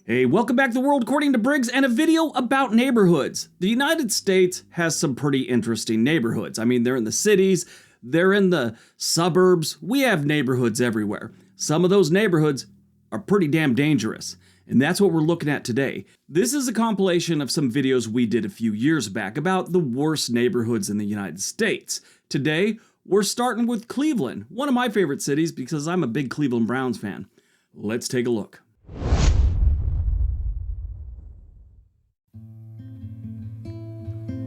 Hey, welcome back to World According to Briggs and a video about neighborhoods. The United States has some pretty interesting neighborhoods. I mean, they're in the cities, they're in the suburbs. We have neighborhoods everywhere. Some of those neighborhoods are pretty damn dangerous. And that's what we're looking at today. This is a compilation of some videos we did a few years back about the worst neighborhoods in the United States. Today, we're starting with Cleveland, one of my favorite cities because I'm a big Cleveland Browns fan. Let's take a look.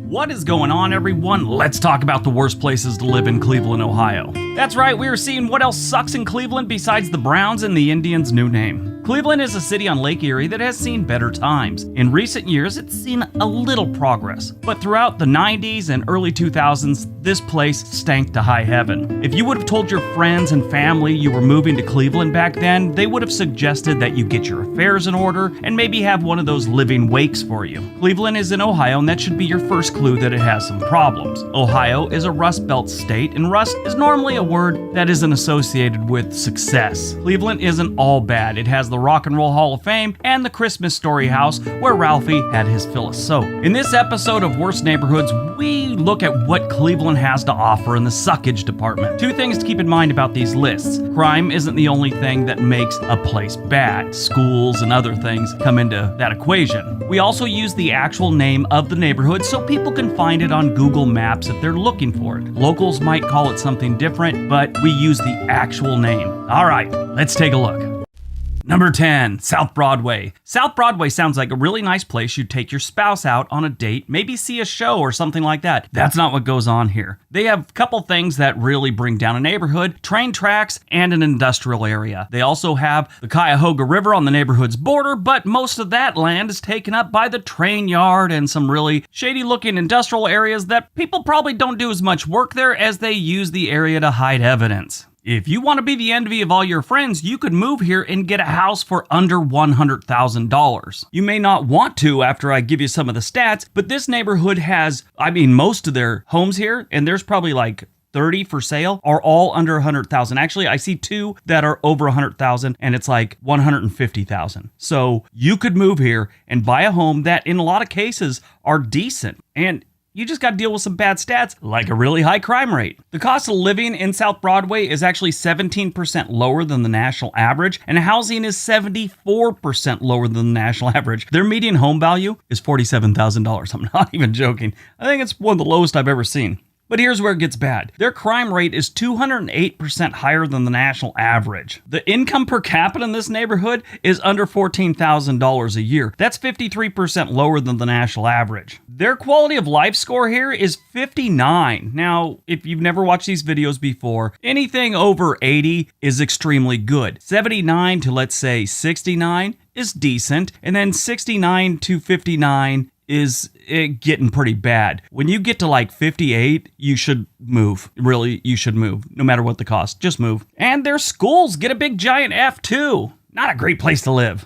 What is going on, everyone? Let's talk about the worst places to live in Cleveland, Ohio. That's right, we are seeing what else sucks in Cleveland besides the Browns and the Indians' new name. Cleveland is a city on Lake Erie that has seen better times. In recent years, it's seen a little progress, but throughout the 90s and early 2000s, this place stank to high heaven. If you would have told your friends and family you were moving to Cleveland back then, they would have suggested that you get your affairs in order and maybe have one of those living wakes for you. Cleveland is in Ohio, and that should be your first clue that it has some problems. Ohio is a Rust Belt state, and rust is normally a word that isn't associated with success. Cleveland isn't all bad. It has the Rock and Roll Hall of Fame and the Christmas Story House where Ralphie had his fill of soap. In this episode of Worst Neighborhoods, we look at what Cleveland has to offer in the suckage department. Two things to keep in mind about these lists. Crime isn't the only thing that makes a place bad. Schools and other things come into that equation. We also use the actual name of the neighborhood so people can find it on Google Maps if they're looking for it. Locals might call it something different, but we use the actual name. All right, let's take a look. Number 10, South Broadway. South Broadway sounds like a really nice place you'd take your spouse out on a date, maybe see a show or something like that. That's not what goes on here. They have a couple things that really bring down a neighborhood: train tracks and an industrial area. They also have the Cuyahoga River on the neighborhood's border, but most of that land is taken up by the train yard and some really shady looking industrial areas that people probably don't do as much work there as they use the area to hide evidence. If you want to be the envy of all your friends, you could move here and get a house for under $100,000. You may not want to after I give you some of the stats, but this neighborhood has, most of their homes here, and there's probably like 30 for sale, are all under 100,000. Actually, I see two that are over 100,000 and it's like 150,000. So you could move here and buy a home that in a lot of cases are decent. And you just got to deal with some bad stats, like a really high crime rate. The cost of living in South Broadway is actually 17% lower than the national average, and housing is 74% lower than the national average. Their median home value is $47,000. I'm not even joking. I think it's one of the lowest I've ever seen. But here's where it gets bad. Their crime rate is 208% higher than the national average. The income per capita in this neighborhood is under $14,000 a year. That's 53% lower than the national average. Their quality of life score here is 59. Now, if you've never watched these videos before, anything over 80 is extremely good. 79 to, let's say, 69 is decent, and then 69 to 59 is getting pretty bad. When you get to like 58, you should move. Really, you should move. No matter what the cost, just move. And their schools get a big giant F too. Not a great place to live.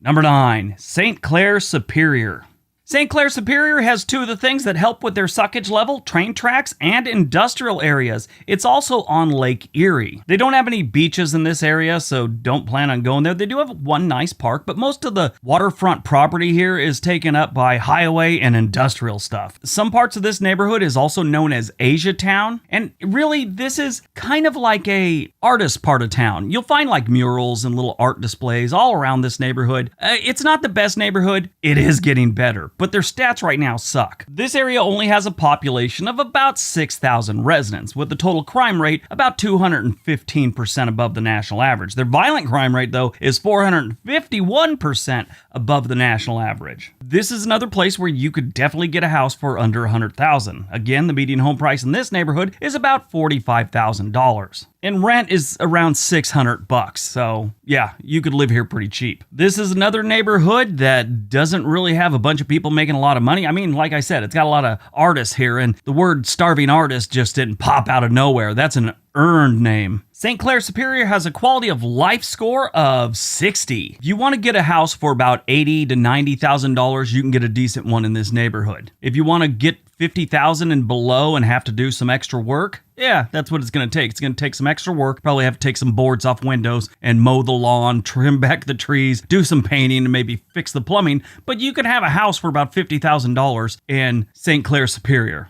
Number 9, St. Clair Superior. St. Clair Superior has two of the things that help with their suckage level: train tracks and industrial areas. It's also on Lake Erie. They don't have any beaches in this area, so don't plan on going there. They do have one nice park, but most of the waterfront property here is taken up by highway and industrial stuff. Some parts of this neighborhood is also known as Asia Town, and really this is kind of like a artist part of town. You'll find like murals and little art displays all around this neighborhood. It's not the best neighborhood. It is getting better, but their stats right now suck. This area only has a population of about 6,000 residents, with the total crime rate about 215% above the national average. Their violent crime rate, though, is 451% above the national average. This is another place where you could definitely get a house for under $100,000. Again, the median home price in this neighborhood is about $45,000. And rent is around $600, so yeah, you could live here pretty cheap. This is another neighborhood that doesn't really have a bunch of people making a lot of money. I mean, like I said, it's got a lot of artists here, and the word starving artist just didn't pop out of nowhere. That's an earned name. St. Clair Superior has a quality of life score of 60. If you want to get a house for about $80,000 to $90,000, you can get a decent one in this neighborhood. If you want to get $50,000 and below and have to do some extra work, yeah, that's what it's going to take. It's going to take some extra work. Probably have to take some boards off windows and mow the lawn, trim back the trees, do some painting, and maybe fix the plumbing. But you could have a house for about $50,000 in St. Clair Superior.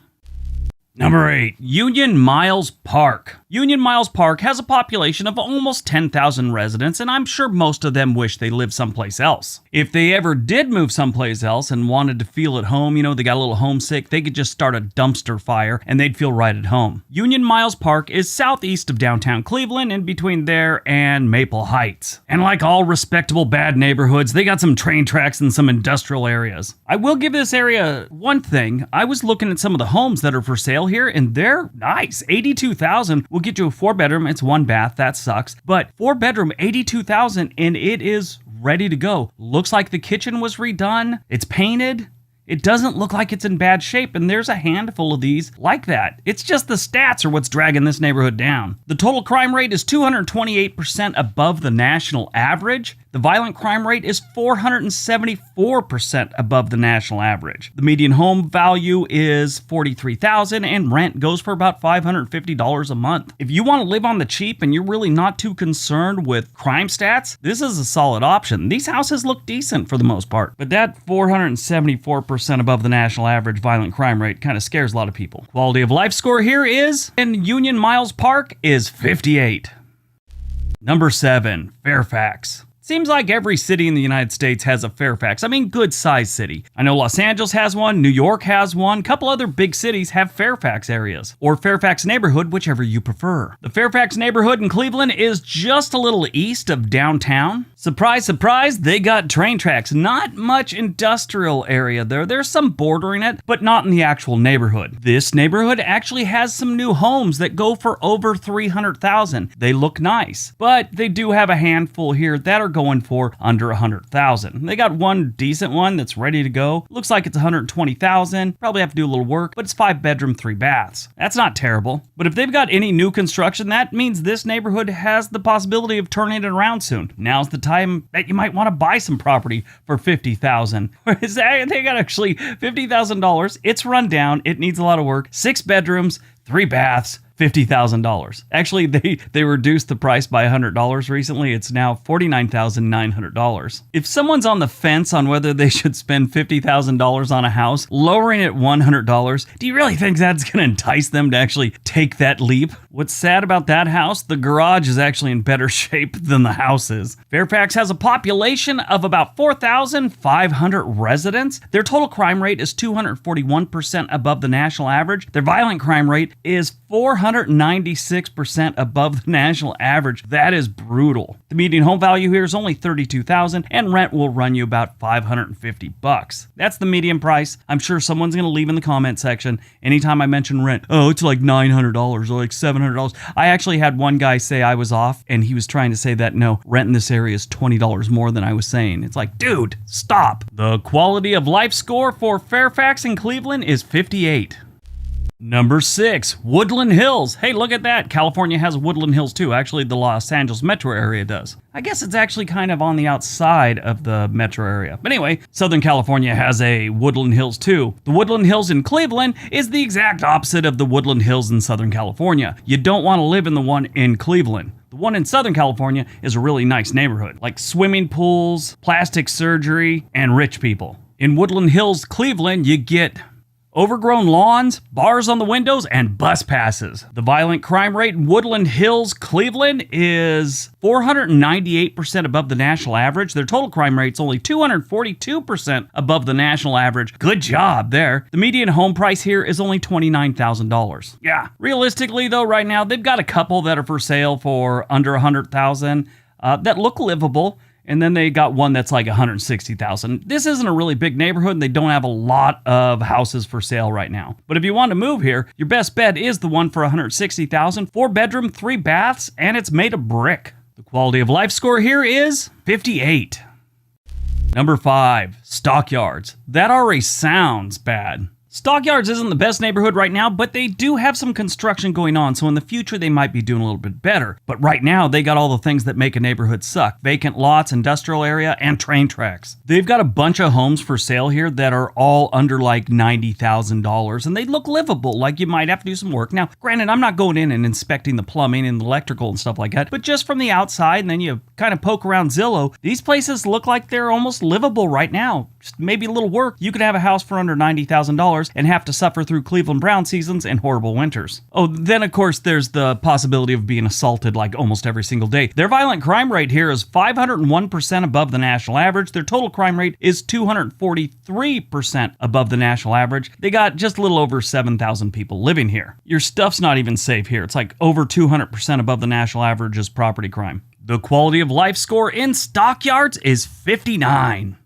Number 8, Union Miles Park. Union Miles Park has a population of almost 10,000 residents, and I'm sure most of them wish they lived someplace else. If they ever did move someplace else and wanted to feel at home, they got a little homesick, they could just start a dumpster fire and they'd feel right at home. Union Miles Park is southeast of downtown Cleveland, in between there and Maple Heights. And like all respectable bad neighborhoods, they got some train tracks and some industrial areas. I will give this area one thing. I was looking at some of the homes that are for sale here, and they're nice. $82,000 will get you a 4-bedroom. It's 1 bath. That sucks. But 4-bedroom, $82,000, and it is ready to go. Looks like the kitchen was redone. It's painted. It doesn't look like it's in bad shape, and there's a handful of these like that. It's just the stats are what's dragging this neighborhood down. The total crime rate is 228% above the national average. The violent crime rate is 474% above the national average. The median home value is $43,000, and rent goes for about $550 a month. If you want to live on the cheap and you're really not too concerned with crime stats, this is a solid option. These houses look decent for the most part, but that 474% above the national average violent crime rate kind of scares a lot of people. Quality of life score here is, in Union Miles Park, is 58. Number 7, Fairfax. Seems like every city in the United States has a Fairfax. I mean, good-sized city. I know Los Angeles has one, New York has one, a couple other big cities have Fairfax areas, or Fairfax neighborhood, whichever you prefer. The Fairfax neighborhood in Cleveland is just a little east of downtown. Surprise, surprise, they got train tracks. Not much industrial area there. There's some bordering it, but not in the actual neighborhood. This neighborhood actually has some new homes that go for over $300,000. They look nice, but they do have a handful here that are going for under $100,000. They got one decent one that's ready to go. Looks like it's $120,000. Probably have to do a little work, but it's 5-bedroom, 3 baths. That's not terrible. But if they've got any new construction, that means this neighborhood has the possibility of turning it around soon. Now's the time that you might want to buy some property for $50,000. They got actually $50,000. It's run down. It needs a lot of work. 6 bedrooms, 3 baths, $50,000. Actually, they reduced the price by $100 recently. It's now $49,900. If someone's on the fence on whether they should spend $50,000 on a house, lowering it $100, do you really think that's going to entice them to actually take that leap? What's sad about that house? The garage is actually in better shape than the house is. Fairfax has a population of about 4,500 residents. Their total crime rate is 241% above the national average. Their violent crime rate is 496% above the national average. That is brutal. The median home value here is only $32,000, and rent will run you about $550. That's the median price. I'm sure someone's going to leave in the comment section anytime I mention rent. Oh, it's like $900 or like $700. I actually had one guy say I was off, and he was trying to say that no, rent in this area is $20 more than I was saying. It's like, dude, stop. The quality of life score for Fairfax and Cleveland is 58. Number 6, Woodland Hills. Hey, look at that. California has Woodland Hills too. Actually, the Los Angeles metro area does. I guess it's actually kind of on the outside of the metro area. But anyway, Southern California has a Woodland Hills too. The Woodland Hills in Cleveland is the exact opposite of the Woodland Hills in Southern California. You don't want to live in the one in Cleveland. The one in Southern California is a really nice neighborhood, like swimming pools, plastic surgery, and rich people. In Woodland Hills, Cleveland, you get overgrown lawns, bars on the windows, and bus passes. The violent crime rate in Woodland Hills, Cleveland is 498% above the national average. Their total crime rate's only 242% above the national average. Good job there. The median home price here is only $29,000. Yeah, realistically though, right now, they've got a couple that are for sale for under $100,000 that look livable. And then they got one that's like $160,000. This isn't a really big neighborhood, and they don't have a lot of houses for sale right now. But if you want to move here, your best bet is the one for $160,000, 4-bedroom, 3 baths, and it's made of brick. The quality of life score here is 58. Number 5, stockyards. That already sounds bad. Stockyards isn't the best neighborhood right now, but they do have some construction going on, so in the future they might be doing a little bit better. But right now, they got all the things that make a neighborhood suck. Vacant lots, industrial area, and train tracks. They've got a bunch of homes for sale here that are all under like $90,000, and they look livable, like you might have to do some work. Now, granted, I'm not going in and inspecting the plumbing and the electrical and stuff like that, but just from the outside, and then you kind of poke around Zillow, these places look like they're almost livable right now. Just maybe a little work, you could have a house for under $90,000 and have to suffer through Cleveland Brown seasons and horrible winters. Oh, then of course there's the possibility of being assaulted like almost every single day. Their violent crime rate here is 501% above the national average. Their total crime rate is 243% above the national average. They got just a little over 7,000 people living here. Your stuff's not even safe here. It's like over 200% above the national average is property crime. The quality of life score in Stockyards is 59.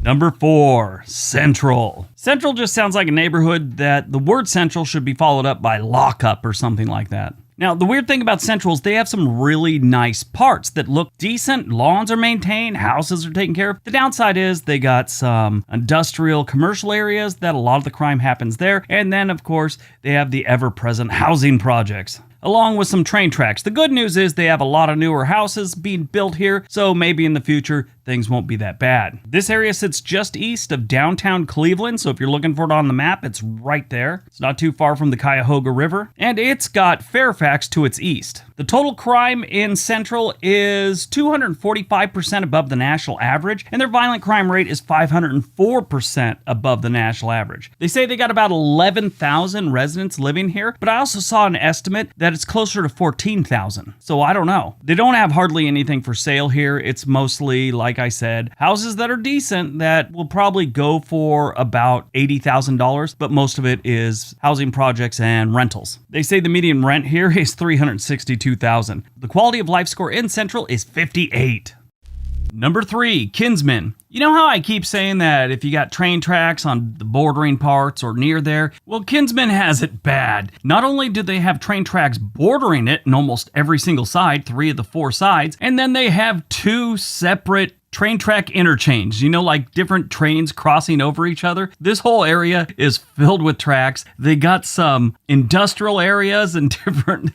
Number 4, Central. Central just sounds like a neighborhood that the word central should be followed up by lockup or something like that. Now, the weird thing about Central is they have some really nice parts that look decent. Lawns are maintained, houses are taken care of. The downside is they got some industrial commercial areas that a lot of the crime happens there. And then, of course, they have the ever-present housing projects, along with some train tracks. The good news is they have a lot of newer houses being built here, so maybe in the future things won't be that bad. This area sits just east of downtown Cleveland, so if you're looking for it on the map, it's right there. It's not too far from the Cuyahoga River, and it's got Fairfax to its east. The total crime in Central is 245% above the national average, and their violent crime rate is 504% above the national average. They say they got about 11,000 residents living here, but I also saw an estimate that it's closer to 14,000. So I don't know. They don't have hardly anything for sale here. It's mostly, like I said, houses that are decent that will probably go for about $80,000, but most of it is housing projects and rentals. They say the median rent here is $362,000. The quality of life score in Central is 58. Number 3, Kinsman. You know how I keep saying that if you got train tracks on the bordering parts or near there? Well, Kinsman has it bad. Not only do they have train tracks bordering it in almost every single side, 3 of the 4 sides, and then they have 2 separate train track interchange, like different trains crossing over each other. This whole area is filled with tracks. They got some industrial areas and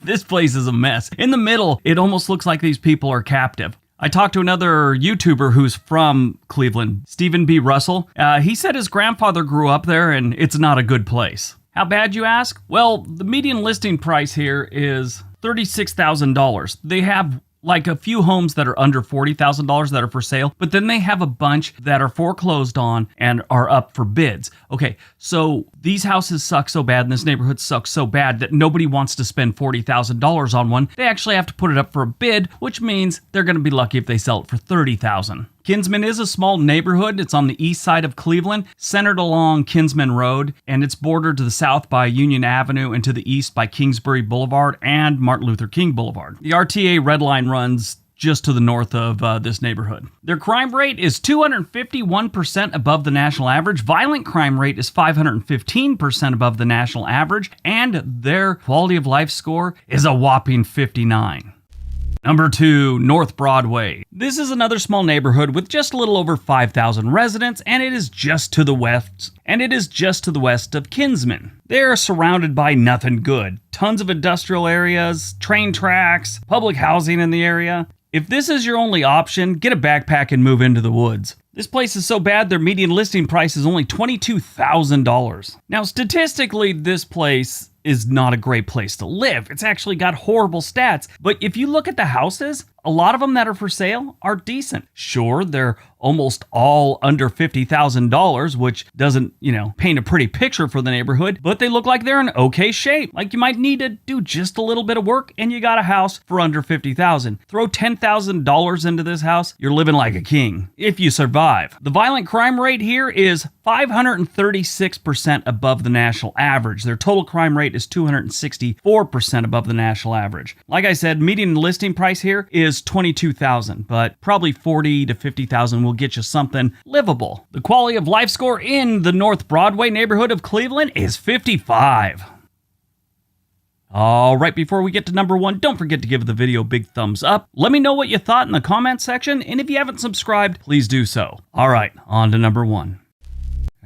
this place is a mess. In the middle, it almost looks like these people are captive. I talked to another YouTuber who's from Cleveland, Stephen B. Russell. He said his grandfather grew up there and it's not a good place. How bad, you ask? Well, the median listing price here is $36,000. They have like a few homes that are under $40,000 that are for sale, but then they have a bunch that are foreclosed on and are up for bids. Okay, so these houses suck so bad and this neighborhood sucks so bad that nobody wants to spend $40,000 on one. They actually have to put it up for a bid, which means they're going to be lucky if they sell it for $30,000. Kinsman is a small neighborhood. It's on the east side of Cleveland, centered along Kinsman Road, and it's bordered to the south by Union Avenue and to the east by Kingsbury Boulevard and Martin Luther King Boulevard. The RTA Red Line runs just to the north of this neighborhood. Their crime rate is 251% above the national average. Violent crime rate is 515% above the national average, and their quality of life score is a whopping 59. Number 2, North Broadway. This is another small neighborhood with just a little over 5,000 residents, and it is just to the west of Kinsman. They are surrounded by nothing good. Tons of industrial areas, train tracks, public housing in the area. If this is your only option, get a backpack and move into the woods. This place is so bad, their median listing price is only $22,000. Now, statistically, this place is not a great place to live. It's actually got horrible stats. But if you look at the houses, a lot of them that are for sale are decent. Sure, they're almost all under $50,000, which doesn't, paint a pretty picture for the neighborhood, but they look like they're in okay shape. Like you might need to do just a little bit of work and you got a house for under $50,000. Throw $10,000 into this house, you're living like a king, if you survive. The violent crime rate here is 536% above the national average. Their total crime rate is 264% above the national average. Like I said, median listing price here is $22,000, but probably $40,000 to $50,000 will get you something livable. The quality of life score in the North Broadway neighborhood of Cleveland is 55. All right, before we get to number 1, don't forget to give the video a big thumbs up. Let me know what you thought in the comment section, and if you haven't subscribed, please do so. All right, on to number 1.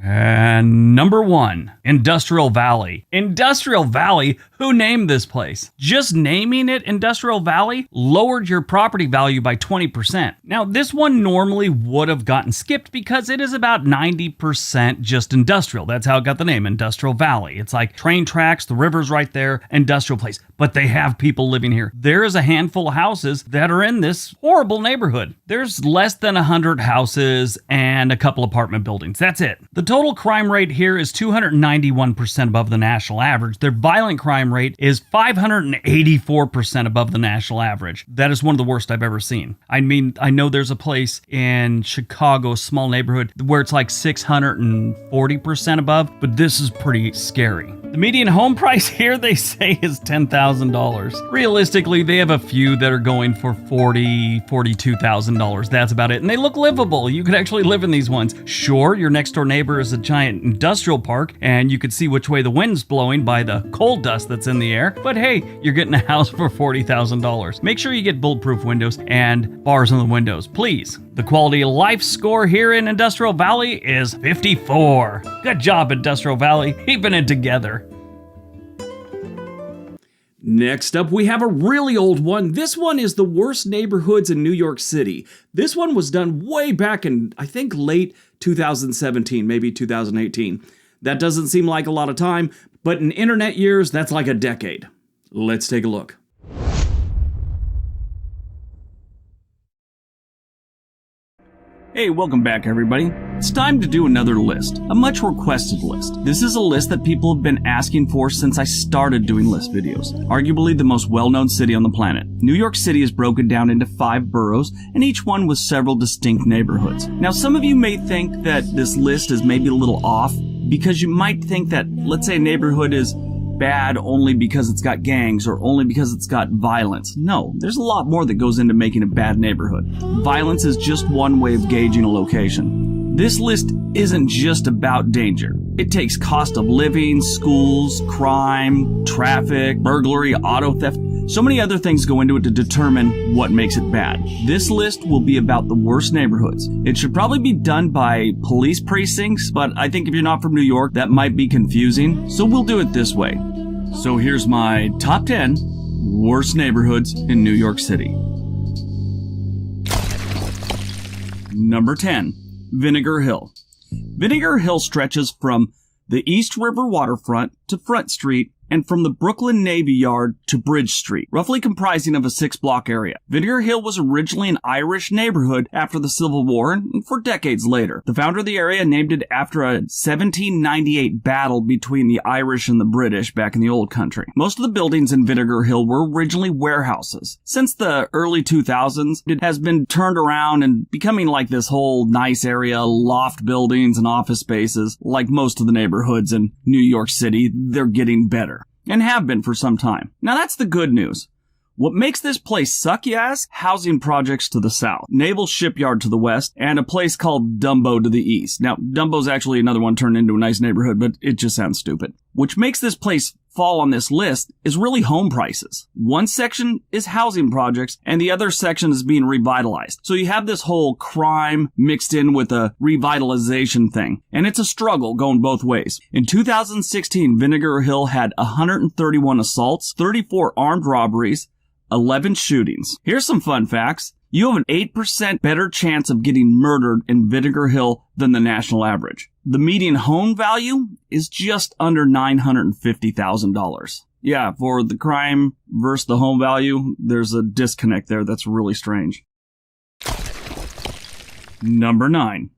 And number 1, Industrial Valley. Industrial Valley? Who named this place? Just naming it Industrial Valley lowered your property value by 20%. Now, this one normally would have gotten skipped because it is about 90% just industrial. That's how it got the name, Industrial Valley. It's like train tracks, the river's right there, industrial place. But they have people living here. There is a handful of houses that are in this horrible neighborhood. There's less than 100 houses and a couple apartment buildings. That's it. The total crime rate here is 291% above the national average. Their violent crime rate is 584% above the national average. That is one of the worst I've ever seen. I mean, I know there's a place in Chicago, a small neighborhood, where it's like 640% above, but this is pretty scary. The median home price here, they say, is $10,000. Realistically, they have a few that are going for $40,000, $42,000. That's about it. And they look livable. You could actually live in these ones. Sure, your next door neighbor is a giant industrial park, and you could see which way the wind's blowing by the coal dust that's in the air. But hey, you're getting a house for $40,000. Make sure you get bulletproof windows and bars on the windows, please. The quality of life score here in Industrial Valley is 54. Good job, Industrial Valley, keeping it together. Next up, we have a really old one. This one is the worst neighborhoods in New York City. This one was done way back in, I think, late 2017, maybe 2018. That doesn't seem like a lot of time, but in internet years, that's like a decade. Let's take a look. Hey, welcome back everybody. It's time to do another list, a much requested list. This is a list that people have been asking for since I started doing list videos. Arguably the most well-known city on the planet. New York City is broken down into 5 boroughs, and each one with several distinct neighborhoods. Now, some of you may think that this list is maybe a little off, because you might think that, let's say, a neighborhood is bad only because it's got gangs or only because it's got violence. No, there's a lot more that goes into making a bad neighborhood. Violence is just one way of gauging a location. This list isn't just about danger. It takes cost of living, schools, crime, traffic, burglary, auto theft. So many other things go into it to determine what makes it bad. This list will be about the worst neighborhoods. It should probably be done by police precincts, but I think if you're not from New York, that might be confusing. So we'll do it this way. So here's my top 10 worst neighborhoods in New York City. Number 10, Vinegar Hill. Vinegar Hill stretches from the East River waterfront to Front Street and from the Brooklyn Navy Yard to Bridge Street, roughly comprising of a 6-block area. Vinegar Hill was originally an Irish neighborhood after the Civil War and for decades later. The founder of the area named it after a 1798 battle between the Irish and the British back in the old country. Most of the buildings in Vinegar Hill were originally warehouses. Since the early 2000s, it has been turned around and becoming like this whole nice area, loft buildings and office spaces. Like most of the neighborhoods in New York City, they're getting better. And have been for some time. Now that's the good news. What makes this place suck, you ask? Housing projects to the south, Naval Shipyard to the west, and a place called Dumbo to the east. Now, Dumbo's actually another one turned into a nice neighborhood, but it just sounds stupid. Which makes this place fall on this list is really home prices. One section is housing projects, and the other section is being revitalized. So you have this whole crime mixed in with a revitalization thing, and it's a struggle going both ways. In 2016, Vinegar Hill had 131 assaults, 34 armed robberies, 11 shootings. Here's some fun facts. You have an 8% better chance of getting murdered in Vinegar Hill than the national average. The median home value is just under $950,000. Yeah, for the crime versus the home value, there's a disconnect there that's really strange. Number 9,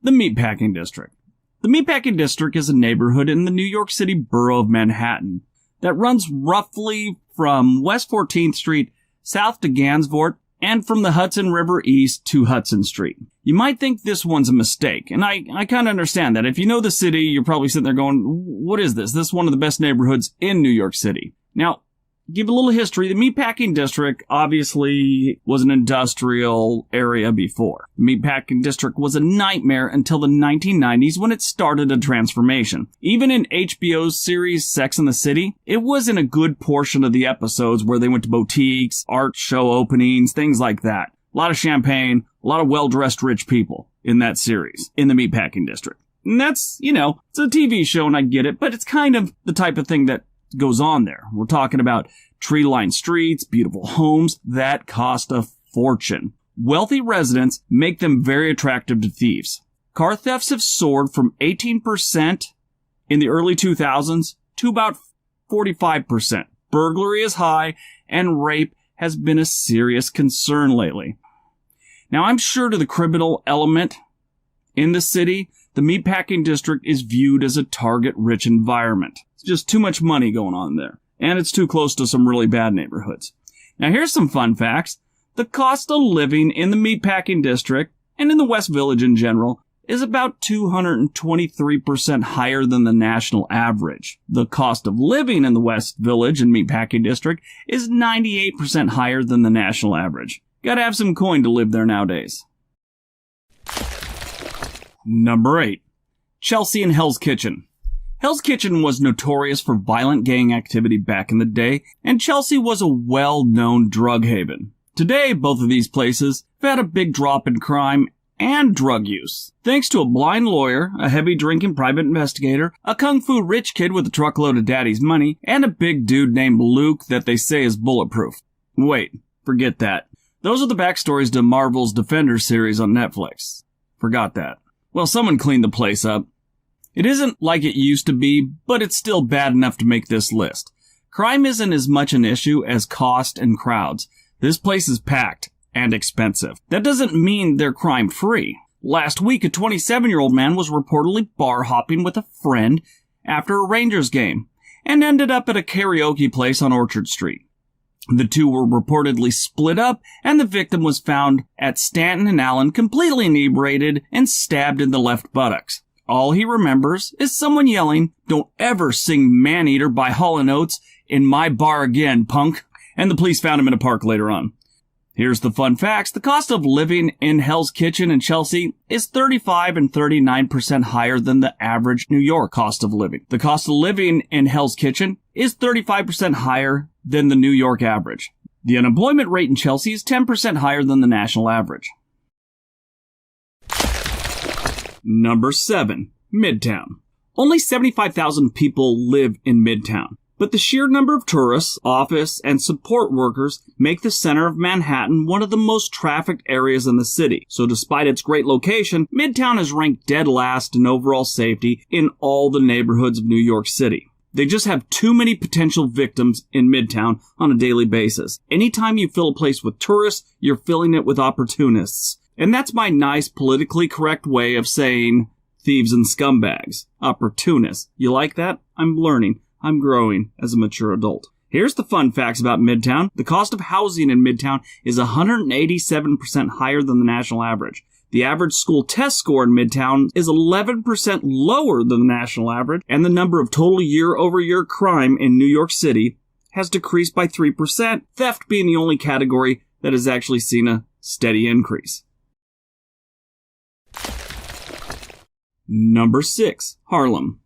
the Meatpacking District. The Meatpacking District is a neighborhood in the New York City borough of Manhattan that runs roughly from West 14th Street south to Gansevoort and from the Hudson River east to Hudson Street. You might think this one's a mistake, and I kind of understand that. If you know the city, you're probably sitting there going, what is this? This is one of the best neighborhoods in New York City. Now, give a little history. The Meatpacking District obviously was an industrial area before. The Meatpacking District was a nightmare until the 1990s when it started a transformation. Even in HBO's series Sex and the City, it was in a good portion of the episodes where they went to boutiques, art show openings, things like that. A lot of champagne, a lot of well-dressed rich people in that series, in the Meatpacking District. And that's, it's a TV show and I get it, but it's kind of the type of thing that goes on there. We're talking about tree-lined streets, beautiful homes that cost a fortune. Wealthy residents make them very attractive to thieves. Car thefts have soared from 18% in the early 2000s to about 45%. Burglary is high, and rape has been a serious concern lately. Now, I'm sure to the criminal element in the city, the meatpacking district is viewed as a target-rich environment. It's just too much money going on there, and it's too close to some really bad neighborhoods. Now, here's some fun facts. The cost of living in the meatpacking district, and in the West Village in general, is about 223% higher than the national average. The cost of living in the West Village and Meatpacking District is 98% higher than the national average. Gotta have some coin to live there nowadays. Number 8. Chelsea and Hell's Kitchen. Hell's Kitchen was notorious for violent gang activity back in the day, and Chelsea was a well-known drug haven. Today, both of these places have had a big drop in crime and drug use, thanks to a blind lawyer, a heavy-drinking private investigator, a kung-fu rich kid with a truckload of daddy's money, and a big dude named Luke that they say is bulletproof. Wait, forget that. Those are the backstories to Marvel's Defenders series on Netflix. Forgot that. Well, someone cleaned the place up. It isn't like it used to be, but it's still bad enough to make this list. Crime isn't as much an issue as cost and crowds. This place is packed and expensive. That doesn't mean they're crime-free. Last week, a 27-year-old man was reportedly bar hopping with a friend after a Rangers game and ended up at a karaoke place on Orchard Street. The two were reportedly split up, and the victim was found at Stanton and Allen completely inebriated and stabbed in the left buttocks. All he remembers is someone yelling, "Don't ever sing Man-Eater by Hall & Oates in my bar again, punk," and the police found him in a park later on. Here's the fun facts. The cost of living in Hell's Kitchen in Chelsea is 35 and 39% higher than the average New York cost of living. The cost of living in Hell's Kitchen is 35% higher than the New York average. The unemployment rate in Chelsea is 10% higher than the national average. Number 7. Midtown. Only 75,000 people live in Midtown. But the sheer number of tourists, office, and support workers make the center of Manhattan one of the most trafficked areas in the city. So despite its great location, Midtown is ranked dead last in overall safety in all the neighborhoods of New York City. They just have too many potential victims in Midtown on a daily basis. Anytime you fill a place with tourists, you're filling it with opportunists. And that's my nice, politically correct way of saying thieves and scumbags. Opportunists. You like that? I'm learning. I'm growing as a mature adult. Here's the fun facts about Midtown. The cost of housing in Midtown is 187% higher than the national average. The average school test score in Midtown is 11% lower than the national average, and the number of total year-over-year crime in New York City has decreased by 3%, theft being the only category that has actually seen a steady increase. Number 6. Harlem.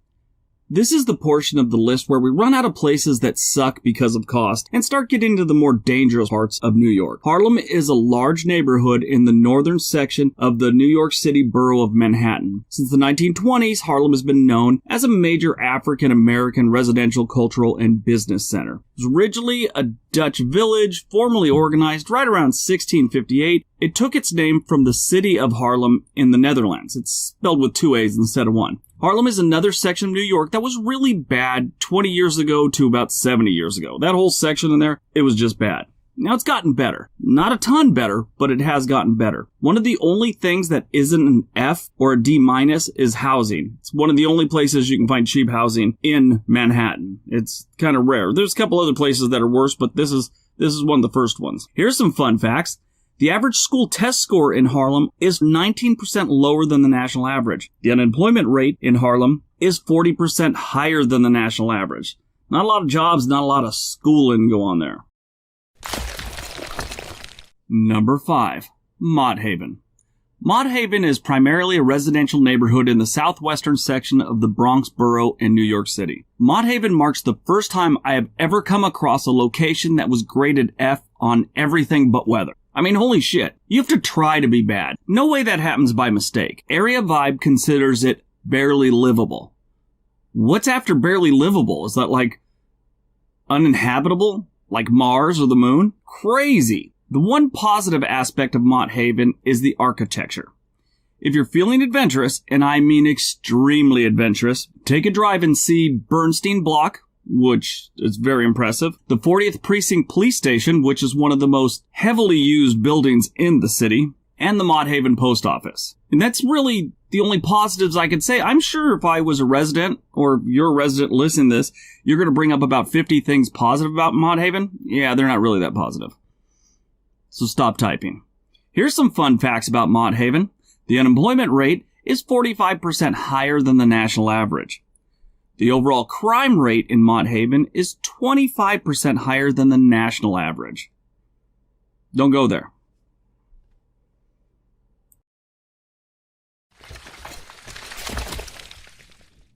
This is the portion of the list where we run out of places that suck because of cost and start getting to the more dangerous parts of New York. Harlem is a large neighborhood in the northern section of the New York City borough of Manhattan. Since the 1920s, Harlem has been known as a major African-American residential, cultural, and business center. It was originally a Dutch village, formally organized right around 1658. It took its name from the city of Harlem in the Netherlands. It's spelled with 2 A's instead of 1. Harlem is another section of New York that was really bad 20 years ago to about 70 years ago. That whole section in there, it was just bad. Now it's gotten better. Not a ton better, but it has gotten better. One of the only things that isn't an F or a D- is housing. It's one of the only places you can find cheap housing in Manhattan. It's kind of rare. There's a couple other places that are worse, but this is one of the first ones. Here's some fun facts. The average school test score in Harlem is 19% lower than the national average. The unemployment rate in Harlem is 40% higher than the national average. Not a lot of jobs, not a lot of schooling go on there. Number 5. Mott Haven. Mott Haven is primarily a residential neighborhood in the southwestern section of the Bronx borough in New York City. Mott Haven marks the first time I have ever come across a location that was graded F on everything but weather. I mean, holy shit. You have to try to be bad. No way that happens by mistake. Area Vibe considers it barely livable. What's after barely livable? Is that like uninhabitable? Like Mars or the moon? Crazy. The one positive aspect of Mott Haven is the architecture. If you're feeling adventurous, and I mean extremely adventurous, take a drive and see Bernstein Block, which is very impressive, the 40th Precinct Police Station, which is one of the most heavily used buildings in the city, and the Mott Haven Post Office. And that's really the only positives I could say. I'm sure if I was a resident, or you're a resident listening to this, you're going to bring up about 50 things positive about Mott Haven. Yeah, they're not really that positive. So stop typing. Here's some fun facts about Mott Haven. The unemployment rate is 45% higher than the national average. The overall crime rate in Mott Haven is 25% higher than the national average. Don't go there.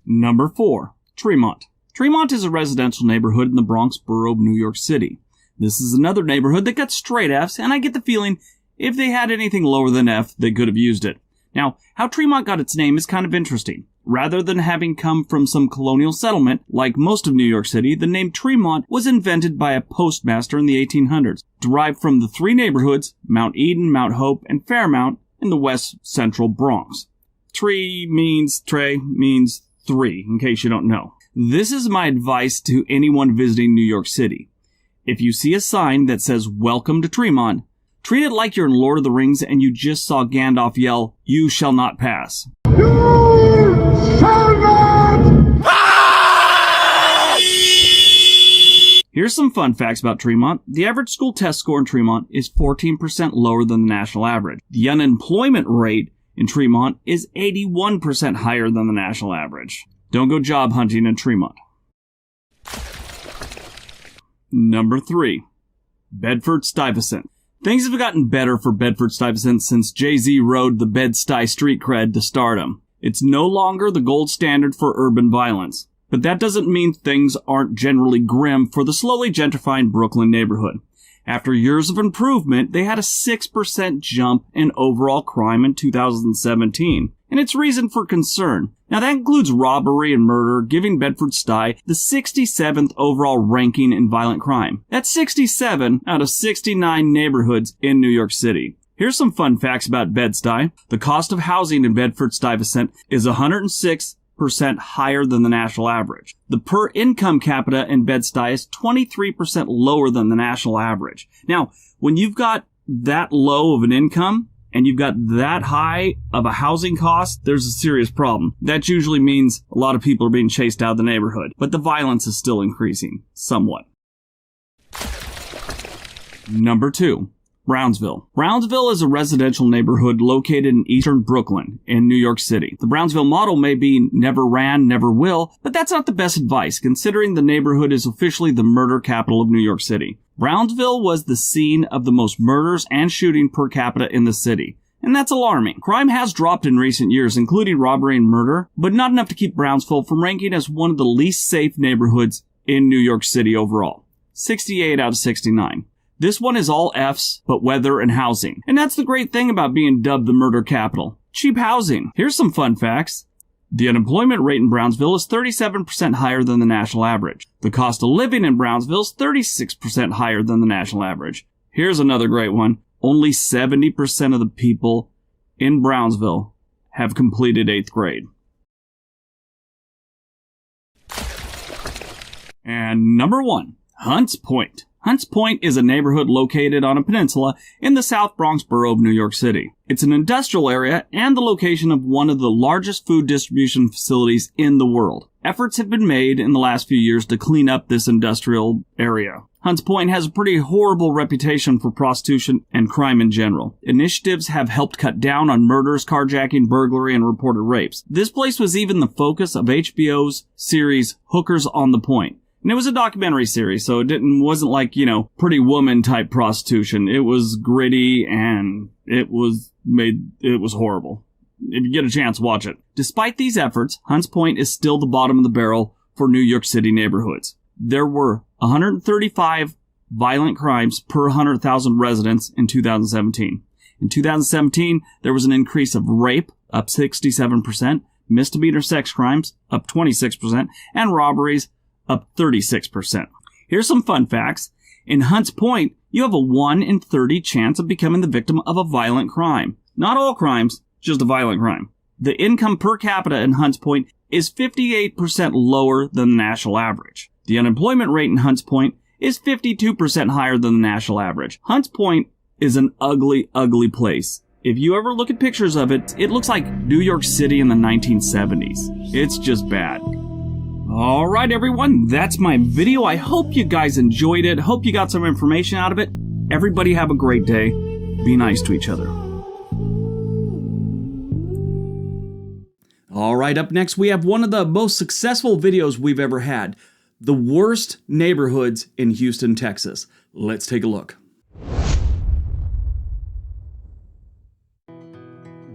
Number 4, Tremont. Tremont is a residential neighborhood in the Bronx borough of New York City. This is another neighborhood that got straight Fs, and I get the feeling if they had anything lower than F, they could have used it. Now, how Tremont got its name is kind of interesting. Rather than having come from some colonial settlement, like most of New York City, the name Tremont was invented by a postmaster in the 1800s, derived from the 3 neighborhoods, Mount Eden, Mount Hope, and Fairmount, in the west central Bronx. Trey means 3, in case you don't know. This is my advice to anyone visiting New York City. If you see a sign that says, "Welcome to Tremont," treat it like you're in Lord of the Rings and you just saw Gandalf yell, "You shall not pass." You shall not pass! Here's some fun facts about Tremont. The average school test score in Tremont is 14% lower than the national average. The unemployment rate in Tremont is 81% higher than the national average. Don't go job hunting in Tremont. Number 3, Bedford-Stuyvesant. Things have gotten better for Bedford-Stuyvesant since Jay-Z rode the Bed-Stuy street cred to stardom. It's no longer the gold standard for urban violence. But that doesn't mean things aren't generally grim for the slowly gentrifying Brooklyn neighborhood. After years of improvement, they had a 6% jump in overall crime in 2017, and it's reason for concern. Now that includes robbery and murder, giving Bedford-Stuy the 67th overall ranking in violent crime. That's 67 out of 69 neighborhoods in New York City. Here's some fun facts about Bed-Stuy. The cost of housing in Bedford-Stuyvesant is 106% higher than the national average. The per income capita in Bed-Stuy is 23% lower than the national average. Now, when you've got that low of an income and you've got that high of a housing cost, there's a serious problem. That usually means a lot of people are being chased out of the neighborhood, but the violence is still increasing somewhat. Number 2. Brownsville. Brownsville is a residential neighborhood located in eastern Brooklyn in New York City. The Brownsville motto may be never ran, never will, but that's not the best advice considering the neighborhood is officially the murder capital of New York City. Brownsville was the scene of the most murders and shooting per capita in the city. And that's alarming. Crime has dropped in recent years, including robbery and murder, but not enough to keep Brownsville from ranking as one of the least safe neighborhoods in New York City overall. 68 out of 69. This one is all Fs, but weather and housing. And that's the great thing about being dubbed the murder capital. Cheap housing. Here's some fun facts. The unemployment rate in Brownsville is 37% higher than the national average. The cost of living in Brownsville is 36% higher than the national average. Here's another great one. Only 70% of the people in Brownsville have completed 8th grade. And number 1, Hunts Point. Hunts Point is a neighborhood located on a peninsula in the South Bronx borough of New York City. It's an industrial area and the location of one of the largest food distribution facilities in the world. Efforts have been made in the last few years to clean up this industrial area. Hunts Point has a pretty horrible reputation for prostitution and crime in general. Initiatives have helped cut down on murders, carjacking, burglary, and reported rapes. This place was even the focus of HBO's series Hookers on the Point. And it was a documentary series, so it wasn't like, Pretty Woman type prostitution. It was gritty and it was horrible. If you get a chance, watch it. Despite these efforts, Hunts Point is still the bottom of the barrel for New York City neighborhoods. There were 135 violent crimes per 100,000 residents in 2017. In 2017, there was an increase of rape, up 67%, misdemeanor sex crimes up 26%, and robberies up 36%. Here's some fun facts. In Hunts Point, you have a 1 in 30 chance of becoming the victim of a violent crime. Not all crimes, just a violent crime. The income per capita in Hunts Point is 58% lower than the national average. The unemployment rate in Hunts Point is 52% higher than the national average. Hunts Point is an ugly, ugly place. If you ever look at pictures of it, it looks like New York City in the 1970s. It's just bad. Alright everyone, that's my video. I hope you guys enjoyed it. Hope you got some information out of it. Everybody have a great day. Be nice to each other. Alright, up next we have one of the most successful videos we've ever had. The worst neighborhoods in Houston, Texas. Let's take a look.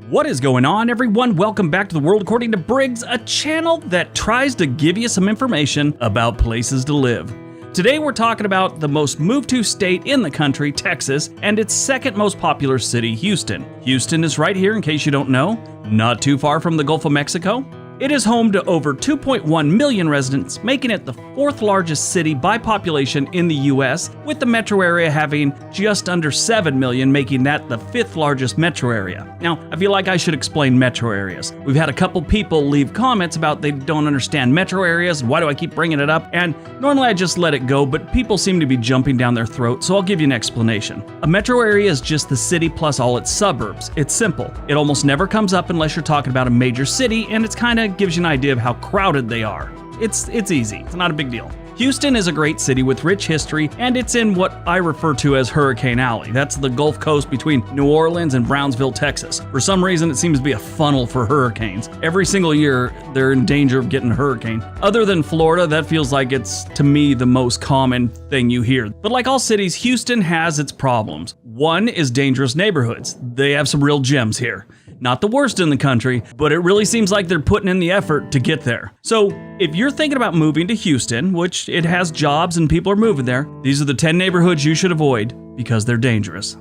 What is going on, everyone? Welcome back to the World According to Briggs, a channel that tries to give you some information about places to live. Today we're talking about the most moved to state in the country, Texas, and its second most popular city, Houston. Houston is right here in case you don't know, not too far from the Gulf of Mexico. It is home to over 2.1 million residents, making it the fourth largest city by population in the US, with the metro area having just under 7 million, making that the fifth largest metro area. Now, I feel like I should explain metro areas. We've had a couple people leave comments about they don't understand metro areas and why do I keep bringing it up, and normally I just let it go, but people seem to be jumping down their throat, so I'll give you an explanation. A metro area is just the city plus all its suburbs. It's simple. It almost never comes up unless you're talking about a major city, and it's kind of gives you an idea of how crowded they are. It's easy. It's not a big deal. Houston is a great city with rich history, and it's in what I refer to as Hurricane Alley. That's the Gulf Coast between New Orleans and Brownsville, Texas. For some reason, it seems to be a funnel for hurricanes. Every single year, they're in danger of getting a hurricane. Other than Florida, that feels like it's, to me, the most common thing you hear. But like all cities, Houston has its problems. One is dangerous neighborhoods. They have some real gems here. Not the worst in the country, but it really seems like they're putting in the effort to get there. So if you're thinking about moving to Houston, which it has jobs and people are moving there, these are the 10 neighborhoods you should avoid because they're dangerous.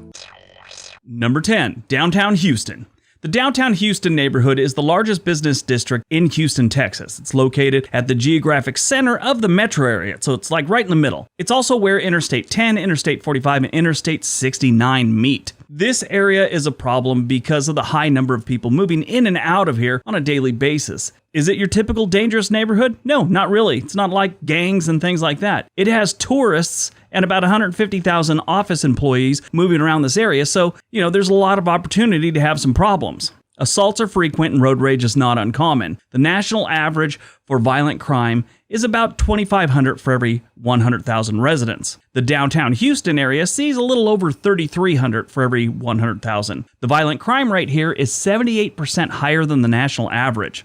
Number 10, downtown Houston. The downtown Houston neighborhood is the largest business district in Houston, Texas. It's located at the geographic center of the metro area, so it's like right in the middle. It's also where Interstate 10, Interstate 45, and Interstate 69 meet. This area is a problem because of the high number of people moving in and out of here on a daily basis. Is it your typical dangerous neighborhood? No, not really. It's not like gangs and things like that. It has tourists and about 150,000 office employees moving around this area, so, there's a lot of opportunity to have some problems. Assaults are frequent and road rage is not uncommon. The national average for violent crime is about 2,500 for every 100,000 residents. The downtown Houston area sees a little over 3,300 for every 100,000. The violent crime rate here is 78% higher than the national average.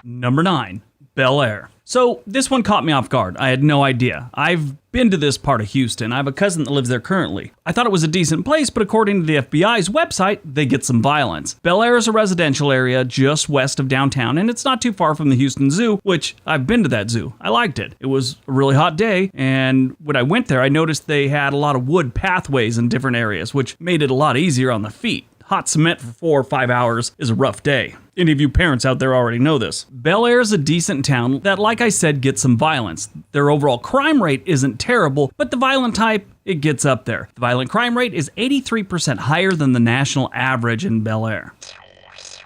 Number 9, Bel Air. So this one caught me off guard. I had no idea. I've been to this part of Houston. I have a cousin that lives there currently. I thought it was a decent place, but according to the FBI's website, they get some violence. Bel Air is a residential area just west of downtown, and it's not too far from the Houston Zoo, which I've been to that zoo. I liked it. It was a really hot day, and when I went there, I noticed they had a lot of wood pathways in different areas, which made it a lot easier on the feet. Hot cement for 4 or 5 hours is a rough day. Any of you parents out there already know this. Bel Air is a decent town that, like I said, gets some violence. Their overall crime rate isn't terrible, but the violent type, it gets up there. The violent crime rate is 83% higher than the national average in Bel Air.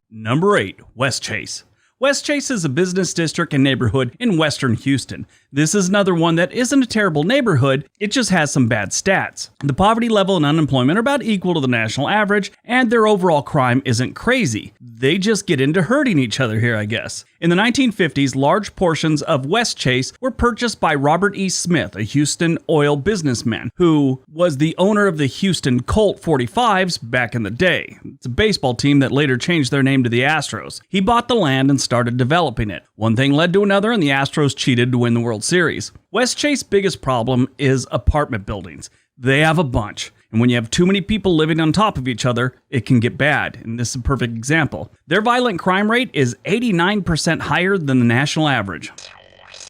Number 8, West Chase. West Chase is a business district and neighborhood in western Houston. This is another one that isn't a terrible neighborhood, it just has some bad stats. The poverty level and unemployment are about equal to the national average, and their overall crime isn't crazy. They just get into hurting each other here, I guess. In the 1950s, large portions of West Chase were purchased by Robert E. Smith, a Houston oil businessman, who was the owner of the Houston Colt 45s back in the day. It's a baseball team that later changed their name to the Astros. He bought the land and started developing it. One thing led to another, and the Astros cheated to win the World Series. West Chase's biggest problem is apartment buildings. They have a bunch. And when you have too many people living on top of each other, it can get bad. And this is a perfect example. Their violent crime rate is 89% higher than the national average.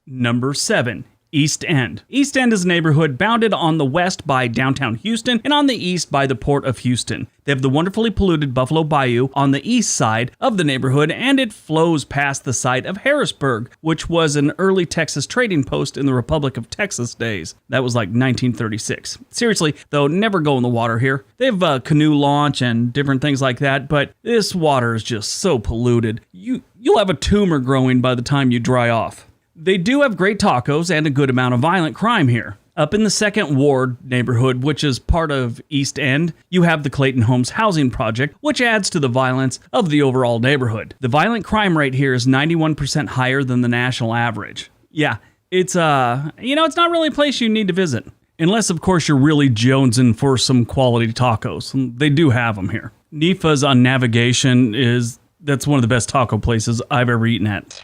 Number 7, East End. East End is a neighborhood bounded on the west by downtown Houston and on the east by the Port of Houston. They have the wonderfully polluted Buffalo Bayou on the east side of the neighborhood, and it flows past the site of Harrisburg, which was an early Texas trading post in the Republic of Texas days. That was like 1936. Seriously, though, never go in the water here. They have a canoe launch and different things like that, but this water is just so polluted. You'll have a tumor growing by the time you dry off. They do have great tacos and a good amount of violent crime here. Up in the Second Ward neighborhood, which is part of East End, you have the Clayton Homes housing project, which adds to the violence of the overall neighborhood. The violent crime rate here is 91% higher than the national average. Yeah, it's not really a place you need to visit. Unless, of course, you're really jonesing for some quality tacos. They do have them here. Nifa's on Navigation that's one of the best taco places I've ever eaten at.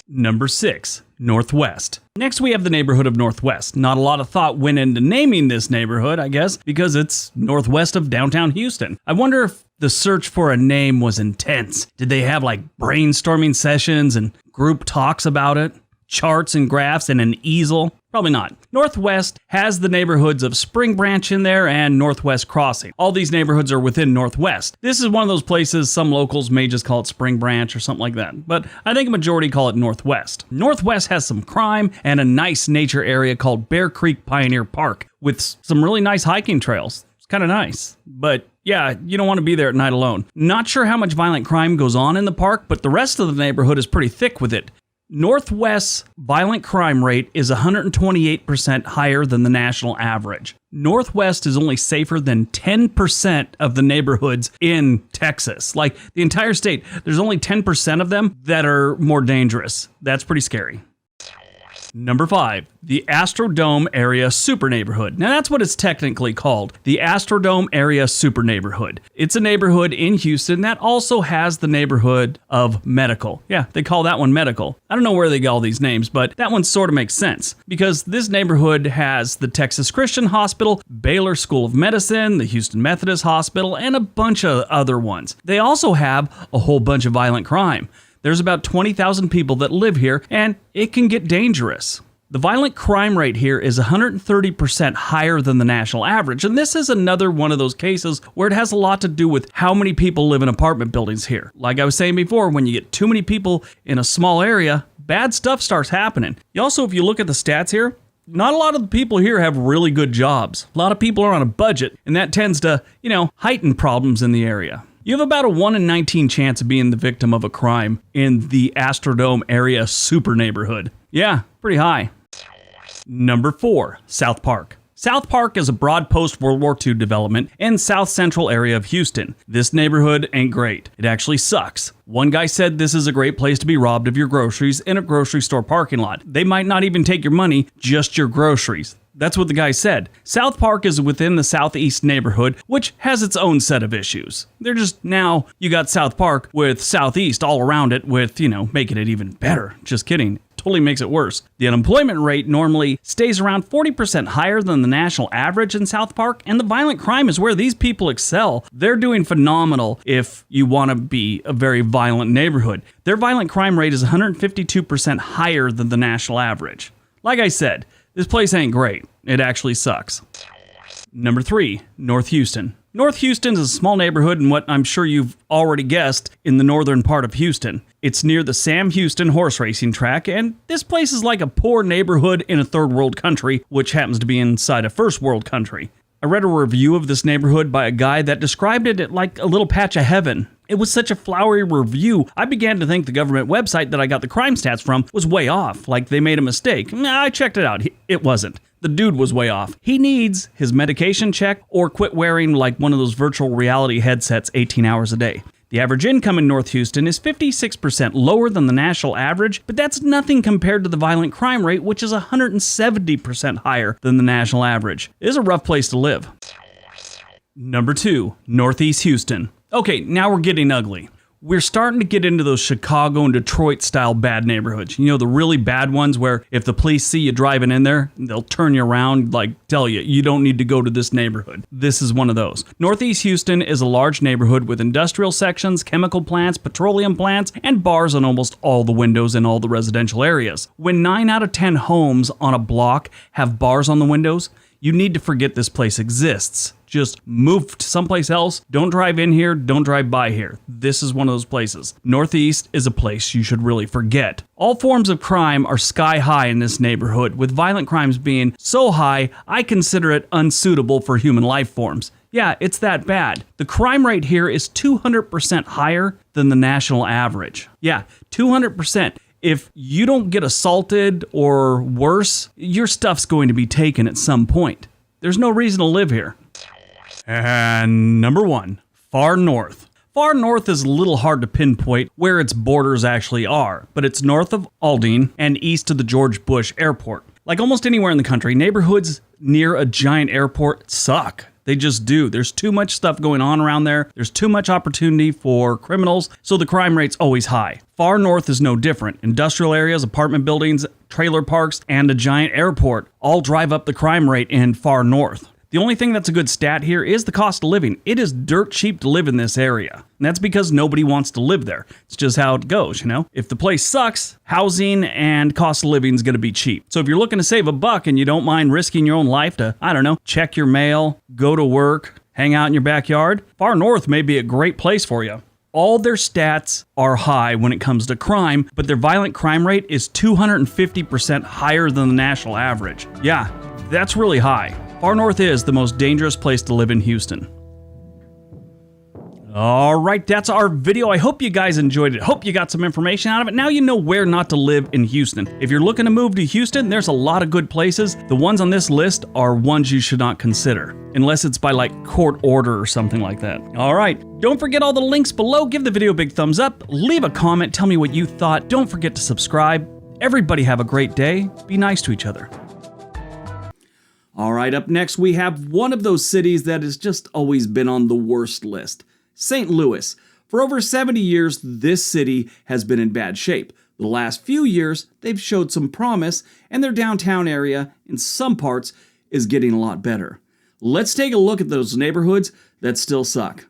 Number 6, Northwest. Next, we have the neighborhood of Northwest. Not a lot of thought went into naming this neighborhood, I guess, because it's northwest of downtown Houston. I wonder if the search for a name was intense. Did they have like brainstorming sessions and group talks about it? Charts and graphs and an easel? Probably not. Northwest has the neighborhoods of Spring Branch in there and Northwest Crossing. All these neighborhoods are within Northwest. This is one of those places some locals may just call it Spring Branch or something like that, but I think a majority call it Northwest. Northwest has some crime and a nice nature area called Bear Creek Pioneer Park with some really nice hiking trails. It's kind of nice, but yeah, you don't want to be there at night alone. Not sure how much violent crime goes on in the park, but the rest of the neighborhood is pretty thick with it. Northwest's violent crime rate is 128% higher than the national average. Northwest is only safer than 10% of the neighborhoods in Texas. Like the entire state, there's only 10% of them that are more dangerous. That's pretty scary. Number 5, the Astrodome Area Super Neighborhood. Now that's what it's technically called, the Astrodome Area Super Neighborhood. It's a neighborhood in Houston that also has the neighborhood of Medical. Yeah, they call that one Medical. I don't know where they get all these names, but that one sort of makes sense because this neighborhood has the Texas Christian Hospital, Baylor School of Medicine, the Houston Methodist Hospital, and a bunch of other ones. They also have a whole bunch of violent crime. There's about 20,000 people that live here, and it can get dangerous. The violent crime rate here is 130% higher than the national average, and this is another one of those cases where it has a lot to do with how many people live in apartment buildings here. Like I was saying before, when you get too many people in a small area, bad stuff starts happening. Also, if you look at the stats here, not a lot of the people here have really good jobs. A lot of people are on a budget, and that tends to, heighten problems in the area. You have about a 1 in 19 chance of being the victim of a crime in the Astrodome Area Super Neighborhood. Yeah, pretty high. Number 4, South Park. South Park is a broad post-World War II development in south central area of Houston. This neighborhood ain't great. It actually sucks. One guy said this is a great place to be robbed of your groceries in a grocery store parking lot. They might not even take your money, just your groceries. That's what the guy said. South Park is within the Southeast neighborhood, which has its own set of issues. They're just now, you got South Park with Southeast all around it with, making it even better. Just kidding. Totally makes it worse. The unemployment rate normally stays around 40% higher than the national average in South Park, and the violent crime is where these people excel. They're doing phenomenal if you want to be a very violent neighborhood. Their violent crime rate is 152% higher than the national average. Like I said, this place ain't great. It actually sucks. Number 3, North Houston. North Houston is a small neighborhood in what I'm sure you've already guessed in the northern part of Houston. It's near the Sam Houston horse racing track, and this place is like a poor neighborhood in a third world country, which happens to be inside a first world country. I read a review of this neighborhood by a guy that described it like a little patch of heaven. It was such a flowery review, I began to think the government website that I got the crime stats from was way off, like they made a mistake. I checked it out. It wasn't. The dude was way off. He needs his medication checked or quit wearing like one of those virtual reality headsets 18 hours a day. The average income in North Houston is 56% lower than the national average, but that's nothing compared to the violent crime rate, which is 170% higher than the national average. It is a rough place to live. Number 2, Northeast Houston. Okay, now we're getting ugly. we're starting to get into those Chicago and Detroit style bad neighborhoods. You know, the really bad ones where if the police see you driving in there, they'll turn you around, like tell you, you don't need to go to this neighborhood. This is one of those. Northeast Houston is a large neighborhood with industrial sections, chemical plants, petroleum plants, and bars on almost all the windows in all the residential areas. When 9 out of 10 homes on a block have bars on the windows, you need to forget this place exists. Just move to someplace else. Don't drive in here. Don't drive by here. This is one of those places. Northeast is a place you should really forget. All forms of crime are sky high in this neighborhood, with violent crimes being so high, I consider it unsuitable for human life forms. Yeah, it's that bad. The crime rate here is 200% higher than the national average. Yeah, 200%. If you don't get assaulted or worse, your stuff's going to be taken at some point. There's no reason to live here. And number 1, far north. Far north is a little hard to pinpoint where its borders actually are, but it's north of Aldine and east of the George Bush Airport. Like almost anywhere in the country, neighborhoods near a giant airport suck. They just do. There's too much stuff going on around there. There's too much opportunity for criminals, so the crime rate's always high. Far north is no different. Industrial areas, apartment buildings, trailer parks, and a giant airport all drive up the crime rate in far north. The only thing that's a good stat here is the cost of living. It is dirt cheap to live in this area. And that's because nobody wants to live there. It's just how it goes, you know? If the place sucks, housing and cost of living is going to be cheap. So if you're looking to save a buck and you don't mind risking your own life to, I don't know, check your mail, go to work, hang out in your backyard, far north may be a great place for you. All their stats are high when it comes to crime, but their violent crime rate is 250% higher than the national average. Yeah, that's really high. Far north is the most dangerous place to live in Houston. All right, that's our video. I hope you guys enjoyed it. Hope you got some information out of it. Now you know where not to live in Houston. If you're looking to move to Houston, there's a lot of good places. The ones on this list are ones you should not consider, unless it's by like court order or something like that. All right, don't forget all the links below. Give the video a big thumbs up. Leave a comment. Tell me what you thought. Don't forget to subscribe. Everybody have a great day. Be nice to each other. All right, up next we have one of those cities that has just always been on the worst list. St. Louis. For over 70 years, this city has been in bad shape. The last few years, they've showed some promise, and their downtown area, in some parts, is getting a lot better. Let's take a look at those neighborhoods that still suck.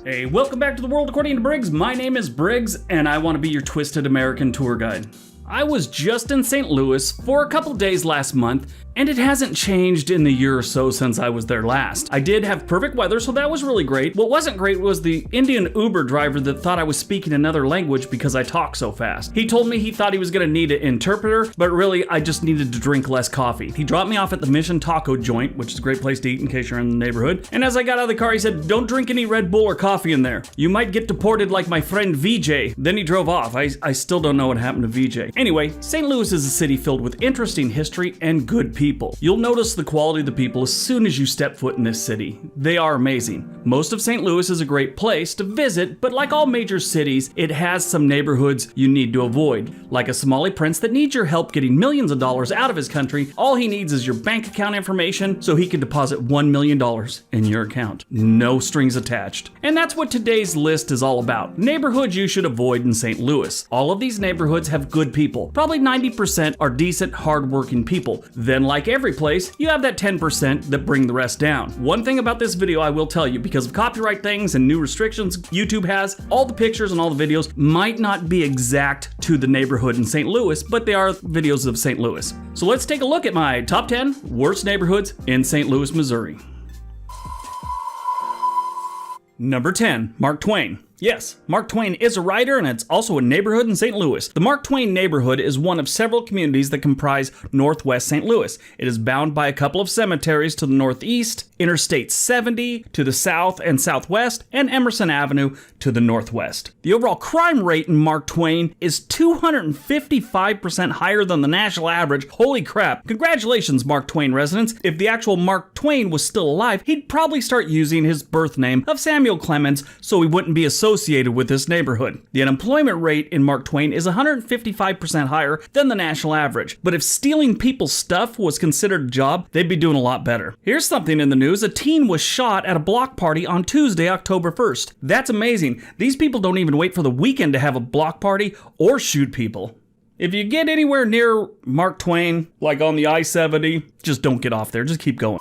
Hey, welcome back to the World According to Briggs. My name is Briggs, and I want to be your twisted American tour guide. I was just in St. Louis for a couple days last month, and it hasn't changed in the year or so since I was there last. I did have perfect weather, so that was really great. What wasn't great was the Indian Uber driver that thought I was speaking another language because I talk so fast. He told me he thought he was gonna need an interpreter, but really I just needed to drink less coffee. He dropped me off at the Mission Taco Joint, which is a great place to eat in case you're in the neighborhood. And as I got out of the car, he said, "Don't drink any Red Bull or coffee in there. You might get deported like my friend VJ." Then he drove off. I still don't know what happened to VJ. Anyway, St. Louis is a city filled with interesting history and good people. You'll notice the quality of the people as soon as you step foot in this city. They are amazing. Most of St. Louis is a great place to visit, but like all major cities, it has some neighborhoods you need to avoid. Like a Somali prince that needs your help getting millions of dollars out of his country, all he needs is your bank account information so he can deposit $1 million in your account. No strings attached. And that's what today's list is all about. Neighborhoods you should avoid in St. Louis. All of these neighborhoods have good people. Probably 90% are decent, hardworking people. Then, like every place, you have that 10% that bring the rest down. One thing about this video I will tell you, because of copyright things and new restrictions YouTube has, all the pictures and all the videos might not be exact to the neighborhood in St. Louis, but they are videos of St. Louis. So let's take a look at my top 10 worst neighborhoods in St. Louis, Missouri. Number 10, Mark Twain. Yes, Mark Twain is a writer, and it's also a neighborhood in St. Louis. The Mark Twain neighborhood is one of several communities that comprise northwest St. Louis. It is bound by a couple of cemeteries to the northeast, Interstate 70 to the south and southwest, and Emerson Avenue to the northwest. The overall crime rate in Mark Twain is 255% higher than the national average. Holy crap. Congratulations, Mark Twain residents. If the actual Mark Twain was still alive, he'd probably start using his birth name of Samuel Clemens so he wouldn't be associated associated with this neighborhood. The unemployment rate in Mark Twain is 155% higher than the national average. But if stealing people's stuff was considered a job, they'd be doing a lot better. Here's something in the news. A teen was shot at a block party on Tuesday, October 1st. That's amazing. These people don't even wait for the weekend to have a block party or shoot people. If you get anywhere near Mark Twain, like on the I-70, just don't get off there. Just keep going.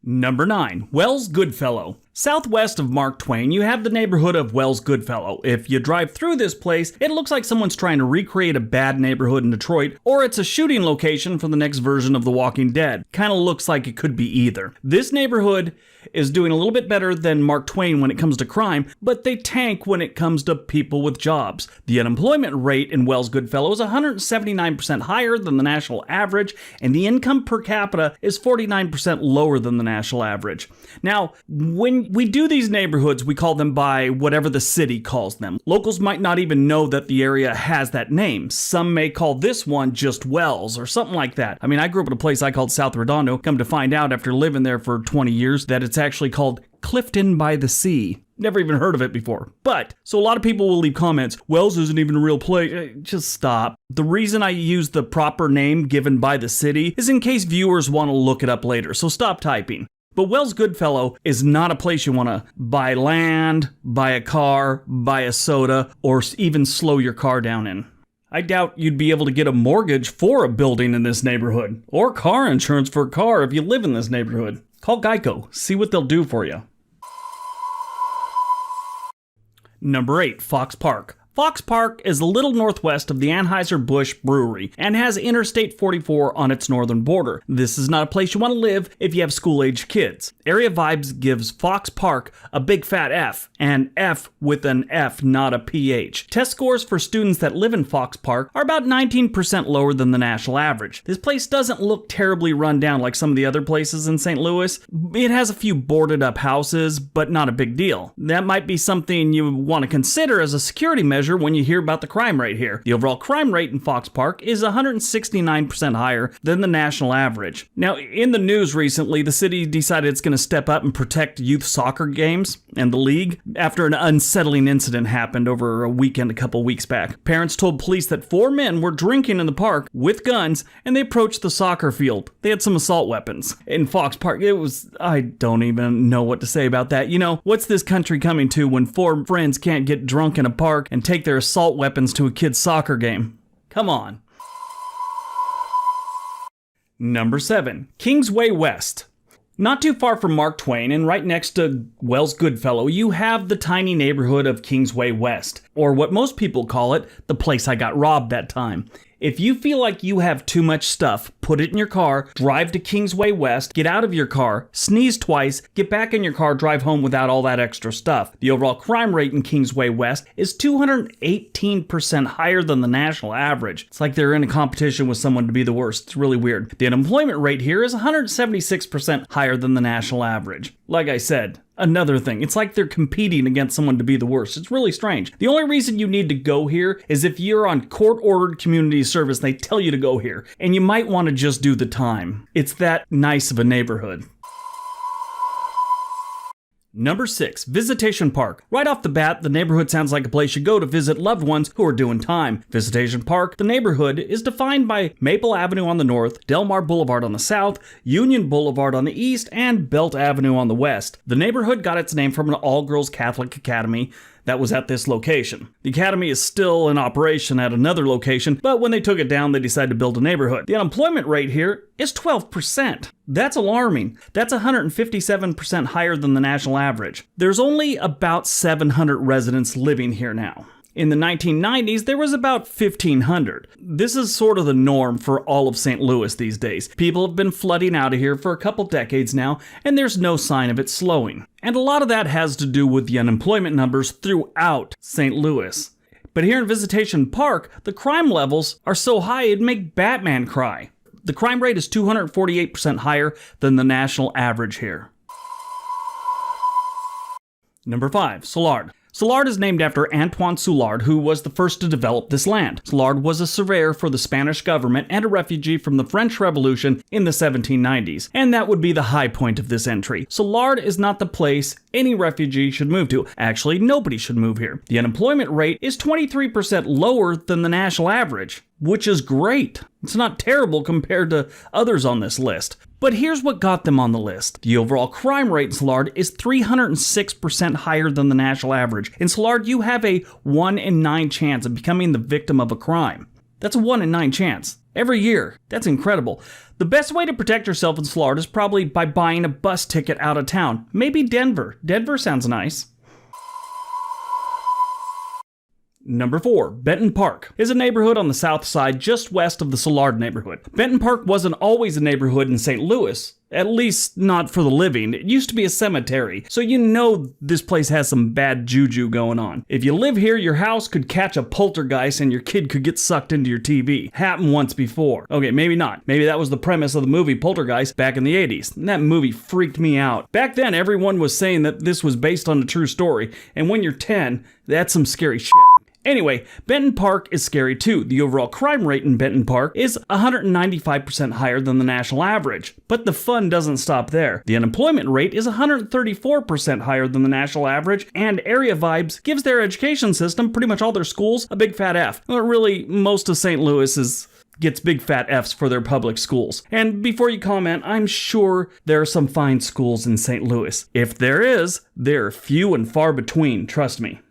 Number 9. Wells Goodfellow. Southwest of Mark Twain, you have the neighborhood of Wells Goodfellow. If you drive through this place, it looks like someone's trying to recreate a bad neighborhood in Detroit, or it's a shooting location for the next version of The Walking Dead. Kind of looks like it could be either. This neighborhood is doing a little bit better than Mark Twain when it comes to crime, but they tank when it comes to people with jobs. The unemployment rate in Wells Goodfellow is 179% higher than the national average, and the income per capita is 49% lower than the national average. Now, when we do these neighborhoods, we call them by whatever the city calls them. Locals might not even know that the area has that name. Some may call this one just Wells or something like that. I mean, I grew up in a place I called South Redondo. Come to find out after living there for 20 years that it's actually called Clifton by the Sea. Never even heard of it before. But, so a lot of people will leave comments, Wells isn't even a real place. Just stop. The reason I use the proper name given by the city is in case viewers want to look it up later, so stop typing. But Wells Goodfellow is not a place you want to buy land, buy a car, buy a soda, or even slow your car down in. I doubt you'd be able to get a mortgage for a building in this neighborhood, or car insurance for a car if you live in this neighborhood. Call Geico, see what they'll do for you. Number 8, Fox Park. Fox Park is a little northwest of the Anheuser-Busch Brewery and has Interstate 44 on its northern border. This is not a place you want to live if you have school-age kids. Area Vibes gives Fox Park a big fat F, and F with an F, not a PH. Test scores for students that live in Fox Park are about 19% lower than the national average. This place doesn't look terribly run down like some of the other places in St. Louis. It has a few boarded up houses, but not a big deal. That might be something you want to consider as a security measure when you hear about the crime rate here. The overall crime rate in Fox Park is 169% higher than the national average. Now, in the news recently, the city decided it's going to step up and protect youth soccer games and the league after an unsettling incident happened over a weekend a couple weeks back. Parents told police that 4 men were drinking in the park with guns and they approached the soccer field. They had some assault weapons. In Fox Park, I don't even know what to say about that. You know, what's this country coming to when 4 friends can't get drunk in a park and take their assault weapons to a kid's soccer game? Come on. Number 7, Kingsway West. Not too far from Mark Twain and right next to Wells Goodfellow, you have the tiny neighborhood of Kingsway West, or what most people call it, the place I got robbed that time. If you feel like you have too much stuff, put it in your car, drive to Kingsway West, get out of your car, sneeze twice, get back in your car, drive home without all that extra stuff. The overall crime rate in Kingsway West is 218% higher than the national average. It's like they're in a competition with someone to be the worst. It's really weird. The unemployment rate here is 176% higher than the national average. Like I said, another thing, it's like they're competing against someone to be the worst. It's really strange. The only reason you need to go here is if you're on court-ordered community service, they tell you to go here, and you might want to just do the time. It's that nice of a neighborhood. Number 6, Visitation Park. Right off the bat, the neighborhood sounds like a place you go to visit loved ones who are doing time. Visitation Park, the neighborhood, is defined by Maple Avenue on the north, Delmar Boulevard on the south, Union Boulevard on the east, and Belt Avenue on the west. The neighborhood got its name from an all-girls Catholic academy that was at this location. The academy is still in operation at another location, but when they took it down, they decided to build a neighborhood. The unemployment rate here is 12%. That's alarming. That's 157% higher than the national average. There's only about 700 residents living here now. In the 1990s, there was about 1,500. This is sort of the norm for all of St. Louis these days. People have been flooding out of here for a couple decades now, and there's no sign of it slowing. And a lot of that has to do with the unemployment numbers throughout St. Louis. But here in Visitation Park, the crime levels are so high it'd make Batman cry. The crime rate is 248% higher than the national average here. Number 5, Soulard. Soulard is named after Antoine Soulard, who was the first to develop this land. Soulard was a surveyor for the Spanish government and a refugee from the French Revolution in the 1790s, and that would be the high point of this entry. Soulard is not the place any refugee should move to. Actually, nobody should move here. The unemployment rate is 23% lower than the national average, which is great. It's not terrible compared to others on this list. But here's what got them on the list. The overall crime rate in Soulard is 306% higher than the national average. In Soulard, you have a 1 in 9 chance of becoming the victim of a crime. That's a 1 in 9 chance. Every year. That's incredible. The best way to protect yourself in Soulard is probably by buying a bus ticket out of town. Maybe Denver. Denver sounds nice. Number 4, Benton Park is a neighborhood on the south side just west of the Soulard neighborhood. Benton Park wasn't always a neighborhood in St. Louis, at least not for the living. It used to be a cemetery, so you know this place has some bad juju going on. If you live here, your house could catch a poltergeist and your kid could get sucked into your TV. Happened once before. Okay, maybe not. Maybe that was the premise of the movie Poltergeist back in the 80s. And that movie freaked me out. Back then, everyone was saying that this was based on a true story, and when you're 10, that's some scary shit. Anyway, Benton Park is scary too. The overall crime rate in Benton Park is 195% higher than the national average. But the fun doesn't stop there. The unemployment rate is 134% higher than the national average, and Area Vibes gives their education system, pretty much all their schools, a big fat F. Well, really, most of St. Louis gets big fat Fs for their public schools. And before you comment, I'm sure there are some fine schools in St. Louis. If there is, they're few and far between, trust me.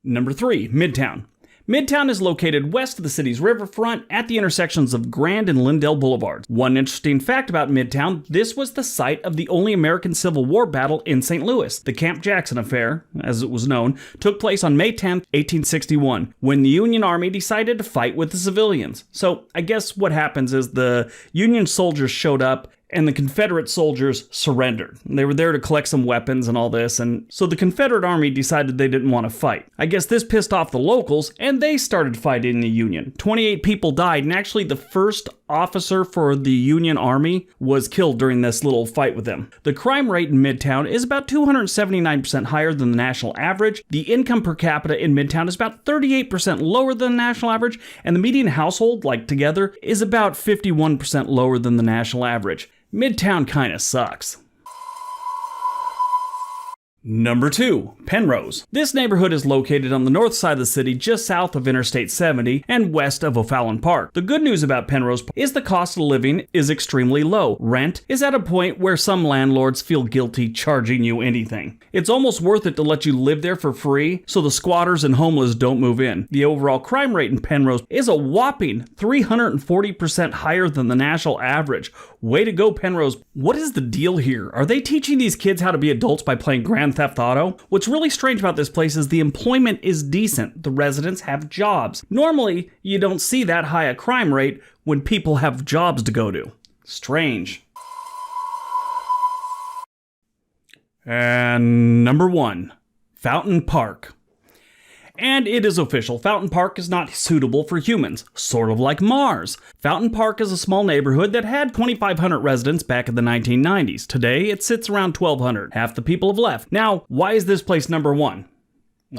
Number 3, Midtown. Midtown is located west of the city's riverfront at the intersections of Grand and Lindell Boulevards. One interesting fact about Midtown, this was the site of the only American Civil War battle in St. Louis. The Camp Jackson Affair, as it was known, took place on May 10, 1861, when the Union Army decided to fight with the civilians. So I guess what happens is the Union soldiers showed up and the Confederate soldiers surrendered. They were there to collect some weapons and all this, and so the Confederate Army decided they didn't want to fight. I guess this pissed off the locals, and they started fighting the Union. 28 people died, and actually the first officer for the Union Army was killed during this little fight with them. The crime rate in Midtown is about 279% higher than the national average. The income per capita in Midtown is about 38% lower than the national average, and the median household, like together, is about 51% lower than the national average. Midtown kinda sucks. Number 2, Penrose. This neighborhood is located on the north side of the city just south of Interstate 70 and west of O'Fallon Park. The good news about Penrose is the cost of living is extremely low. Rent is at a point where some landlords feel guilty charging you anything. It's almost worth it to let you live there for free so the squatters and homeless don't move in. The overall crime rate in Penrose is a whopping 340% higher than the national average. Way to go, Penrose. What is the deal here? Are they teaching these kids how to be adults by playing Grand Theft Auto? What's really strange about this place is the employment is decent. The residents have jobs. Normally, you don't see that high a crime rate when people have jobs to go to. Strange. And number 1, Fountain Park. And it is official, Fountain Park is not suitable for humans, sort of like Mars. Fountain Park is a small neighborhood that had 2,500 residents back in the 1990s. Today, it sits around 1,200. Half the people have left. Now, why is this place number 1?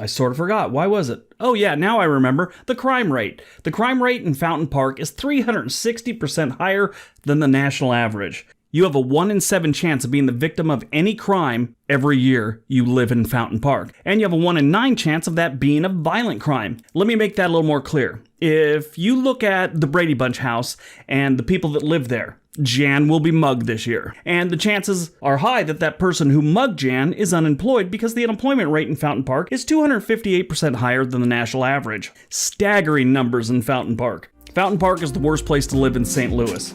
I sort of forgot. Why was it? Oh yeah, now I remember. The crime rate. The crime rate in Fountain Park is 360% higher than the national average. You have a 1 in 7 chance of being the victim of any crime every year you live in Fountain Park. And you have a 1 in 9 chance of that being a violent crime. Let me make that a little more clear. If you look at the Brady Bunch house and the people that live there, Jan will be mugged this year. And the chances are high that that person who mugged Jan is unemployed because the unemployment rate in Fountain Park is 258% higher than the national average. Staggering numbers in Fountain Park. Fountain Park is the worst place to live in St. Louis.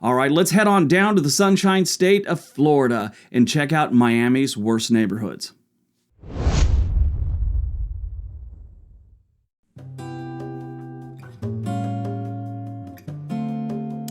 All right, let's head on down to the Sunshine State of Florida and check out Miami's worst neighborhoods.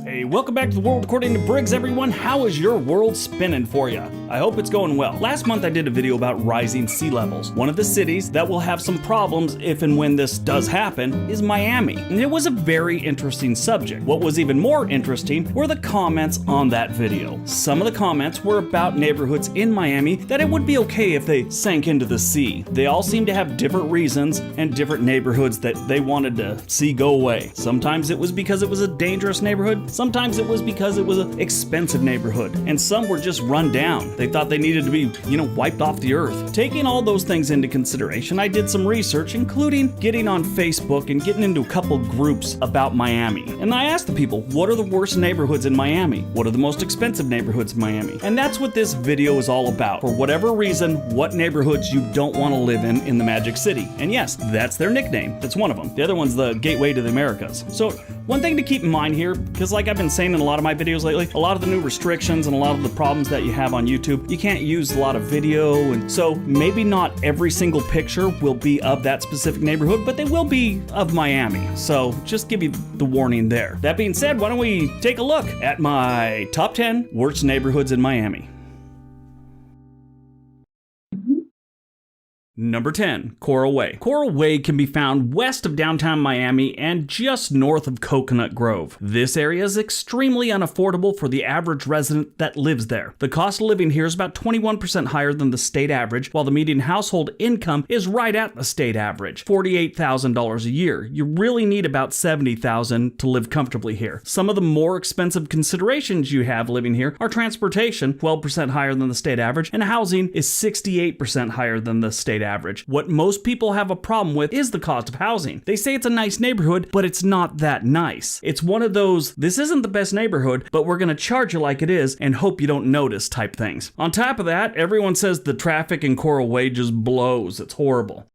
Hey, welcome back to the World According to Briggs, everyone. How is your world spinning for you? I hope it's going well. Last month I did a video about rising sea levels. One of the cities that will have some problems if and when this does happen is Miami. And it was a very interesting subject. What was even more interesting were the comments on that video. Some of the comments were about neighborhoods in Miami that it would be okay if they sank into the sea. They all seemed to have different reasons and different neighborhoods that they wanted to see go away. Sometimes it was because it was a dangerous neighborhood. Sometimes it was because it was an expensive neighborhood. And some were just run down. They thought they needed to be, wiped off the earth. Taking all those things into consideration, I did some research, including getting on Facebook and getting into a couple groups about Miami. And I asked the people, what are the worst neighborhoods in Miami? What are the most expensive neighborhoods in Miami? And that's what this video is all about. For whatever reason, what neighborhoods you don't want to live in the Magic City. And yes, that's their nickname. That's one of them. The other one's the gateway to the Americas. So one thing to keep in mind here, because like I've been saying in a lot of my videos lately, a lot of the new restrictions and a lot of the problems that you have on YouTube, you can't use a lot of video, and so maybe not every single picture will be of that specific neighborhood, but they will be of Miami. So just give you the warning there. That being said, why don't we take a look at my top 10 worst neighborhoods in Miami. Number 10, Coral Way. Coral Way can be found west of downtown Miami and just north of Coconut Grove. This area is extremely unaffordable for the average resident that lives there. The cost of living here is about 21% higher than the state average, while the median household income is right at the state average, $48,000 a year. You really need about $70,000 to live comfortably here. Some of the more expensive considerations you have living here are transportation, 12% higher than the state average, and housing is 68% higher than the state average. What most people have a problem with is the cost of housing. They say it's a nice neighborhood, but it's not that nice. It's one of those, this isn't the best neighborhood, but we're gonna charge you like it is and hope you don't notice type things. On top of that, everyone says the traffic in Coral Way just blows. It's horrible.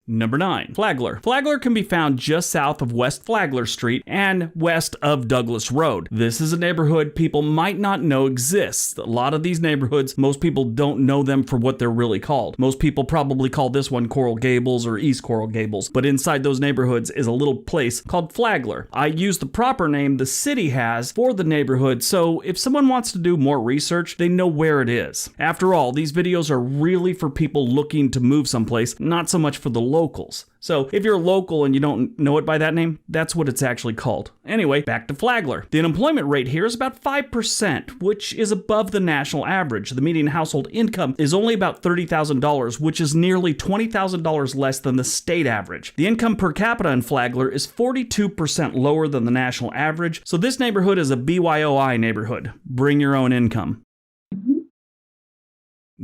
Number 9, Flagler. Flagler can be found just south of West Flagler Street and west of Douglas Road. This is a neighborhood people might not know exists. A lot of these neighborhoods, most people don't know them for what they're really called. Most people probably call this one Coral Gables or East Coral Gables, but inside those neighborhoods is a little place called Flagler. I use the proper name the city has for the neighborhood, so if someone wants to do more research, they know where it is. After all, these videos are really for people looking to move someplace, not so much for the locals. So if you're local and you don't know it by that name, that's what it's actually called. Anyway, back to Flagler. The unemployment rate here is about 5%, which is above the national average. The median household income is only about $30,000, which is nearly $20,000 less than the state average. The income per capita in Flagler is 42% lower than the national average, so this neighborhood is a BYOI neighborhood. Bring your own income.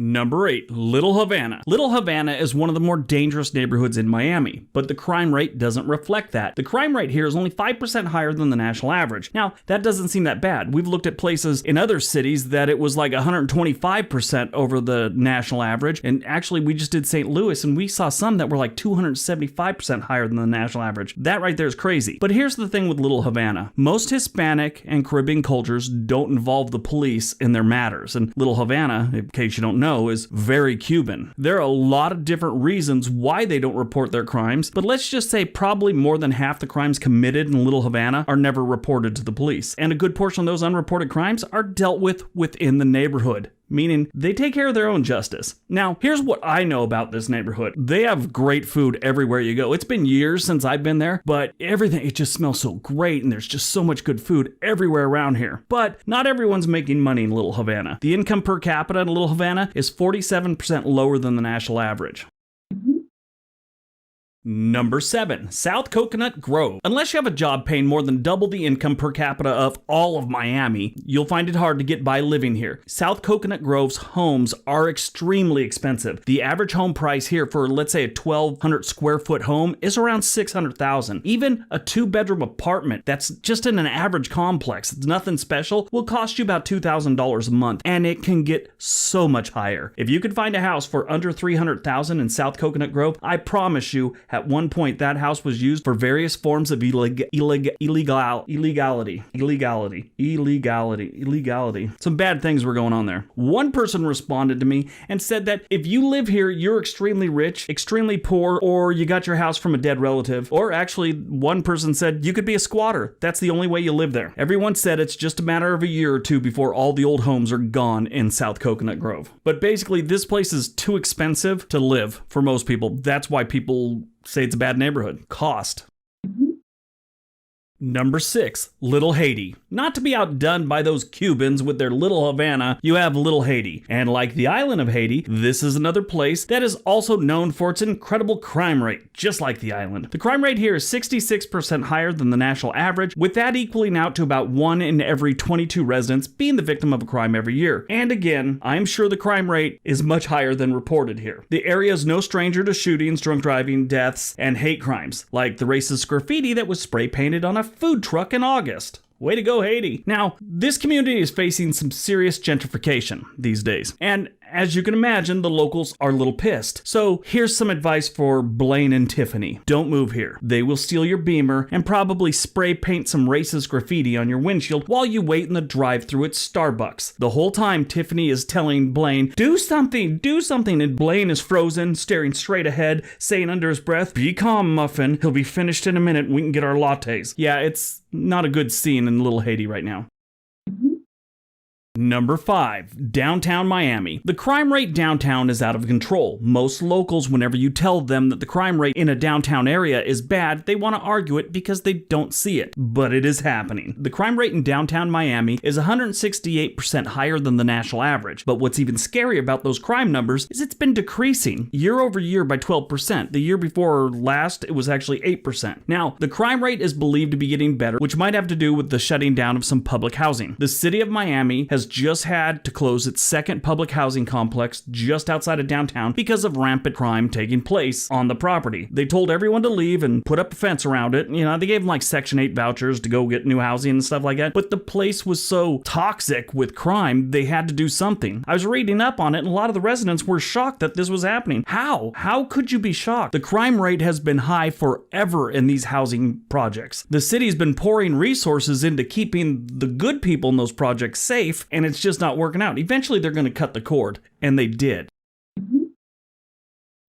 Number 8, Little Havana. Little Havana is one of the more dangerous neighborhoods in Miami, but the crime rate doesn't reflect that. The crime rate here is only 5% higher than the national average. Now, that doesn't seem that bad. We've looked at places in other cities that it was like 125% over the national average, and actually we just did St. Louis and we saw some that were like 275% higher than the national average. That right there is crazy. But here's the thing with Little Havana. Most Hispanic and Caribbean cultures don't involve the police in their matters, and Little Havana, in case you don't know, is very Cuban. There are a lot of different reasons why they don't report their crimes, but let's just say probably more than half the crimes committed in Little Havana are never reported to the police. And a good portion of those unreported crimes are dealt with within the neighborhood, meaning they take care of their own justice. Now, here's what I know about this neighborhood. They have great food everywhere you go. It's been years since I've been there, but everything, it just smells so great, and there's just so much good food everywhere around here. But not everyone's making money in Little Havana. The income per capita in Little Havana is 47% lower than the national average. Number 7, South Coconut Grove. Unless you have a job paying more than double the income per capita of all of Miami, you'll find it hard to get by living here. South Coconut Grove's homes are extremely expensive. The average home price here for, let's say, a 1,200 square foot home is around $600,000. Even a 2-bedroom apartment that's just in an average complex, it's nothing special, will cost you about $2,000 a month, and it can get so much higher. If you could find a house for under $300,000 in South Coconut Grove, I promise you, have At one point, that house was used for various forms of illegality. Some bad things were going on there. One person responded to me and said that if you live here, you're extremely rich, extremely poor, or you got your house from a dead relative. Or actually, one person said you could be a squatter. That's the only way you live there. Everyone said it's just a matter of a year or two before all the old homes are gone in South Coconut Grove. But basically, this place is too expensive to live for most people. That's why people say it's a bad neighborhood. Cost. Number 6, Little Haiti. Not to be outdone by those Cubans with their Little Havana, you have Little Haiti. And like the island of Haiti, this is another place that is also known for its incredible crime rate, just like the island. The crime rate here is 66% higher than the national average, with that equaling out to about 1 in every 22 residents being the victim of a crime every year. And again, I'm sure the crime rate is much higher than reported here. The area is no stranger to shootings, drunk driving, deaths, and hate crimes, like the racist graffiti that was spray painted on a food truck in August. Way to go, Haiti. Now, this community is facing some serious gentrification these days. And as you can imagine, the locals are a little pissed. So here's some advice for Blaine and Tiffany. Don't move here. They will steal your Beamer and probably spray paint some racist graffiti on your windshield while you wait in the drive-thru at Starbucks. The whole time, Tiffany is telling Blaine, do something, and Blaine is frozen, staring straight ahead, saying under his breath, be calm, Muffin. He'll be finished in a minute and we can get our lattes. Yeah, it's not a good scene in Little Haiti right now. Number 5, downtown Miami. The crime rate downtown is out of control. Most locals, whenever you tell them that the crime rate in a downtown area is bad, they want to argue it because they don't see it. But it is happening. The crime rate in downtown Miami is 168% higher than the national average. But what's even scary about those crime numbers is it's been decreasing year over year by 12%. The year before last, it was actually 8%. Now, the crime rate is believed to be getting better, which might have to do with the shutting down of some public housing. The city of Miami has just had to close its second public housing complex just outside of downtown because of rampant crime taking place on the property. They told everyone to leave and put up a fence around it. You know, they gave them like Section 8 vouchers to go get new housing and stuff like that. But the place was so toxic with crime, they had to do something. I was reading up on it and a lot of the residents were shocked that this was happening. How? How could you be shocked? The crime rate has been high forever in these housing projects. The city's been pouring resources into keeping the good people in those projects safe, and it's just not working out. Eventually, they're going to cut the cord, and they did.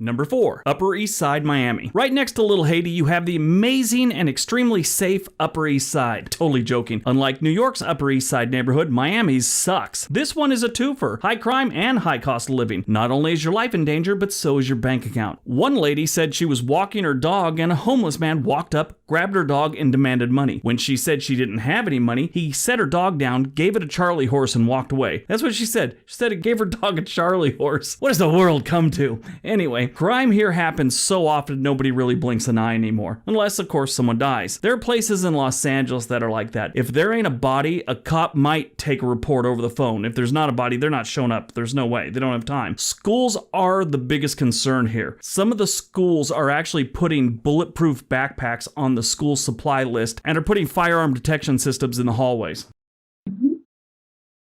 Number 4, Upper East Side, Miami. Right next to Little Haiti, you have the amazing and extremely safe Upper East Side. Totally joking. Unlike New York's Upper East Side neighborhood, Miami's sucks. This one is a twofer. High crime and high cost of living. Not only is your life in danger, but so is your bank account. One lady said she was walking her dog and a homeless man walked up, grabbed her dog, and demanded money. When she said she didn't have any money, he set her dog down, gave it a Charlie horse, and walked away. That's what she said. She said it gave her dog a Charlie horse. What does the world come to? Anyway, crime here happens so often nobody really blinks an eye anymore. Unless, of course, someone dies. There are places in Los Angeles that are like that. If there ain't a body, a cop might take a report over the phone. If there's not a body, they're not showing up. There's no way. They don't have time. Schools are the biggest concern here. Some of the schools are actually putting bulletproof backpacks on the school supply list and are putting firearm detection systems in the hallways.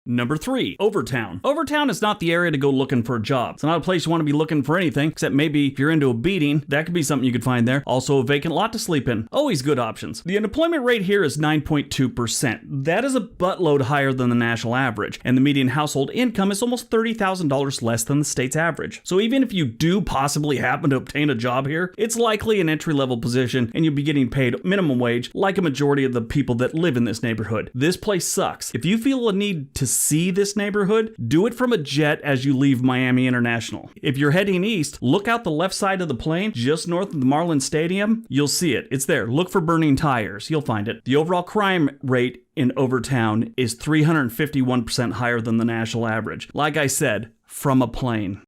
Number 3, Overtown. Overtown is not the area to go looking for a job. It's not a place you want to be looking for anything, except maybe if you're into a beating, that could be something you could find there. Also a vacant lot to sleep in. Always good options. The unemployment rate here is 9.2%. That is a buttload higher than the national average, and the median household income is almost $30,000 less than the state's average. So even if you do possibly happen to obtain a job here, it's likely an entry-level position, and you'll be getting paid minimum wage like a majority of the people that live in this neighborhood. This place sucks. If you feel a need to see this neighborhood, do it from a jet as you leave Miami International. If you're heading east, look out the left side of the plane, just north of the Marlins Stadium. You'll see it. It's there. Look for burning tires. You'll find it. The overall crime rate in Overtown is 351% higher than the national average. Like I said, from a plane.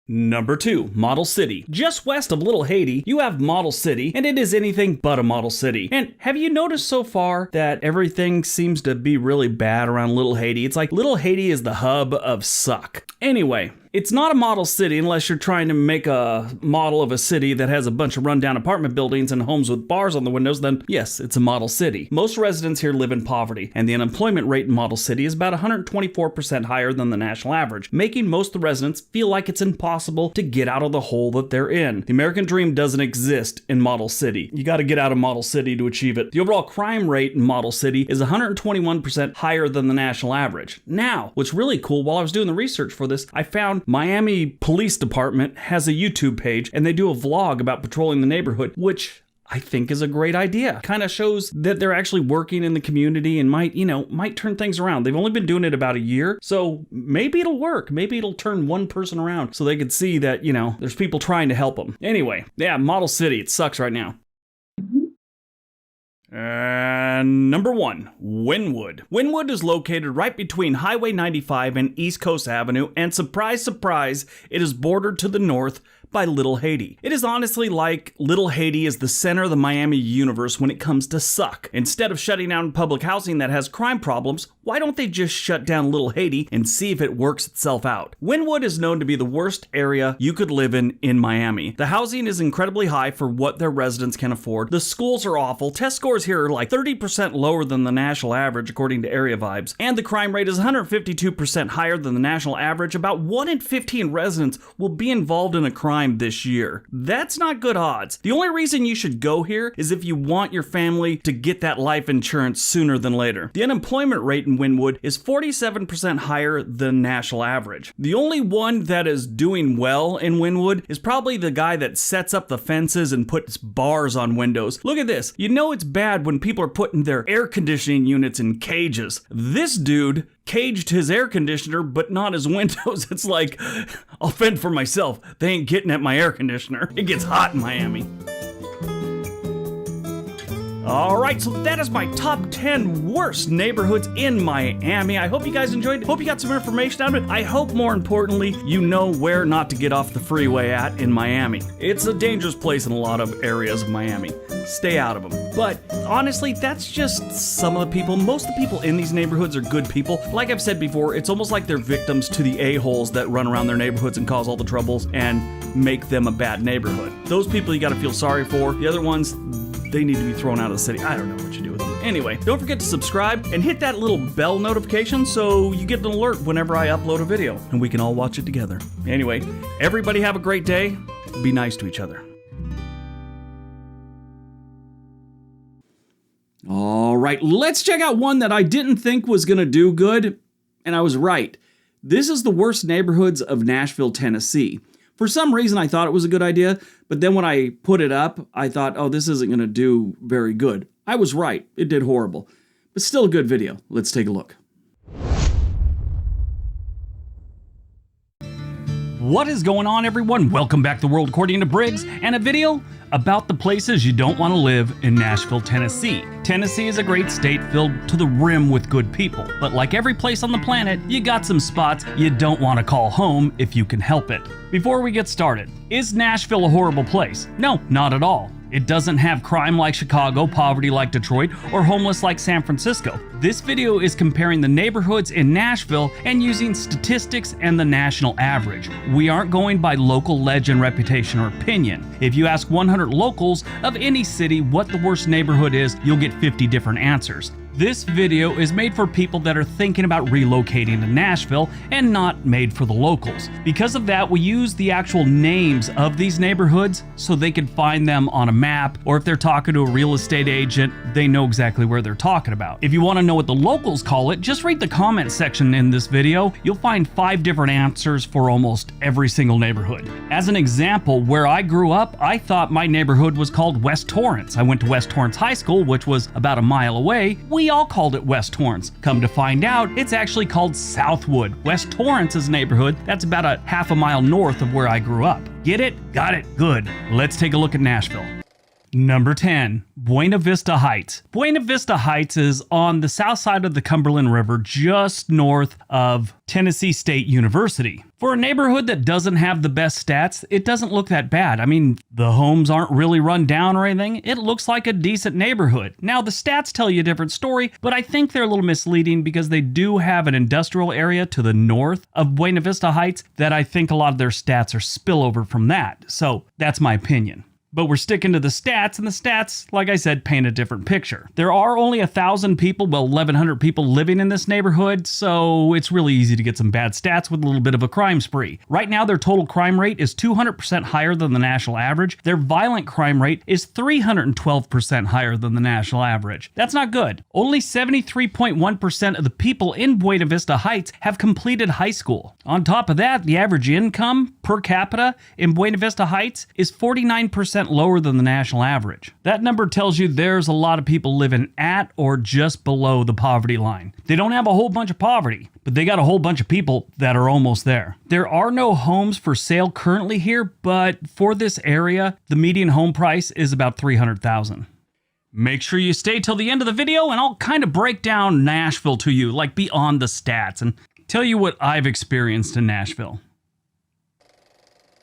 Number 2, Model City. Just west of Little Haiti, you have Model City, and it is anything but a model city. And have you noticed so far that everything seems to be really bad around Little Haiti? It's like Little Haiti is the hub of suck. Anyway, It's not a model city unless you're trying to make a model of a city that has a bunch of rundown apartment buildings and homes with bars on the windows, then yes, it's a model city. Most residents here live in poverty, and the unemployment rate in Model City is about 124% higher than the national average, making most of the residents feel like it's impossible to get out of the hole that they're in. The American dream doesn't exist in Model City. You gotta get out of Model City to achieve it. The overall crime rate in Model City is 121% higher than the national average. Now, what's really cool, while I was doing the research for this, I found Miami Police Department has a YouTube page, and they do a vlog about patrolling the neighborhood, which I think is a great idea. Kind of shows that they're actually working in the community and might turn things around. They've only been doing it about a year, so maybe it'll work. Maybe it'll turn one person around so they could see that, there's people trying to help them. Anyway, yeah, Model City, it sucks right now. And number 1, Wynwood. Wynwood is located right between Highway 95 and East Coast Avenue, and surprise, surprise, it is bordered to the north by Little Haiti. It is honestly like Little Haiti is the center of the Miami universe when it comes to suck. Instead of shutting down public housing that has crime problems, why don't they just shut down Little Haiti and see if it works itself out? Wynwood is known to be the worst area you could live in Miami. The housing is incredibly high for what their residents can afford. The schools are awful. Test scores here are like 30% lower than the national average according to Area Vibes. And the crime rate is 152% higher than the national average. About 1 in 15 residents will be involved in a crime this year. That's not good odds. The only reason you should go here is if you want your family to get that life insurance sooner than later. The unemployment rate in Wynwood is 47% higher than national average. The only one that is doing well in Wynwood is probably the guy that sets up the fences and puts bars on windows. Look at this. You know it's bad when people are putting their air conditioning units in cages. This dude caged his air conditioner, but not his windows. It's like, I'll fend for myself. They ain't getting at my air conditioner. It gets hot in Miami. Alright, so that is my top 10 worst neighborhoods in Miami. I hope you guys enjoyed it. Hope you got some information out of it. I hope, more importantly, you know where not to get off the freeway at in Miami. It's a dangerous place in a lot of areas of Miami. Stay out of them. But honestly, that's just some of the people. Most of the people in these neighborhoods are good people. Like I've said before, it's almost like they're victims to the a-holes that run around their neighborhoods and cause all the troubles and make them a bad neighborhood. Those people you gotta feel sorry for. The other ones, they need to be thrown out of the city. I don't know what you do with them. Anyway, don't forget to subscribe and hit that little bell notification so you get an alert whenever I upload a video and we can all watch it together. Anyway, everybody have a great day. Be nice to each other. All right, let's check out one that I didn't think was going to do good, and I was right. This is the worst neighborhoods of Nashville, Tennessee. For some reason, I thought it was a good idea, but then when I put it up, I thought, oh, this isn't going to do very good. I was right. It did horrible. But still a good video. Let's take a look. What is going on, everyone? Welcome back to World According to Briggs, and a video about the places you don't want to live in Nashville, Tennessee. Tennessee is a great state filled to the rim with good people, but like every place on the planet, you got some spots you don't want to call home if you can help it. Before we get started, is Nashville a horrible place? No, not at all. It doesn't have crime like Chicago, poverty like Detroit, or homeless like San Francisco. This video is comparing the neighborhoods in Nashville and using statistics and the national average. We aren't going by local legend, reputation, or opinion. If you ask 100 locals of any city what the worst neighborhood is, you'll get 50 different answers. This video is made for people that are thinking about relocating to Nashville and not made for the locals. Because of that, we use the actual names of these neighborhoods so they can find them on a map, or if they're talking to a real estate agent, they know exactly where they're talking about. If you want to know what the locals call it, just read the comment section in this video. You'll find 5 different answers for almost every single neighborhood. As an example, where I grew up, I thought my neighborhood was called West Torrance. I went to West Torrance High School, which was about a mile away. We all called it West Torrance. Come to find out, it's actually called Southwood. West Torrance's neighborhood, that's about a half a mile north of where I grew up. Get it? Got it? Good. Let's take a look at Nashville. Number 10, Buena Vista Heights. Buena Vista Heights is on the south side of the Cumberland River, just north of Tennessee State University. For a neighborhood that doesn't have the best stats, it doesn't look that bad. I mean, the homes aren't really run down or anything. It looks like a decent neighborhood. Now, the stats tell you a different story, but I think they're a little misleading because they do have an industrial area to the north of Buena Vista Heights that I think a lot of their stats are spillover from that. So that's my opinion. But we're sticking to the stats, and the stats, like I said, paint a different picture. There are only 1,000 people, well, 1,100 people living in this neighborhood, so it's really easy to get some bad stats with a little bit of a crime spree. Right now, their total crime rate is 200% higher than the national average. Their violent crime rate is 312% higher than the national average. That's not good. Only 73.1% of the people in Buena Vista Heights have completed high school. On top of that, the average income per capita in Buena Vista Heights is 49% lower than the national average. That number tells you there's a lot of people living at or just below the poverty line. They don't have a whole bunch of poverty, but they got a whole bunch of people that are almost there. There are no homes for sale currently here, but for this area, the median home price is about $300,000. Make sure you stay till the end of the video and I'll kind of break down Nashville to you, like beyond the stats, and tell you what I've experienced in Nashville.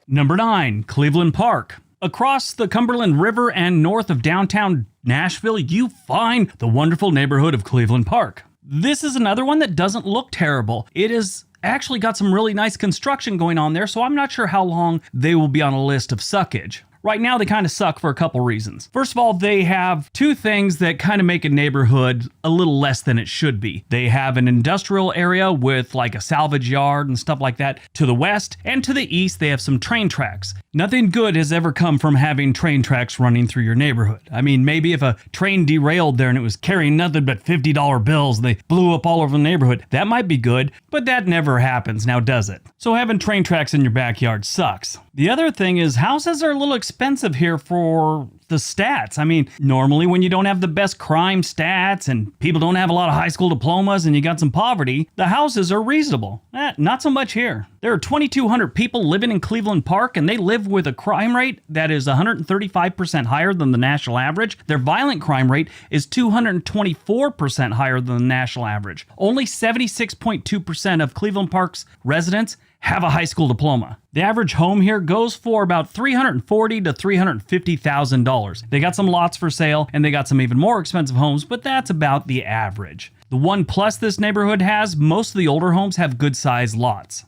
Number 9, Cleveland Park. Across the Cumberland River and north of downtown Nashville, you find the wonderful neighborhood of Cleveland Park. This is another one that doesn't look terrible. It has actually got some really nice construction going on there, so I'm not sure how long they will be on a list of suckage. Right now, they kind of suck for a couple reasons. First of all, they have two things that kind of make a neighborhood a little less than it should be. They have an industrial area with like a salvage yard and stuff like that to the west, and to the east, they have some train tracks. Nothing good has ever come from having train tracks running through your neighborhood. I mean, maybe if a train derailed there and it was carrying nothing but $50 bills and they blew up all over the neighborhood, that might be good, but that never happens, now does it? So having train tracks in your backyard sucks. The other thing is houses are a little expensive here for the stats. I mean, normally when you don't have the best crime stats and people don't have a lot of high school diplomas and you got some poverty, the houses are reasonable. Not so much here. There are 2,200 people living in Cleveland Park and they live with a crime rate that is 135% higher than the national average. Their violent crime rate is 224% higher than the national average. Only 76.2% of Cleveland Park's residents have a high school diploma. The average home here goes for about $340,000 to $350,000. They got some lots for sale and they got some even more expensive homes, but that's about the average. The one plus this neighborhood has, most of the older homes have good sized lots.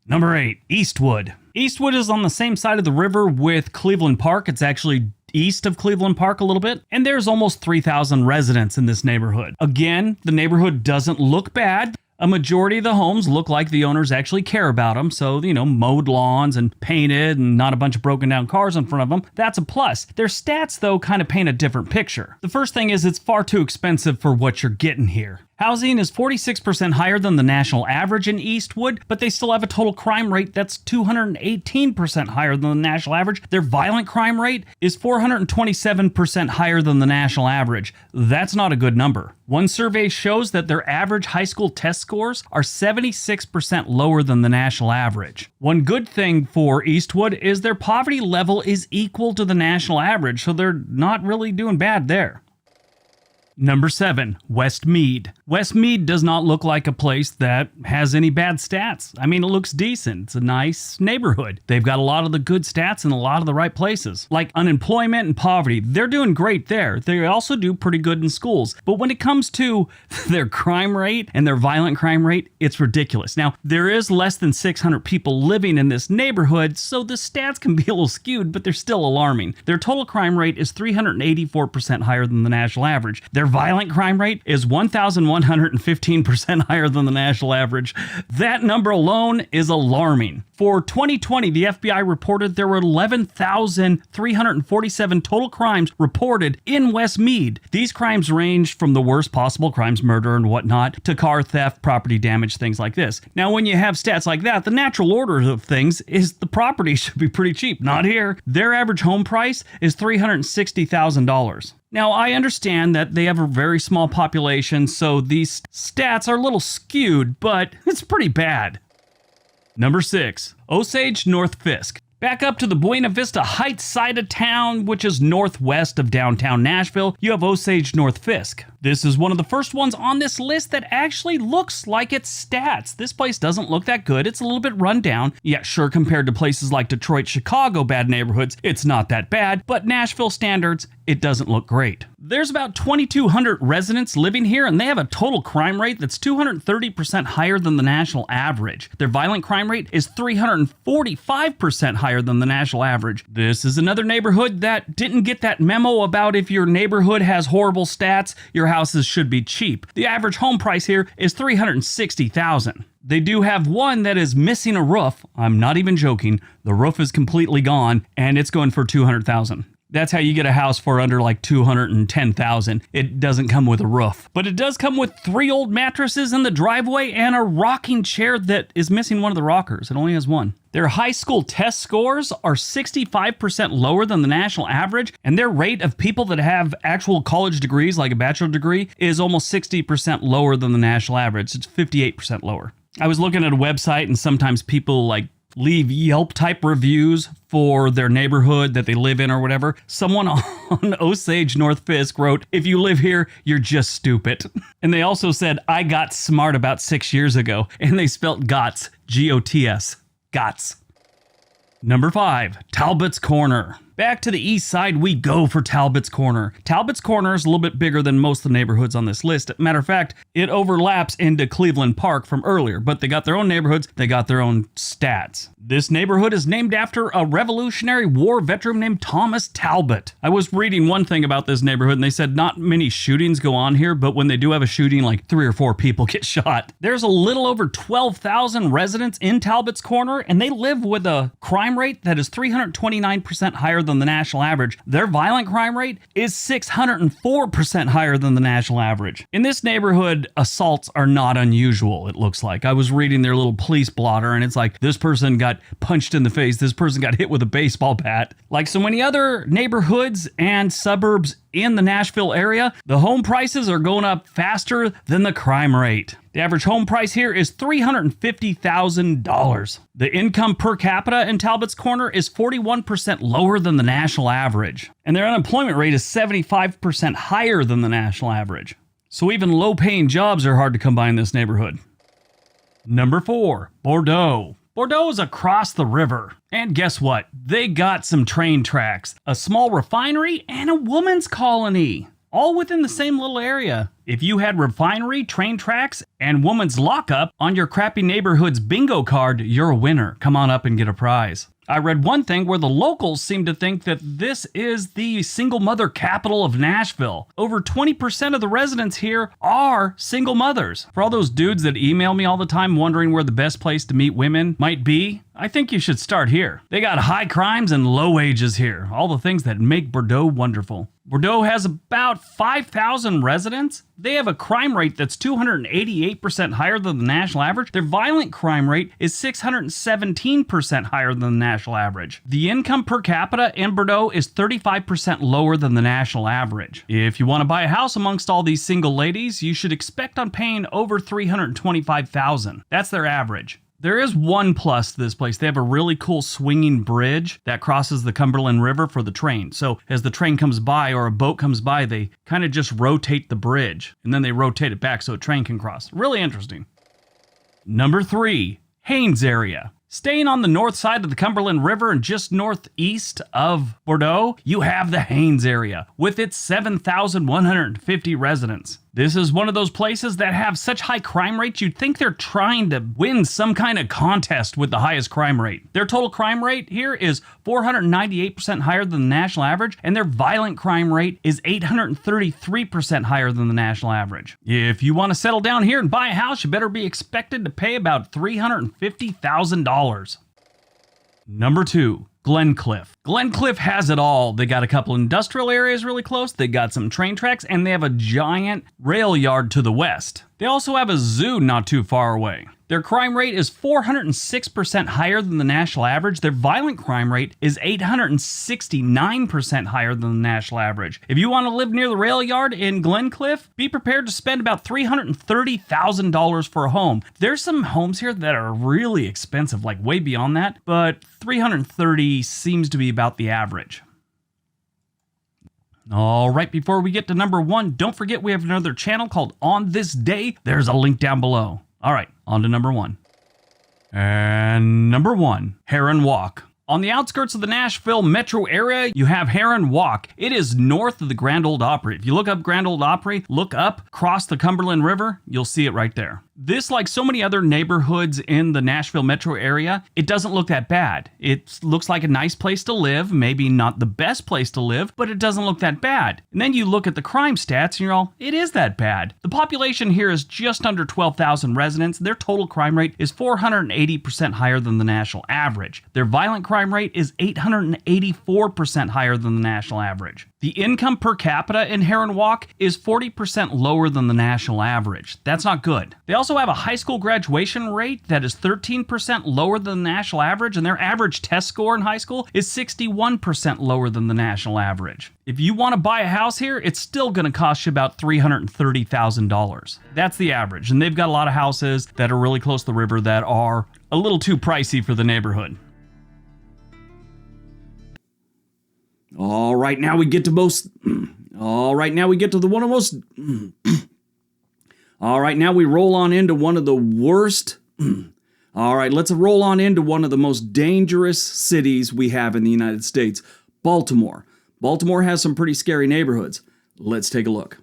Number 8, Eastwood. Eastwood is on the same side of the river with Cleveland Park. It's actually east of Cleveland Park a little bit, and there's almost 3,000 residents in this neighborhood. Again, the neighborhood doesn't look bad. A majority of the homes look like the owners actually care about them, so, mowed lawns and painted and not a bunch of broken down cars in front of them. That's a plus. Their stats, though, kind of paint a different picture. The first thing is it's far too expensive for what you're getting here. Housing is 46% higher than the national average in Eastwood, but they still have a total crime rate that's 218% higher than the national average. Their violent crime rate is 427% higher than the national average. That's not a good number. One survey shows that their average high school test scores are 76% lower than the national average. One good thing for Eastwood is their poverty level is equal to the national average, so they're not really doing bad there. Number 7, Westmead. Westmead does not look like a place that has any bad stats. I mean, it looks decent. It's a nice neighborhood. They've got a lot of the good stats in a lot of the right places. Like unemployment and poverty, they're doing great there. They also do pretty good in schools. But when it comes to their crime rate and their violent crime rate, it's ridiculous. Now, there is less than 600 people living in this neighborhood, so the stats can be a little skewed, but they're still alarming. Their total crime rate is 384% higher than the national average. Their violent crime rate is 1,115% higher than the national average. That number alone is alarming. For 2020, the FBI reported there were 11,347 total crimes reported in Westmead. These crimes ranged from the worst possible crimes, murder and whatnot, to car theft, property damage, things like this. Now, when you have stats like that, the natural order of things is the property should be pretty cheap. Not here. Their average home price is $360,000. Now, I understand that they have a very small population, so these stats are a little skewed, but it's pretty bad. Number 6, Osage North Fisk. Back up to the Buena Vista Heights side of town, which is northwest of downtown Nashville, you have Osage North Fisk. This is one of the first ones on this list that actually looks like its stats. This place doesn't look that good. It's a little bit run down. Yeah, sure, compared to places like Detroit, Chicago, bad neighborhoods, it's not that bad, but Nashville standards, it doesn't look great. There's about 2,200 residents living here, and they have a total crime rate that's 230% higher than the national average. Their violent crime rate is 345% higher than the national average. This is another neighborhood that didn't get that memo about if your neighborhood has horrible stats, your houses should be cheap. The average home price here is $360,000. They do have one that is missing a roof. I'm not even joking. The roof is completely gone, and it's going for $200,000. That's how you get a house for under like $210,000. It doesn't come with a roof. But it does come with 3 old mattresses in the driveway and a rocking chair that is missing one of the rockers. It only has one. Their high school test scores are 65% lower than the national average, and their rate of people that have actual college degrees, like a bachelor degree, is almost 60% lower than the national average. It's 58% lower. I was looking at a website, and sometimes people like leave Yelp type reviews for their neighborhood that they live in or whatever. Someone on Osage North Fisk wrote, "If you live here, you're just stupid." And they also said, "I got smart about 6 years ago," and they spelt GOTS, G-O-T-S, GOTS. Number 5, Talbot's Corner. Back to the east side we go for Talbot's Corner. Talbot's Corner is a little bit bigger than most of the neighborhoods on this list. Matter of fact, it overlaps into Cleveland Park from earlier, but they got their own neighborhoods, they got their own stats. This neighborhood is named after a Revolutionary War veteran named Thomas Talbot. I was reading one thing about this neighborhood, and they said not many shootings go on here, but when they do have a shooting, like 3 or 4 people get shot. There's a little over 12,000 residents in Talbot's Corner, and they live with a crime rate that is 329% higher than the national average. Their violent crime rate is 604% higher than the national average. In this neighborhood, assaults are not unusual, it looks like. I was reading their little police blotter, and it's like, this person got punched in the face, this person got hit with a baseball bat. Like so many other neighborhoods and suburbs in the Nashville area, the home prices are going up faster than the crime rate. The average home price here is $350,000. The income per capita in Talbot's Corner is 41% lower than the national average. And their unemployment rate is 75% higher than the national average. So even low-paying jobs are hard to come by in this neighborhood. Number 4, Bordeaux. Bordeaux is across the river. And guess what? They got some train tracks, a small refinery, and a woman's colony, all within the same little area. If you had refinery, train tracks, and woman's lockup on your crappy neighborhood's bingo card, you're a winner. Come on up and get a prize. I read one thing where the locals seem to think that this is the single mother capital of Nashville. Over 20% of the residents here are single mothers. For all those dudes that email me all the time wondering where the best place to meet women might be, I think you should start here. They got high crimes and low wages here. All the things that make Bordeaux wonderful. Bordeaux has about 5,000 residents. They have a crime rate that's 288% higher than the national average. Their violent crime rate is 617% higher than the national average. The income per capita in Bordeaux is 35% lower than the national average. If you want to buy a house amongst all these single ladies, you should expect on paying over $325,000. That's their average. There is one plus to this place. They have a really cool swinging bridge that crosses the Cumberland River for the train. So as the train comes by or a boat comes by, they kind of just rotate the bridge and then they rotate it back so a train can cross. Really interesting. Number 3, Haines area. Staying on the north side of the Cumberland River and just northeast of Bordeaux, you have the Haines area with its 7,150 residents. This is one of those places that have such high crime rates you'd think they're trying to win some kind of contest with the highest crime rate. Their total crime rate here is 498% higher than the national average, and their violent crime rate is 833% higher than the national average. If you want to settle down here and buy a house, you better be expected to pay about $350,000. Number 2, Glencliff. Glencliff has it all. They got a couple industrial areas really close, they got some train tracks, and they have a giant rail yard to the west. They also have a zoo not too far away. Their crime rate is 406% higher than the national average. Their violent crime rate is 869% higher than the national average. If you want to live near the rail yard in Glencliff, be prepared to spend about $330,000 for a home. There's some homes here that are really expensive, like way beyond that, but $330,000 seems to be about the average. All right, before we get to number 1, don't forget we have another channel called On This Day. There's a link down below. All right, on to number 1. And number 1, Heron Walk. On the outskirts of the Nashville metro area, you have Heron Walk. It is north of the Grand Ole Opry. If you look up Grand Ole Opry, look up, cross the Cumberland River, you'll see it right there. This, like so many other neighborhoods in the Nashville metro area, it doesn't look that bad. It looks like a nice place to live, maybe not the best place to live, but it doesn't look that bad. And then you look at the crime stats and you're all, it is that bad. The population here is just under 12,000 residents. Their total crime rate is 480% higher than the national average. Their violent crime rate is 884% higher than the national average. The income per capita in Heron Walk is 40% lower than the national average. That's not good. They also have a high school graduation rate that is 13% lower than the national average, and their average test score in high school is 61% lower than the national average. If you want to buy a house here, it's still going to cost you about $330,000. That's the average, and they've got a lot of houses that are really close to the river that are a little too pricey for the neighborhood. All right, now we get to most. All right, now we get to the one of most. All right, now we roll on into one of the worst. All right, let's roll on into one of the most dangerous cities we have in the United States, Baltimore. Baltimore has some pretty scary neighborhoods. Let's take a look.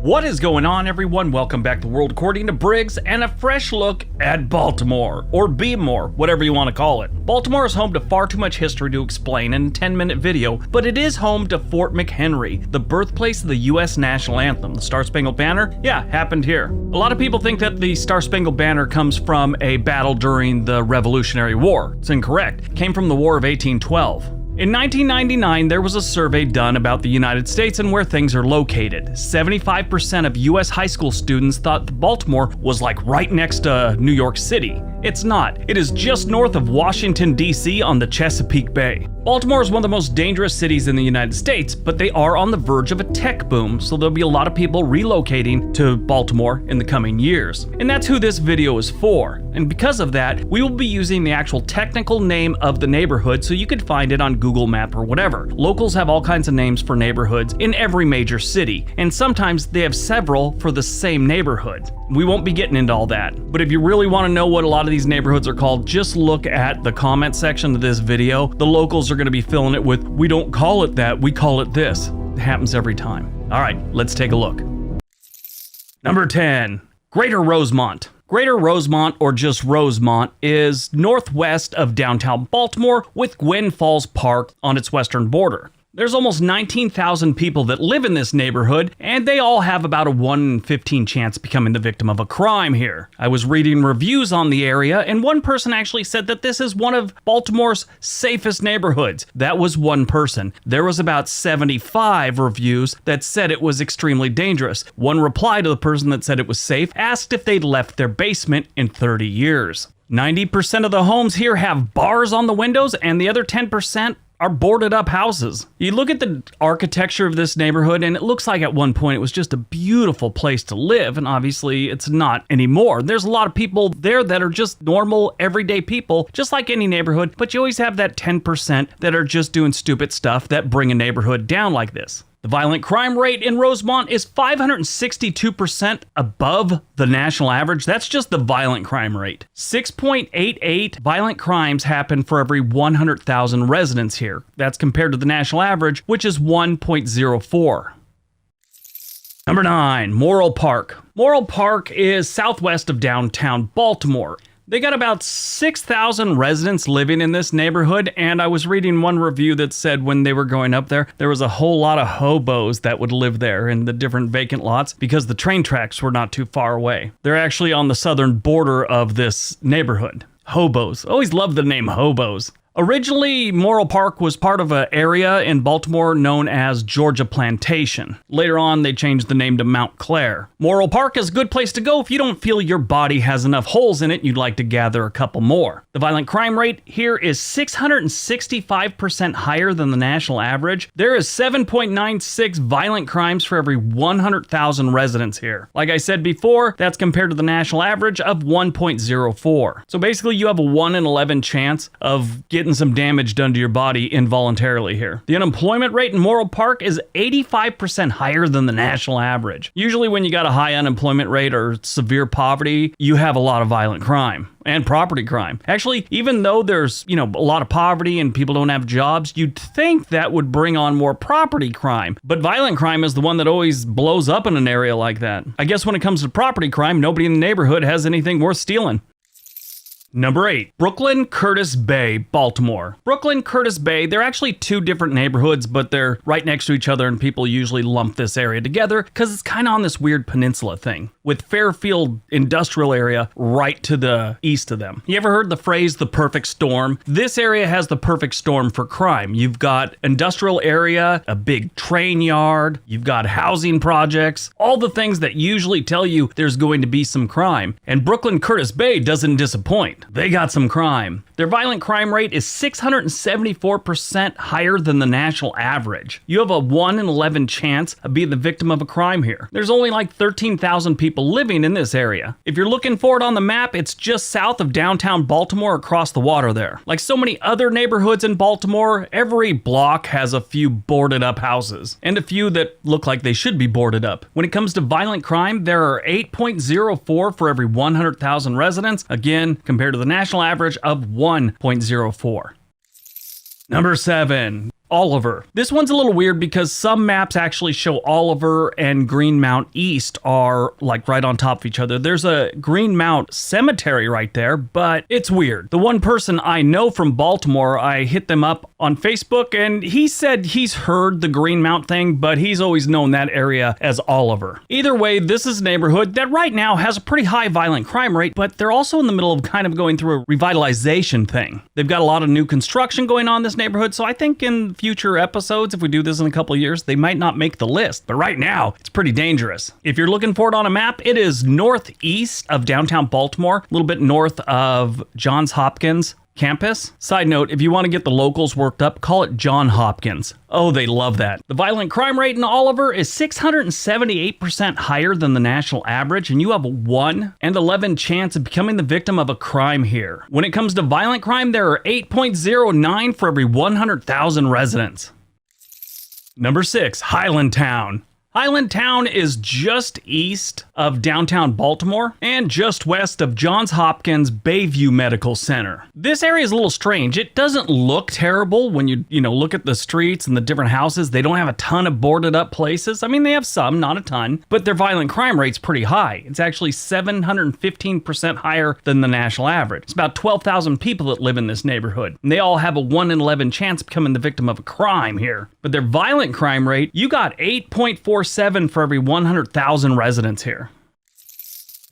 What is going on, everyone? Welcome back to World According to Briggs and a fresh look at Baltimore, or Beemore, whatever you want to call it. Baltimore is home to far too much history to explain in a 10-minute video, but it is home to Fort McHenry, the birthplace of the U.S. national anthem. The Star Spangled Banner, yeah, happened here. A lot of people think that the Star Spangled Banner comes from a battle during the Revolutionary War. It's incorrect. It came from the War of 1812. In 1999, there was a survey done about the United States and where things are located. 75% of US high school students thought that Baltimore was like right next to New York City. It's not. It is just north of Washington, D.C. on the Chesapeake Bay. Baltimore is one of the most dangerous cities in the United States, but they are on the verge of a tech boom, so there'll be a lot of people relocating to Baltimore in the coming years. And that's who this video is for. And because of that, we will be using the actual technical name of the neighborhood so you could find it on Google Map or whatever. Locals have all kinds of names for neighborhoods in every major city, and sometimes they have several for the same neighborhood. We won't be getting into all that, but if you really want to know what a lot of these neighborhoods are called, just look at the comment section of this video. The locals are going to be filling it with, we don't call it that, we call it this. It happens every time. All right, let's take a look. Number 10, Greater Rosemont. Greater Rosemont, or just Rosemont, is northwest of downtown Baltimore with Gwynn Falls Park on its western border. There's almost 19,000 people that live in this neighborhood, and they all have about a 1 in 15 chance of becoming the victim of a crime here. I was reading reviews on the area, and one person actually said that this is one of Baltimore's safest neighborhoods. That was one person. There was about 75 reviews that said it was extremely dangerous. One reply to the person that said it was safe asked if they'd left their basement in 30 years. 90% of the homes here have bars on the windows, and the other 10% are boarded up houses. You look at the architecture of this neighborhood and it looks like at one point it was just a beautiful place to live, and obviously it's not anymore. There's a lot of people there that are just normal, everyday people, just like any neighborhood, but you always have that 10% that are just doing stupid stuff that bring a neighborhood down like this. The violent crime rate in Rosemont is 562% above the national average. That's just the violent crime rate. 6.88 violent crimes happen for every 100,000 residents here. That's compared to the national average, which is 1.04. Number 9, Morrill Park. Morrill Park is southwest of downtown Baltimore. They got about 6,000 residents living in this neighborhood, and I was reading one review that said when they were going up there was a whole lot of hobos that would live there in the different vacant lots because the train tracks were not too far away. They're actually on the southern border of this neighborhood. Hobos. Always loved the name hobos. Originally, Morrill Park was part of an area in Baltimore known as Georgia Plantation. Later on, they changed the name to Mount Clair. Morrill Park is a good place to go if you don't feel your body has enough holes in it and you'd like to gather a couple more. The violent crime rate here is 665% higher than the national average. There is 7.96 violent crimes for every 100,000 residents here. Like I said before, that's compared to the national average of 1.04. So basically, you have a 1 in 11 chance of getting some damage done to your body involuntarily here. The unemployment rate in Morrill Park is 85% higher than the national average. Usually when you got a high unemployment rate or severe poverty, you have a lot of violent crime and property crime. Actually, even though there's, a lot of poverty and people don't have jobs, you'd think that would bring on more property crime. But violent crime is the one that always blows up in an area like that. I guess when it comes to property crime, nobody in the neighborhood has anything worth stealing. Number 8, Brooklyn Curtis Bay, Baltimore. Brooklyn Curtis Bay, they're actually two different neighborhoods, but they're right next to each other and people usually lump this area together because it's kind of on this weird peninsula thing with Fairfield industrial area right to the east of them. You ever heard the phrase the perfect storm? This area has the perfect storm for crime. You've got industrial area, a big train yard, you've got housing projects, all the things that usually tell you there's going to be some crime. And Brooklyn Curtis Bay doesn't disappoint. They got some crime. Their violent crime rate is 674% higher than the national average. You have a 1 in 11 chance of being the victim of a crime here. There's only like 13,000 people living in this area. If you're looking for it on the map, it's just south of downtown Baltimore across the water there. Like so many other neighborhoods in Baltimore, every block has a few boarded up houses and a few that look like they should be boarded up. When it comes to violent crime, there are 8.04 for every 100,000 residents. Again, compared to the national average of 1.04. Number 7, Oliver. This one's a little weird because some maps actually show Oliver and Greenmount East are like right on top of each other. There's a Greenmount cemetery right there, but it's weird. The one person I know from Baltimore, I hit them up on Facebook and he said he's heard the Greenmount thing, but he's always known that area as Oliver. Either way, this is a neighborhood that right now has a pretty high violent crime rate, but they're also in the middle of kind of going through a revitalization thing. They've got a lot of new construction going on in this neighborhood, so I think in future episodes, if we do this in a couple of years, they might not make the list. But right now, it's pretty dangerous. If you're looking for it on a map, it is northeast of downtown Baltimore, a little bit north of Johns Hopkins campus. Side note, if you want to get the locals worked up, call it John Hopkins. Oh, they love that. The violent crime rate in Oliver is 678% higher than the national average, and you have a 1 in 11 chance of becoming the victim of a crime here. When it comes to violent crime, there are 8.09 for every 100,000 residents. Number 6, Highlandtown. Highlandtown is just east of downtown Baltimore and just west of Johns Hopkins Bayview Medical Center. This area is a little strange. It doesn't look terrible when you look at the streets and the different houses. They don't have a ton of boarded up places. I mean, they have some, not a ton, but their violent crime rate's pretty high. It's actually 715% higher than the national average. It's about 12,000 people that live in this neighborhood, and they all have a 1 in 11 chance of becoming the victim of a crime here. But their violent crime rate, you got 8.47 for every 100,000 residents here.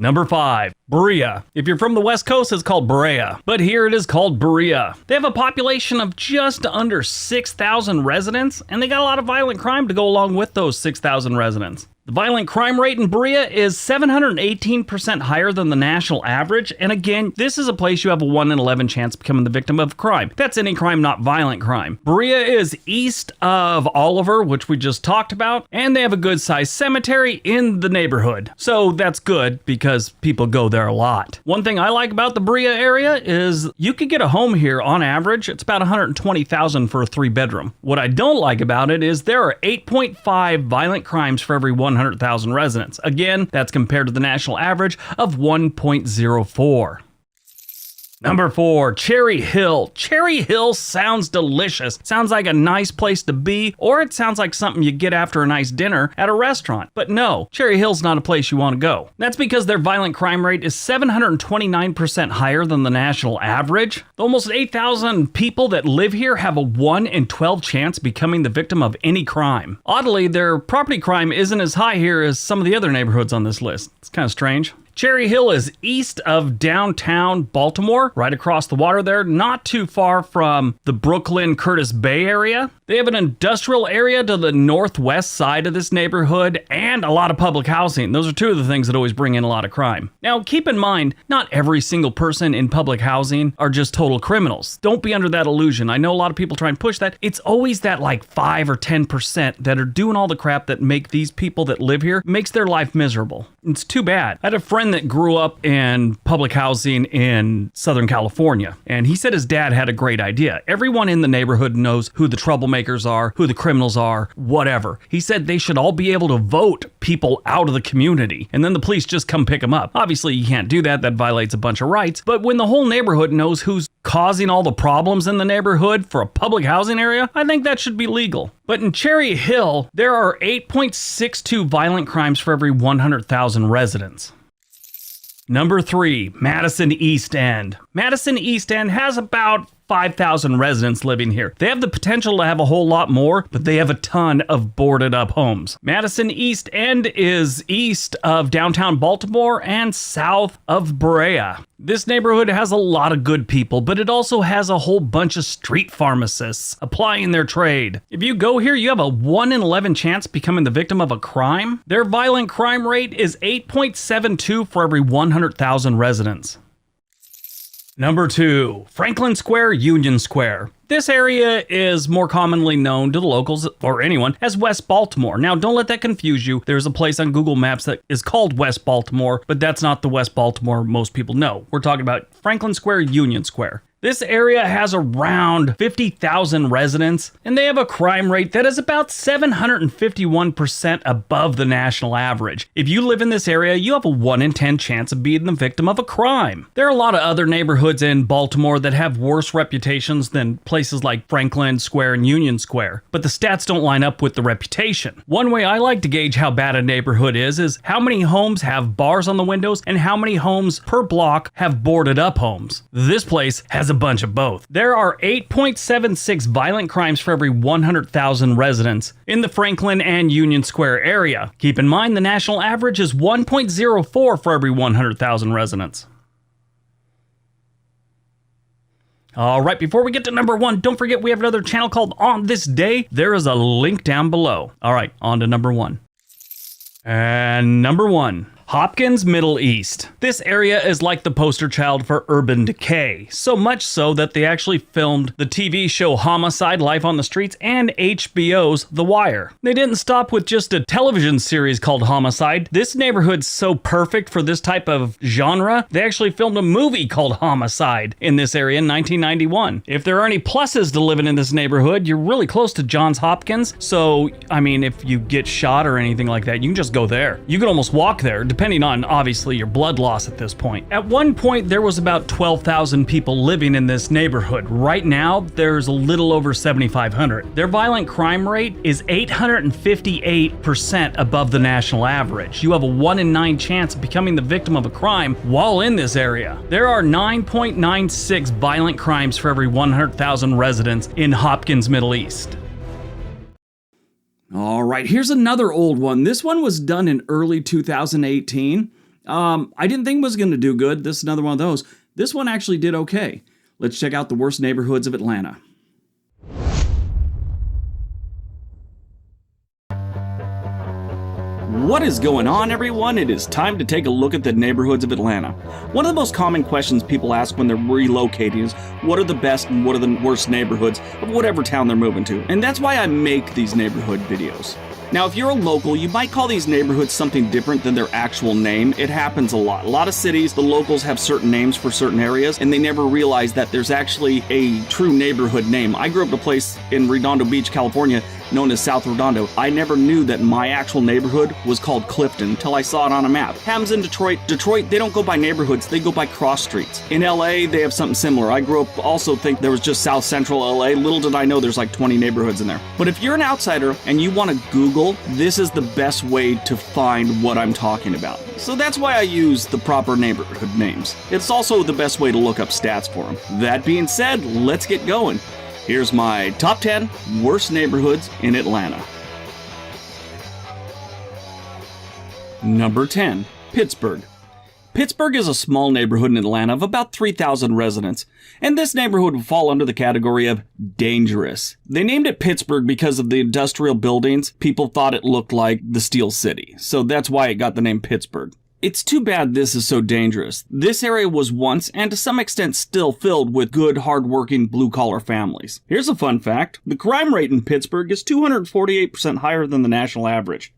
Number 5, Berea. If you're from the West Coast, it's called Berea, but here it is called Berea. They have a population of just under 6,000 residents, and they got a lot of violent crime to go along with those 6,000 residents. The violent crime rate in Berea is 718% higher than the national average, and again, this is a place you have a 1 in 11 chance of becoming the victim of crime. That's any crime, not violent crime. Berea is east of Oliver, which we just talked about, and they have a good-sized cemetery in the neighborhood. So that's good because people go there a lot. One thing I like about the Berea area is you could get a home here on average. It's about $120,000 for a 3-bedroom. What I don't like about it is there are 8.5 violent crimes for every 100,000 residents. Again, that's compared to the national average of 1.04. Number 4, Cherry Hill. Cherry Hill sounds delicious. Sounds like a nice place to be, or it sounds like something you get after a nice dinner at a restaurant. But no, Cherry Hill's not a place you want to go. That's because their violent crime rate is 729% higher than the national average. The almost 8,000 people that live here have a 1 in 12 chance becoming the victim of any crime. Oddly, their property crime isn't as high here as some of the other neighborhoods on this list. It's kind of strange. Cherry Hill is east of downtown Baltimore, right across the water there, not too far from the Brooklyn-Curtis Bay area. They have an industrial area to the northwest side of this neighborhood and a lot of public housing. Those are two of the things that always bring in a lot of crime. Now, keep in mind, not every single person in public housing are just total criminals. Don't be under that illusion. I know a lot of people try and push that. It's always that like 5 or 10% that are doing all the crap that make these people that live here, makes their life miserable. It's too bad. I had a friend that grew up in public housing in Southern California, and he said his dad had a great idea. Everyone in the neighborhood knows who the troublemakers are, who the criminals are, whatever. He said they should all be able to vote people out of the community, and then the police just come pick them up. Obviously, you can't do that. That violates a bunch of rights. But when the whole neighborhood knows who's causing all the problems in the neighborhood for a public housing area, I think that should be legal. But in Cherry Hill, there are 8.62 violent crimes for every 100,000 residents. Number 3, Madison East End. Madison East End has about 5,000 residents living here. They have the potential to have a whole lot more, but they have a ton of boarded up homes. Madison East End is east of downtown Baltimore and south of Berea. This neighborhood has a lot of good people, but it also has a whole bunch of street pharmacists applying their trade. If you go here, you have a 1 in 11 chance becoming the victim of a crime. Their violent crime rate is 8.72 for every 100,000 residents. Number 2, Franklin Square, Union Square. This area is more commonly known to the locals, or anyone, as West Baltimore. Now, don't let that confuse you. There's a place on Google Maps that is called West Baltimore, but that's not the West Baltimore most people know. We're talking about Franklin Square, Union Square. This area has around 50,000 residents, and they have a crime rate that is about 751% above the national average. If you live in this area, you have a 1 in 10 chance of being the victim of a crime. There are a lot of other neighborhoods in Baltimore that have worse reputations than places like Franklin Square and Union Square, but the stats don't line up with the reputation. One way I like to gauge how bad a neighborhood is how many homes have bars on the windows and how many homes per block have boarded up homes. This place has a bunch of both. There are 8.76 violent crimes for every 100,000 residents in the Franklin and Union Square area. Keep in mind the national average is 1.04 for every 100,000 residents. All right, before we get to number 1, don't forget we have another channel called On This Day. There is a link down below. All right, on to number 1. And number 1. Hopkins, Middle East. This area is like the poster child for urban decay, so much so that they actually filmed the TV show Homicide: Life on the Streets and HBO's The Wire. They didn't stop with just a television series called Homicide. This neighborhood's so perfect for this type of genre, they actually filmed a movie called Homicide in this area in 1991. If there are any pluses to living in this neighborhood, you're really close to Johns Hopkins, so, I mean, if you get shot or anything like that, you can just go there. You can almost walk there, depending on, obviously, your blood loss at this point. At one point, there was about 12,000 people living in this neighborhood. Right now, there's a little over 7,500. Their violent crime rate is 858% above the national average. You have a 1 in 9 chance of becoming the victim of a crime while in this area. There are 9.96 violent crimes for every 100,000 residents in Hopkins, Middle East. All right, here's another old one. This one was done in early 2018. I didn't think it was going to do good. This is another one of those. This one actually did okay. Let's check out the worst neighborhoods of Atlanta. What is going on, everyone? It is time to take a look at the neighborhoods of Atlanta. One of the most common questions people ask when they're relocating is, what are the best and what are the worst neighborhoods of whatever town they're moving to? And that's why I make these neighborhood videos. Now, if you're a local, you might call these neighborhoods something different than their actual name. It happens a lot. A lot of cities, the locals have certain names for certain areas, and they never realize that there's actually a true neighborhood name. I grew up in a place in Redondo Beach, California, known as South Redondo. I never knew that my actual neighborhood was called Clifton until I saw it on a map. Happens in Detroit. Detroit, they don't go by neighborhoods, they go by cross streets. In LA, they have something similar. I grew up also think there was just South Central LA. Little did I know there's like 20 neighborhoods in there. But if you're an outsider and you want to Google, this is the best way to find what I'm talking about. So that's why I use the proper neighborhood names. It's also the best way to look up stats for them. That being said, let's get going. Here's my top 10 worst neighborhoods in Atlanta. Number 10, Pittsburgh. Pittsburgh is a small neighborhood in Atlanta of about 3,000 residents, and this neighborhood would fall under the category of dangerous. They named it Pittsburgh because of the industrial buildings. People thought it looked like the Steel City, so that's why it got the name Pittsburgh. It's too bad this is so dangerous. This area was once, and to some extent still, filled with good, hard-working, blue-collar families. Here's a fun fact. The crime rate in Pittsburgh is 248% higher than the national average.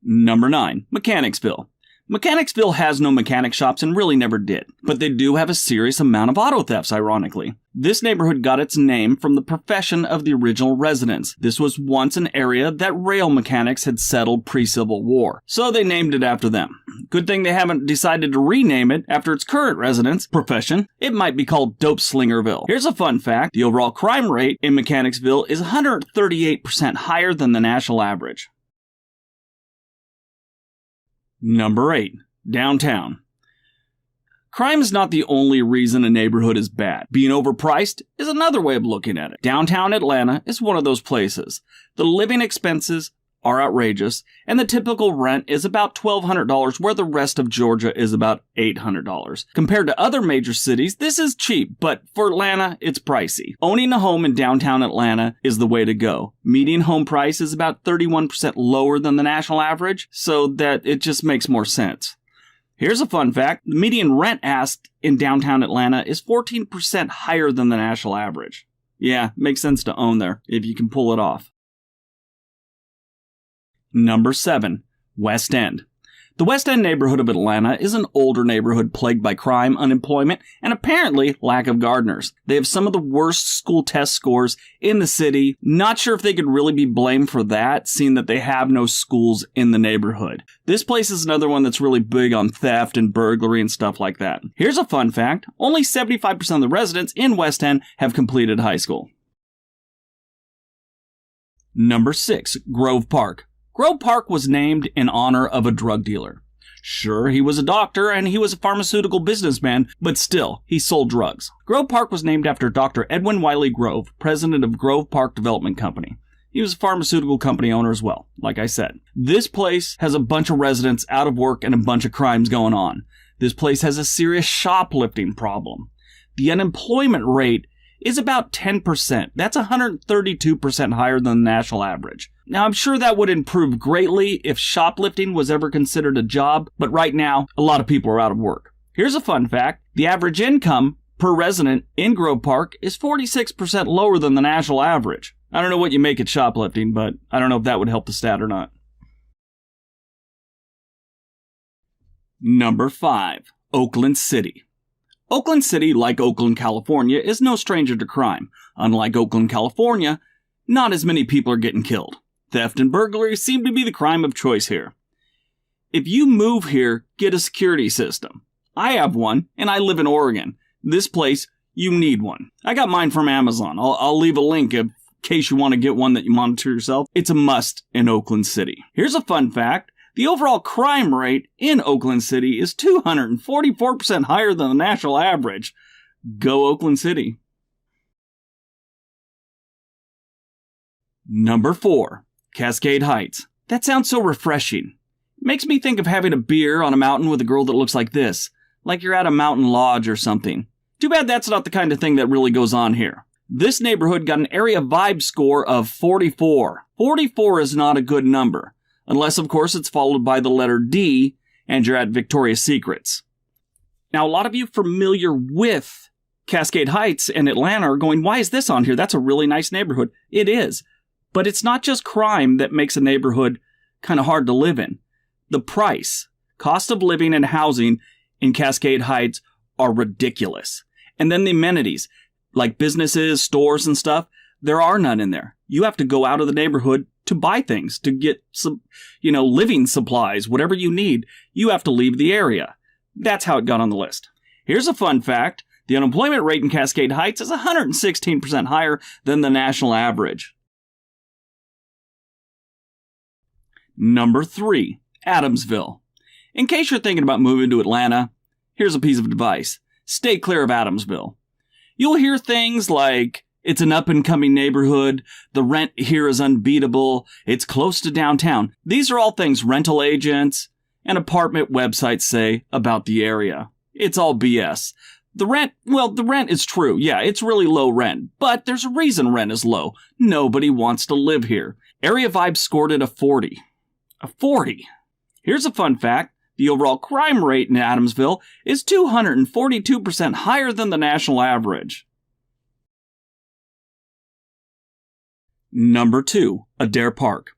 Number 9, Mechanicsville. Mechanicsville has no mechanic shops and really never did, but they do have a serious amount of auto thefts, ironically. This neighborhood got its name from the profession of the original residents. This was once an area that rail mechanics had settled pre-Civil War, so they named it after them. Good thing they haven't decided to rename it after its current residents' profession. It might be called Dope Slingerville. Here's a fun fact. The overall crime rate in Mechanicsville is 138% higher than the national average. Number 8, downtown. Crime is not the only reason a neighborhood is bad. Being overpriced is another way of looking at it. Downtown Atlanta is one of those places. The living expenses are outrageous, and the typical rent is about $1,200, where the rest of Georgia is about $800. Compared to other major cities, this is cheap, but for Atlanta, it's pricey. Owning a home in downtown Atlanta is the way to go. Median home price is about 31% lower than the national average, so that it just makes more sense. Here's a fun fact. The median rent asked in downtown Atlanta is 14% higher than the national average. Yeah, makes sense to own there, if you can pull it off. Number 7, West End. The West End neighborhood of Atlanta is an older neighborhood plagued by crime, unemployment, and apparently lack of gardeners. They have some of the worst school test scores in the city. Not sure if they could really be blamed for that, seeing that they have no schools in the neighborhood. This place is another one that's really big on theft and burglary and stuff like that. Here's a fun fact. Only 75% of the residents in West End have completed high school. Number 6, Grove Park. Grove Park was named in honor of a drug dealer. Sure, he was a doctor and he was a pharmaceutical businessman, but still, he sold drugs. Grove Park was named after Dr. Edwin Wiley Grove, president of Grove Park Development Company. He was a pharmaceutical company owner as well, like I said. This place has a bunch of residents out of work and a bunch of crimes going on. This place has a serious shoplifting problem. The unemployment rate is about 10%. That's 132% higher than the national average. Now, I'm sure that would improve greatly if shoplifting was ever considered a job, but right now, a lot of people are out of work. Here's a fun fact. The average income per resident in Grove Park is 46% lower than the national average. I don't know what you make at shoplifting, but I don't know if that would help the stat or not. Number 5, Oakland City. Oakland City, like Oakland, California, is no stranger to crime. Unlike Oakland, California, not as many people are getting killed. Theft and burglary seem to be the crime of choice here. If you move here, get a security system. I have one, and I live in Oregon. This place, you need one. I got mine from Amazon. I'll leave a link in case you want to get one that you monitor yourself. It's a must in Oakland City. Here's a fun fact. The overall crime rate in Oakland City is 244% higher than the national average. Go Oakland City. Number 4, Cascade Heights. That sounds so refreshing. Makes me think of having a beer on a mountain with a girl that looks like this, like you're at a mountain lodge or something. Too bad that's not the kind of thing that really goes on here. This neighborhood got an area vibe score of 44. 44 is not a good number. Unless, of course, it's followed by the letter D, and you're at Victoria's Secrets. Now, a lot of you familiar with Cascade Heights and Atlanta are going, why is this on here? That's a really nice neighborhood. It is. But it's not just crime that makes a neighborhood kind of hard to live in. The price, cost of living and housing in Cascade Heights are ridiculous. And then the amenities. like businesses, stores and stuff, there are none in there. You have to go out of the neighborhood to buy things, to get some, living supplies, whatever you need. You have to leave the area. That's how it got on the list. Here's a fun fact. The unemployment rate in Cascade Heights is 116% higher than the national average. Number 3, Adamsville. In case you're thinking about moving to Atlanta, here's a piece of advice. Stay clear of Adamsville. You'll hear things like, it's an up-and-coming neighborhood, the rent here is unbeatable, it's close to downtown. These are all things rental agents and apartment websites say about the area. It's all BS. The rent is true. Yeah, it's really low rent, but there's a reason rent is low. Nobody wants to live here. Area Vibe scored it a 40. A 40. Here's a fun fact. The overall crime rate in Adamsville is 242% higher than the national average. Number 2, Adair Park.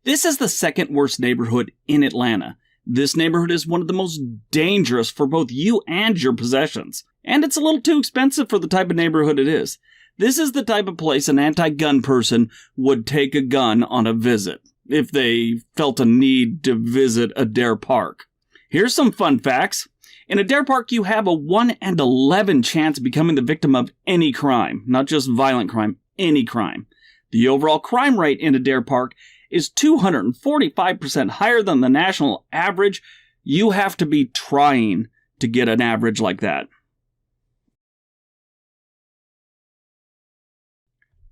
This is the second worst neighborhood in Atlanta. This neighborhood is one of the most dangerous for both you and your possessions. And it's a little too expensive for the type of neighborhood it is. This is the type of place an anti-gun person would take a gun on a visit if they felt a need to visit Adair Park. Here's some fun facts. In Adair Park, you have a 1 in 11 chance of becoming the victim of any crime, not just violent crime, any crime. The overall crime rate in Adair Park is 245% higher than the national average. You have to be trying to get an average like that.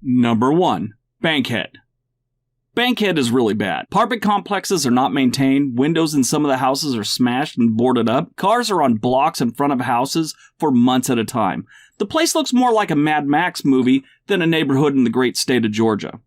Number 1, Bankhead. Bankhead is really bad. Apartment complexes are not maintained, windows in some of the houses are smashed and boarded up, cars are on blocks in front of houses for months at a time. The place looks more like a Mad Max movie than a neighborhood in the great state of Georgia.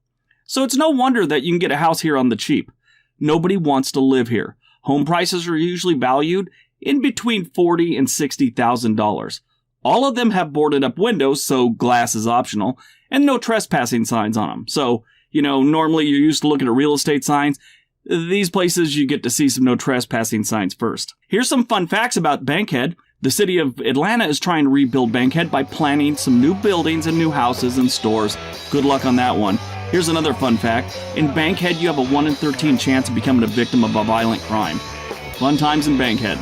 So it's no wonder that you can get a house here on the cheap. Nobody wants to live here. Home prices are usually valued in between $40,000 and $60,000. All of them have boarded up windows, so glass is optional, and no trespassing signs on them. So, normally you're used to looking at real estate signs. These places you get to see some no trespassing signs first. Here's some fun facts about Bankhead. The city of Atlanta is trying to rebuild Bankhead by planning some new buildings and new houses and stores. Good luck on that one. Here's another fun fact. In Bankhead, you have a 1 in 13 chance of becoming a victim of a violent crime. Fun times in Bankhead.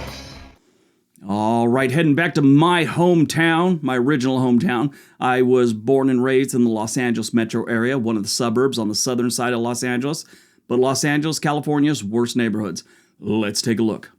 All right, heading back to my hometown, my original hometown. I was born and raised in the Los Angeles metro area, one of the suburbs on the southern side of Los Angeles. But Los Angeles, California's worst neighborhoods. Let's take a look.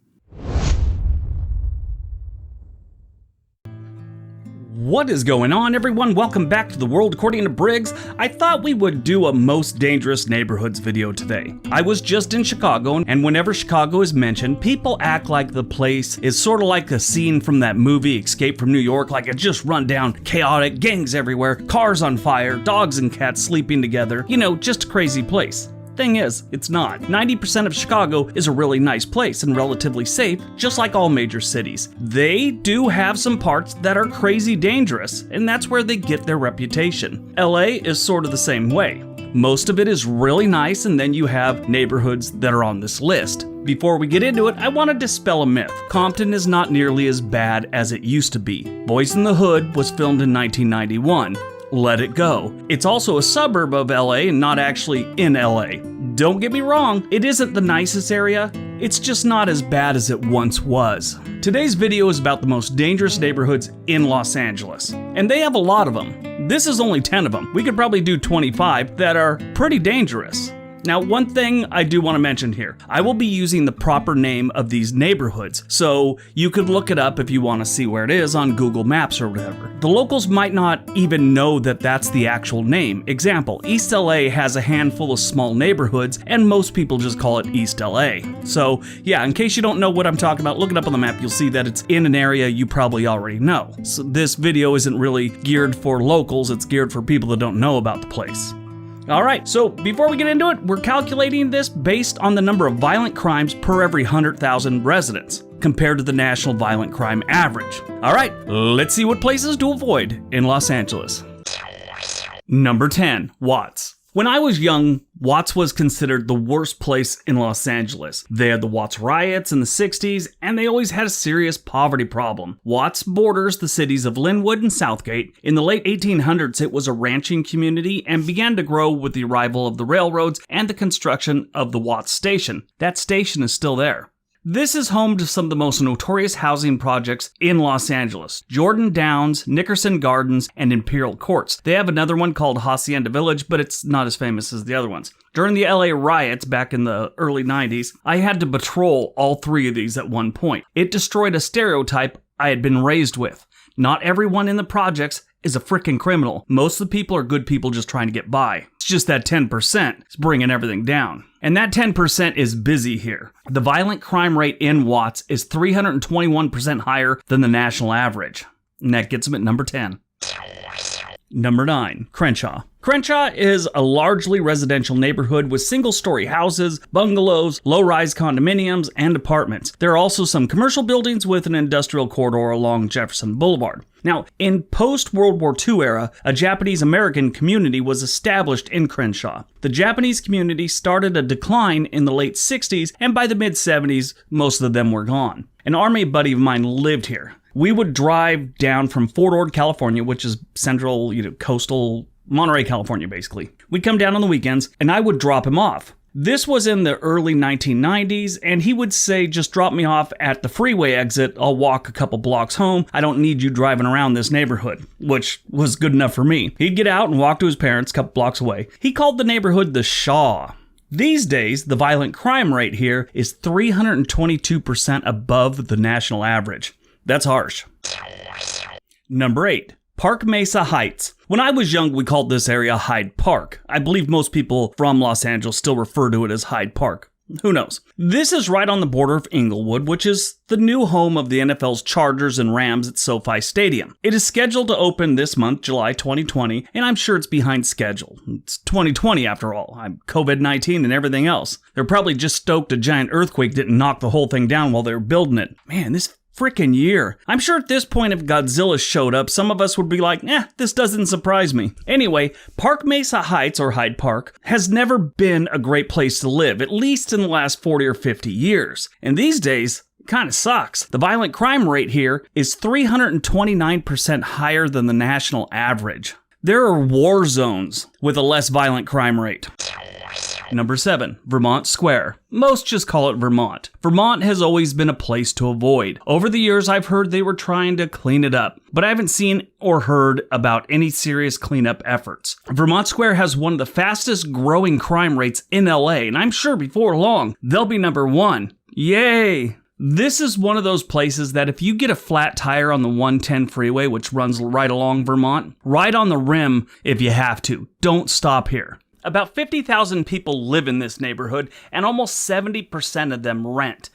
What is going on, everyone? Welcome back to the World According to Briggs. I thought we would do a most dangerous neighborhoods video today. I was just in Chicago, and whenever Chicago is mentioned, people act like the place is sort of like a scene from that movie Escape from New York, like it's just run down, chaotic, gangs everywhere, cars on fire, dogs and cats sleeping together, just a crazy place. Thing is, it's not. 90% of Chicago is a really nice place and relatively safe, just like all major cities. They do have some parts that are crazy dangerous, and that's where they get their reputation. LA is sort of the same way. Most of it is really nice, and then you have neighborhoods that are on this list. Before we get into it, I want to dispel a myth. Compton is not nearly as bad as it used to be. Boys in the Hood was filmed in 1991. Let it go. It's also a suburb of LA and not actually in LA. Don't get me wrong, it isn't the nicest area, it's just not as bad as it once was. Today's video is about the most dangerous neighborhoods in Los Angeles, and they have a lot of them. This is only 10 of them. We could probably do 25 that are pretty dangerous. Now, one thing I do want to mention here, I will be using the proper name of these neighborhoods, so you could look it up if you want to see where it is on Google Maps or whatever. The locals might not even know that that's the actual name. Example, East LA has a handful of small neighborhoods, and most people just call it East LA. So, yeah, in case you don't know what I'm talking about, look it up on the map, you'll see that it's in an area you probably already know. So this video isn't really geared for locals, it's geared for people that don't know about the place. Alright, so before we get into it, we're calculating this based on the number of violent crimes per every 100,000 residents, compared to the national violent crime average. Alright, let's see what places to avoid in Los Angeles. Number 10, Watts. When I was young, Watts was considered the worst place in Los Angeles. They had the Watts riots in the 60s, and they always had a serious poverty problem. Watts borders the cities of Linwood and Southgate. In the late 1800s, it was a ranching community and began to grow with the arrival of the railroads and the construction of the Watts station. That station is still there. This is home to some of the most notorious housing projects in Los Angeles: Jordan Downs, Nickerson Gardens, and Imperial Courts. They have another one called Hacienda Village, but it's not as famous as the other ones. During the LA riots back in the early 90s, I had to patrol all three of these at one point. It destroyed a stereotype I had been raised with. Not everyone in the projects is a frickin' criminal. Most of the people are good people just trying to get by. It's just that 10% is bringing everything down. And that 10% is busy here. The violent crime rate in Watts is 321% higher than the national average. And that gets them at number 10. Number 9, Crenshaw. Crenshaw is a largely residential neighborhood with single-story houses, bungalows, low-rise condominiums, and apartments. There are also some commercial buildings with an industrial corridor along Jefferson Boulevard. Now, in post-World War II era, a Japanese-American community was established in Crenshaw. The Japanese community started a decline in the late 60s, and by the mid-70s, most of them were gone. An Army buddy of mine lived here. We would drive down from Fort Ord, California, which is central, coastal Monterey, California, basically. We'd come down on the weekends, and I would drop him off. This was in the early 1990s, and he would say, just drop me off at the freeway exit. I'll walk a couple blocks home. I don't need you driving around this neighborhood, which was good enough for me. He'd get out and walk to his parents a couple blocks away. He called the neighborhood the Shaw. These days, the violent crime rate here is 322% above the national average. That's harsh. Number 8, Park Mesa Heights. When I was young, we called this area Hyde Park. I believe most people from Los Angeles still refer to it as Hyde Park. Who knows? This is right on the border of Inglewood, which is the new home of the NFL's Chargers and Rams at SoFi Stadium. It is scheduled to open this month, July 2020, and I'm sure it's behind schedule. It's 2020 after all. I'm COVID-19 and everything else. They're probably just stoked a giant earthquake didn't knock the whole thing down while they were building it. Man, this frickin' year. I'm sure at this point if Godzilla showed up, some of us would be like, this doesn't surprise me. Anyway, Park Mesa Heights, or Hyde Park, has never been a great place to live, at least in the last 40 or 50 years. And these days, it kind of sucks. The violent crime rate here is 329% higher than the national average. There are war zones with a less violent crime rate. Number 7, Vermont Square. Most just call it Vermont. Vermont has always been a place to avoid. Over the years, I've heard they were trying to clean it up, but I haven't seen or heard about any serious cleanup efforts. Vermont Square has one of the fastest growing crime rates in LA, and I'm sure before long, they'll be number 1. Yay! This is one of those places that if you get a flat tire on the 110 freeway, which runs right along Vermont, ride on the rim if you have to. Don't stop here. About 50,000 people live in this neighborhood, and almost 70% of them rent.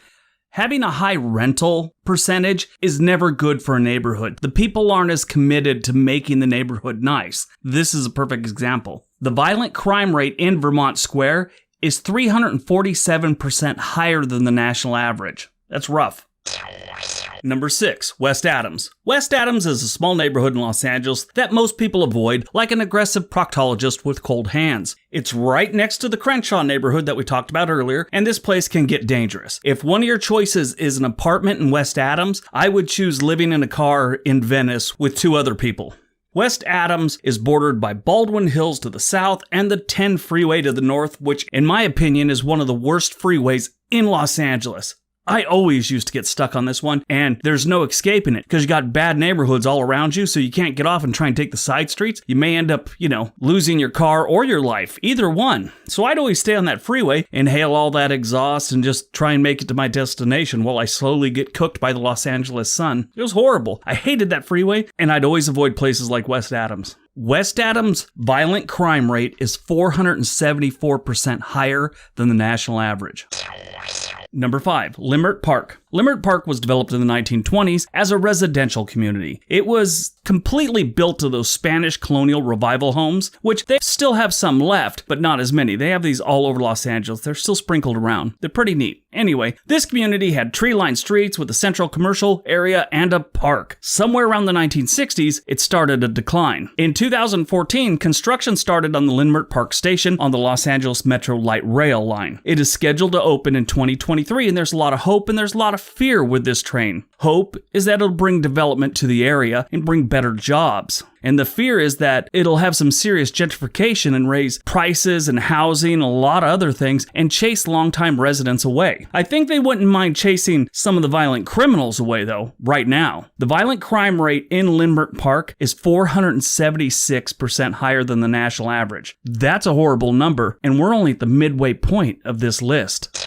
Having a high rental percentage is never good for a neighborhood. The people aren't as committed to making the neighborhood nice. This is a perfect example. The violent crime rate in Vermont Square is 347% higher than the national average. That's rough. Number 6, West Adams. West Adams is a small neighborhood in Los Angeles that most people avoid, like an aggressive proctologist with cold hands. It's right next to the Crenshaw neighborhood that we talked about earlier, and this place can get dangerous. If one of your choices is an apartment in West Adams, I would choose living in a car in Venice with 2 other people. West Adams is bordered by Baldwin Hills to the south and the 10 freeway to the north, which in my opinion is one of the worst freeways in Los Angeles. I always used to get stuck on this one, and there's no escaping it because you got bad neighborhoods all around you, so you can't get off and try and take the side streets. You may end up, losing your car or your life, either one. So I'd always stay on that freeway, inhale all that exhaust, and just try and make it to my destination while I slowly get cooked by the Los Angeles sun. It was horrible. I hated that freeway, and I'd always avoid places like West Adams. West Adams' violent crime rate is 474% higher than the national average. Number 5, Leimert Park. Leimert Park was developed in the 1920s as a residential community. It was completely built to those Spanish colonial revival homes, which they still have some left, but not as many. They have these all over Los Angeles. They're still sprinkled around. They're pretty neat. Anyway, this community had tree-lined streets with a central commercial area and a park. Somewhere around the 1960s, it started to decline. In 2014, construction started on the Leimert Park station on the Los Angeles Metro Light Rail line. It is scheduled to open in 2023, and there's a lot of hope and there's a lot of fear with this train. Hope is that it'll bring development to the area and bring better jobs. And the fear is that it'll have some serious gentrification and raise prices and housing and a lot of other things and chase longtime residents away. I think they wouldn't mind chasing some of the violent criminals away, though, right now. The violent crime rate in Leimert Park is 476% higher than the national average. That's a horrible number, and we're only at the midway point of this list.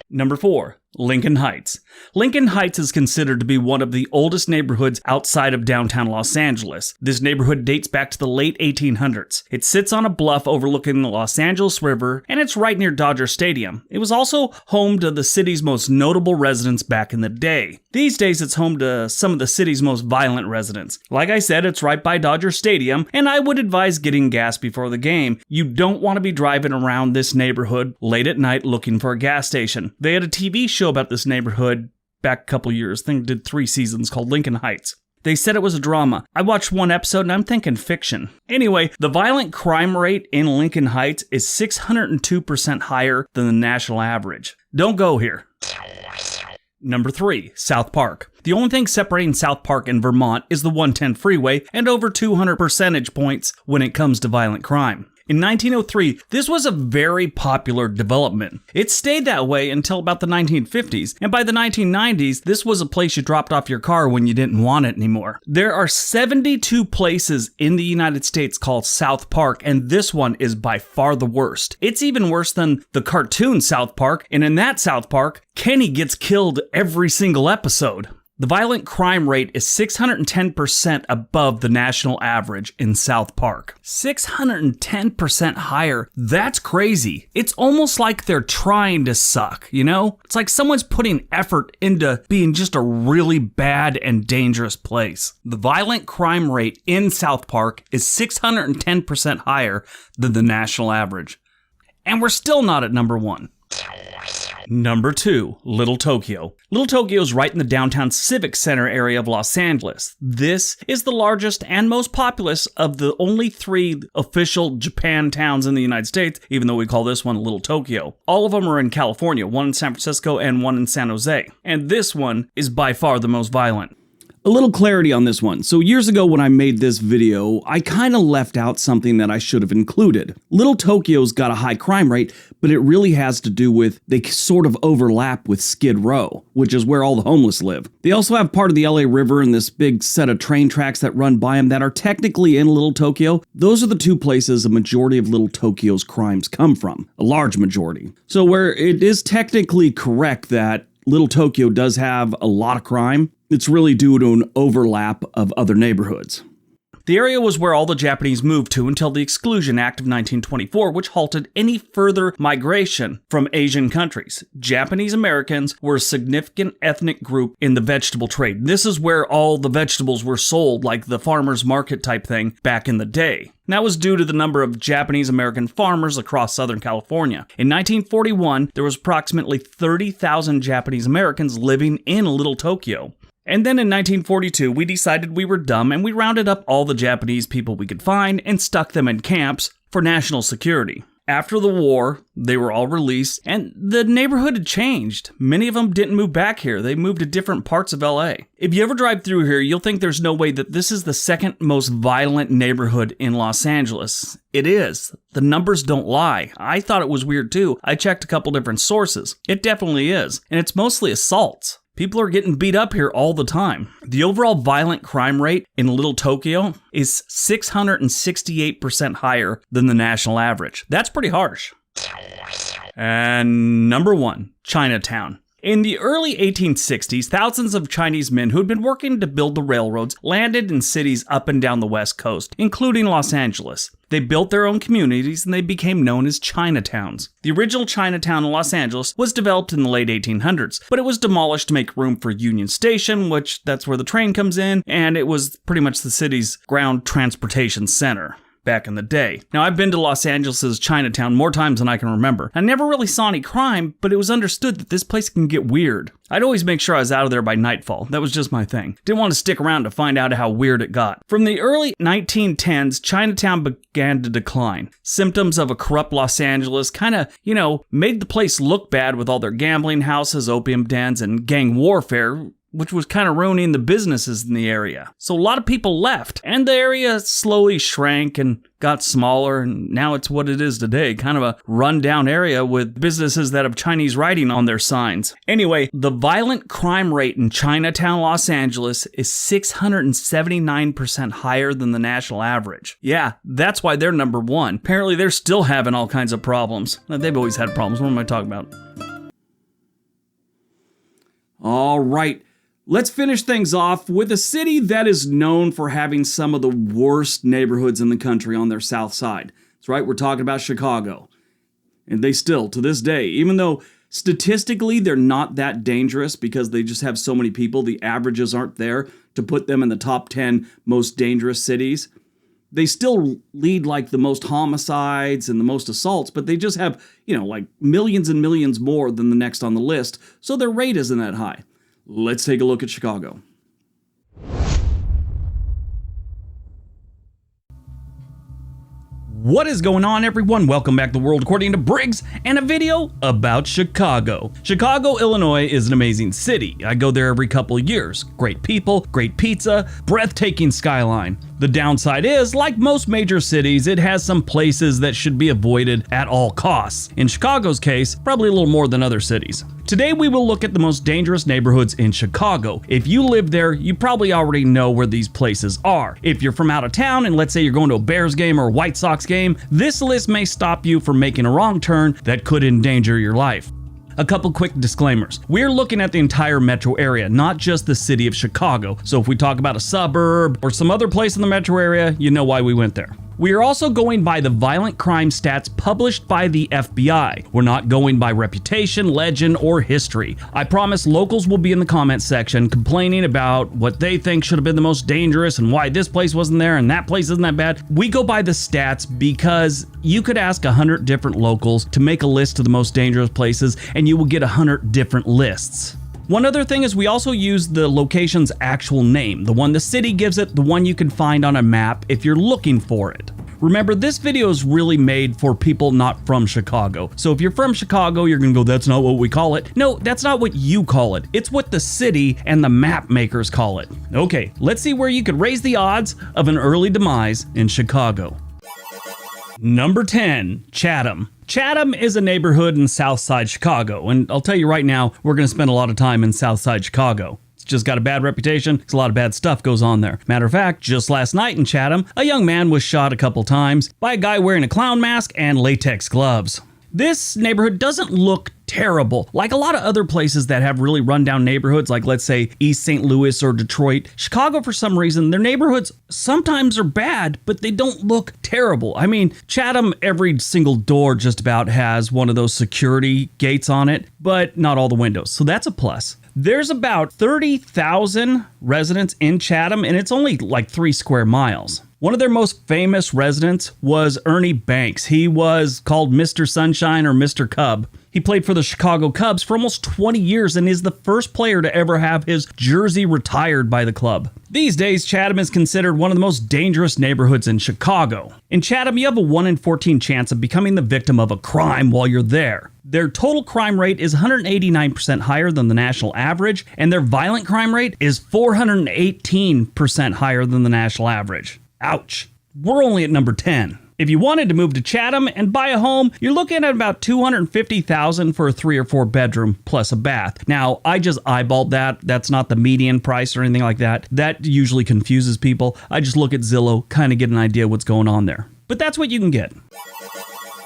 Number 4. Lincoln Heights. Lincoln Heights is considered to be one of the oldest neighborhoods outside of downtown Los Angeles. This neighborhood dates back to the late 1800s. It sits on a bluff overlooking the Los Angeles River, and it's right near Dodger Stadium. It was also home to the city's most notable residents back in the day. These days, it's home to some of the city's most violent residents. Like I said, it's right by Dodger Stadium, and I would advise getting gas before the game. You don't want to be driving around this neighborhood late at night looking for a gas station. They had a TV show about this neighborhood back a couple years. I think it did 3 seasons, called Lincoln Heights. They said it was a drama. I watched one episode and I'm thinking fiction. Anyway, the violent crime rate in Lincoln Heights is 602% higher than the national average. Don't go here. Number 3, South Park. The only thing separating South Park and Vermont is the 110 freeway and over 200 percentage points when it comes to violent crime. In 1903, this was a very popular development. It stayed that way until about the 1950s, and by the 1990s, this was a place you dropped off your car when you didn't want it anymore. There are 72 places in the United States called South Park, and this one is by far the worst. It's even worse than the cartoon South Park, and in that South Park, Kenny gets killed every single episode. The violent crime rate is 610% above the national average in South Park. 610% higher. That's crazy. It's almost like they're trying to suck, you know? It's like someone's putting effort into being just a really bad and dangerous place. The violent crime rate in South Park is 610% higher than the national average. And we're still not at number 1. Number 2, Little Tokyo. Little Tokyo is right in the downtown Civic Center area of Los Angeles. This is the largest and most populous of the only 3 official Japan towns in the United States, even though we call this one Little Tokyo. All of them are in California, one in San Francisco and one in San Jose. And this one is by far the most violent. A little clarity on this one. So years ago when I made this video, I kind of left out something that I should have included. Little Tokyo's got a high crime rate, but it really has to do with they sort of overlap with Skid Row, which is where all the homeless live. They also have part of the LA River and this big set of train tracks that run by them that are technically in Little Tokyo. Those are the 2 places a majority of Little Tokyo's crimes come from, a large majority. So where it is technically correct that Little Tokyo does have a lot of crime, it's really due to an overlap of other neighborhoods. The area was where all the Japanese moved to until the Exclusion Act of 1924, which halted any further migration from Asian countries. Japanese Americans were a significant ethnic group in the vegetable trade. This is where all the vegetables were sold, like the farmer's market type thing back in the day. And that was due to the number of Japanese American farmers across Southern California. In 1941, there was approximately 30,000 Japanese Americans living in Little Tokyo. And then in 1942, we decided we were dumb and we rounded up all the Japanese people we could find and stuck them in camps for national security. After the war, they were all released and the neighborhood had changed. Many of them didn't move back here. They moved to different parts of LA. If you ever drive through here, you'll think there's no way that this is the second most violent neighborhood in Los Angeles. It is. The numbers don't lie. I thought it was weird too. I checked a couple different sources. It definitely is. And it's mostly assaults. People are getting beat up here all the time. The overall violent crime rate in Little Tokyo is 668% higher than the national average. That's pretty harsh. And number 1, Chinatown. In the early 1860s, thousands of Chinese men who had been working to build the railroads landed in cities up and down the West Coast, including Los Angeles. They built their own communities and they became known as Chinatowns. The original Chinatown in Los Angeles was developed in the late 1800s, but it was demolished to make room for Union Station, which that's where the train comes in, and it was pretty much the city's ground transportation center back in the day. Now, I've been to Los Angeles' Chinatown more times than I can remember. I never really saw any crime, but it was understood that this place can get weird. I'd always make sure I was out of there by nightfall. That was just my thing. Didn't want to stick around to find out how weird it got. From the early 1910s, Chinatown began to decline. Symptoms of a corrupt Los Angeles kind of, made the place look bad with all their gambling houses, opium dens, and gang warfare, which was kind of ruining the businesses in the area. So a lot of people left, and the area slowly shrank and got smaller, and now it's what it is today, kind of a rundown area with businesses that have Chinese writing on their signs. Anyway, the violent crime rate in Chinatown, Los Angeles is 679% higher than the national average. Yeah, that's why they're number one. Apparently they're still having all kinds of problems. They've always had problems. What am I talking about? All right. Let's finish things off with a city that is known for having some of the worst neighborhoods in the country on their south side. That's right, we're talking about Chicago. And they still, to this day, even though statistically they're not that dangerous because they just have so many people, the averages aren't there to put them in the top 10 most dangerous cities. They still lead like the most homicides and the most assaults, but they just have, like millions and millions more than the next on the list, so their rate isn't that high. Let's take a look at Chicago. What is going on, everyone? Welcome back to World According to Briggs and a video about Chicago. Chicago, Illinois is an amazing city. I go there every couple of years. Great people, great pizza, breathtaking skyline. The downside is, like most major cities, it has some places that should be avoided at all costs. In Chicago's case, probably a little more than other cities. Today we will look at the most dangerous neighborhoods in Chicago. If you live there, you probably already know where these places are. If you're from out of town and let's say you're going to a Bears game or a White Sox game, this list may stop you from making a wrong turn that could endanger your life. A couple quick disclaimers. We're looking at the entire metro area, not just the city of Chicago. So if we talk about a suburb or some other place in the metro area, you know why we went there. We are also going by the violent crime stats published by the FBI. We're not going by reputation, legend, or history. I promise locals will be in the comment section complaining about what they think should have been the most dangerous and why this place wasn't there and that place isn't that bad. We go by the stats because you could ask 100 different locals to make a list of the most dangerous places and you will get 100 different lists. One other thing is we also use the location's actual name, the one the city gives it, the one you can find on a map if you're looking for it. Remember, this video is really made for people not from Chicago. So if you're from Chicago, you're gonna go, that's not what we call it. No, that's not what you call it. It's what the city and the map makers call it. Okay, let's see where you could raise the odds of an early demise in Chicago. Number 10, Chatham. Chatham is a neighborhood in Southside Chicago, and I'll tell you right now, we're going to spend a lot of time in Southside Chicago. It's just got a bad reputation, because a lot of bad stuff goes on there. Matter of fact, just last night in Chatham, a young man was shot a couple times by a guy wearing a clown mask and latex gloves. This neighborhood doesn't look terrible. Like a lot of other places that have really rundown neighborhoods, like let's say East St. Louis or Detroit, Chicago, for some reason, their neighborhoods sometimes are bad, but they don't look terrible. I mean, Chatham, every single door just about has one of those security gates on it, but not all the windows. So that's a plus. There's about 30,000 residents in Chatham, and it's only like 3 square miles. One of their most famous residents was Ernie Banks. He was called Mr. Sunshine or Mr. Cub. He played for the Chicago Cubs for almost 20 years and is the first player to ever have his jersey retired by the club. These days, Chatham is considered one of the most dangerous neighborhoods in Chicago. In Chatham, you have a 1 in 14 chance of becoming the victim of a crime while you're there. Their total crime rate is 189% higher than the national average, and their violent crime rate is 418% higher than the national average. Ouch. We're only at number 10. If you wanted to move to Chatham and buy a home, you're looking at about $250,000 for a 3 or 4 bedroom plus a bath. Now, I just eyeballed that. That's not the median price or anything like that. That usually confuses people. I just look at Zillow, kind of get an idea what's going on there. But that's what you can get.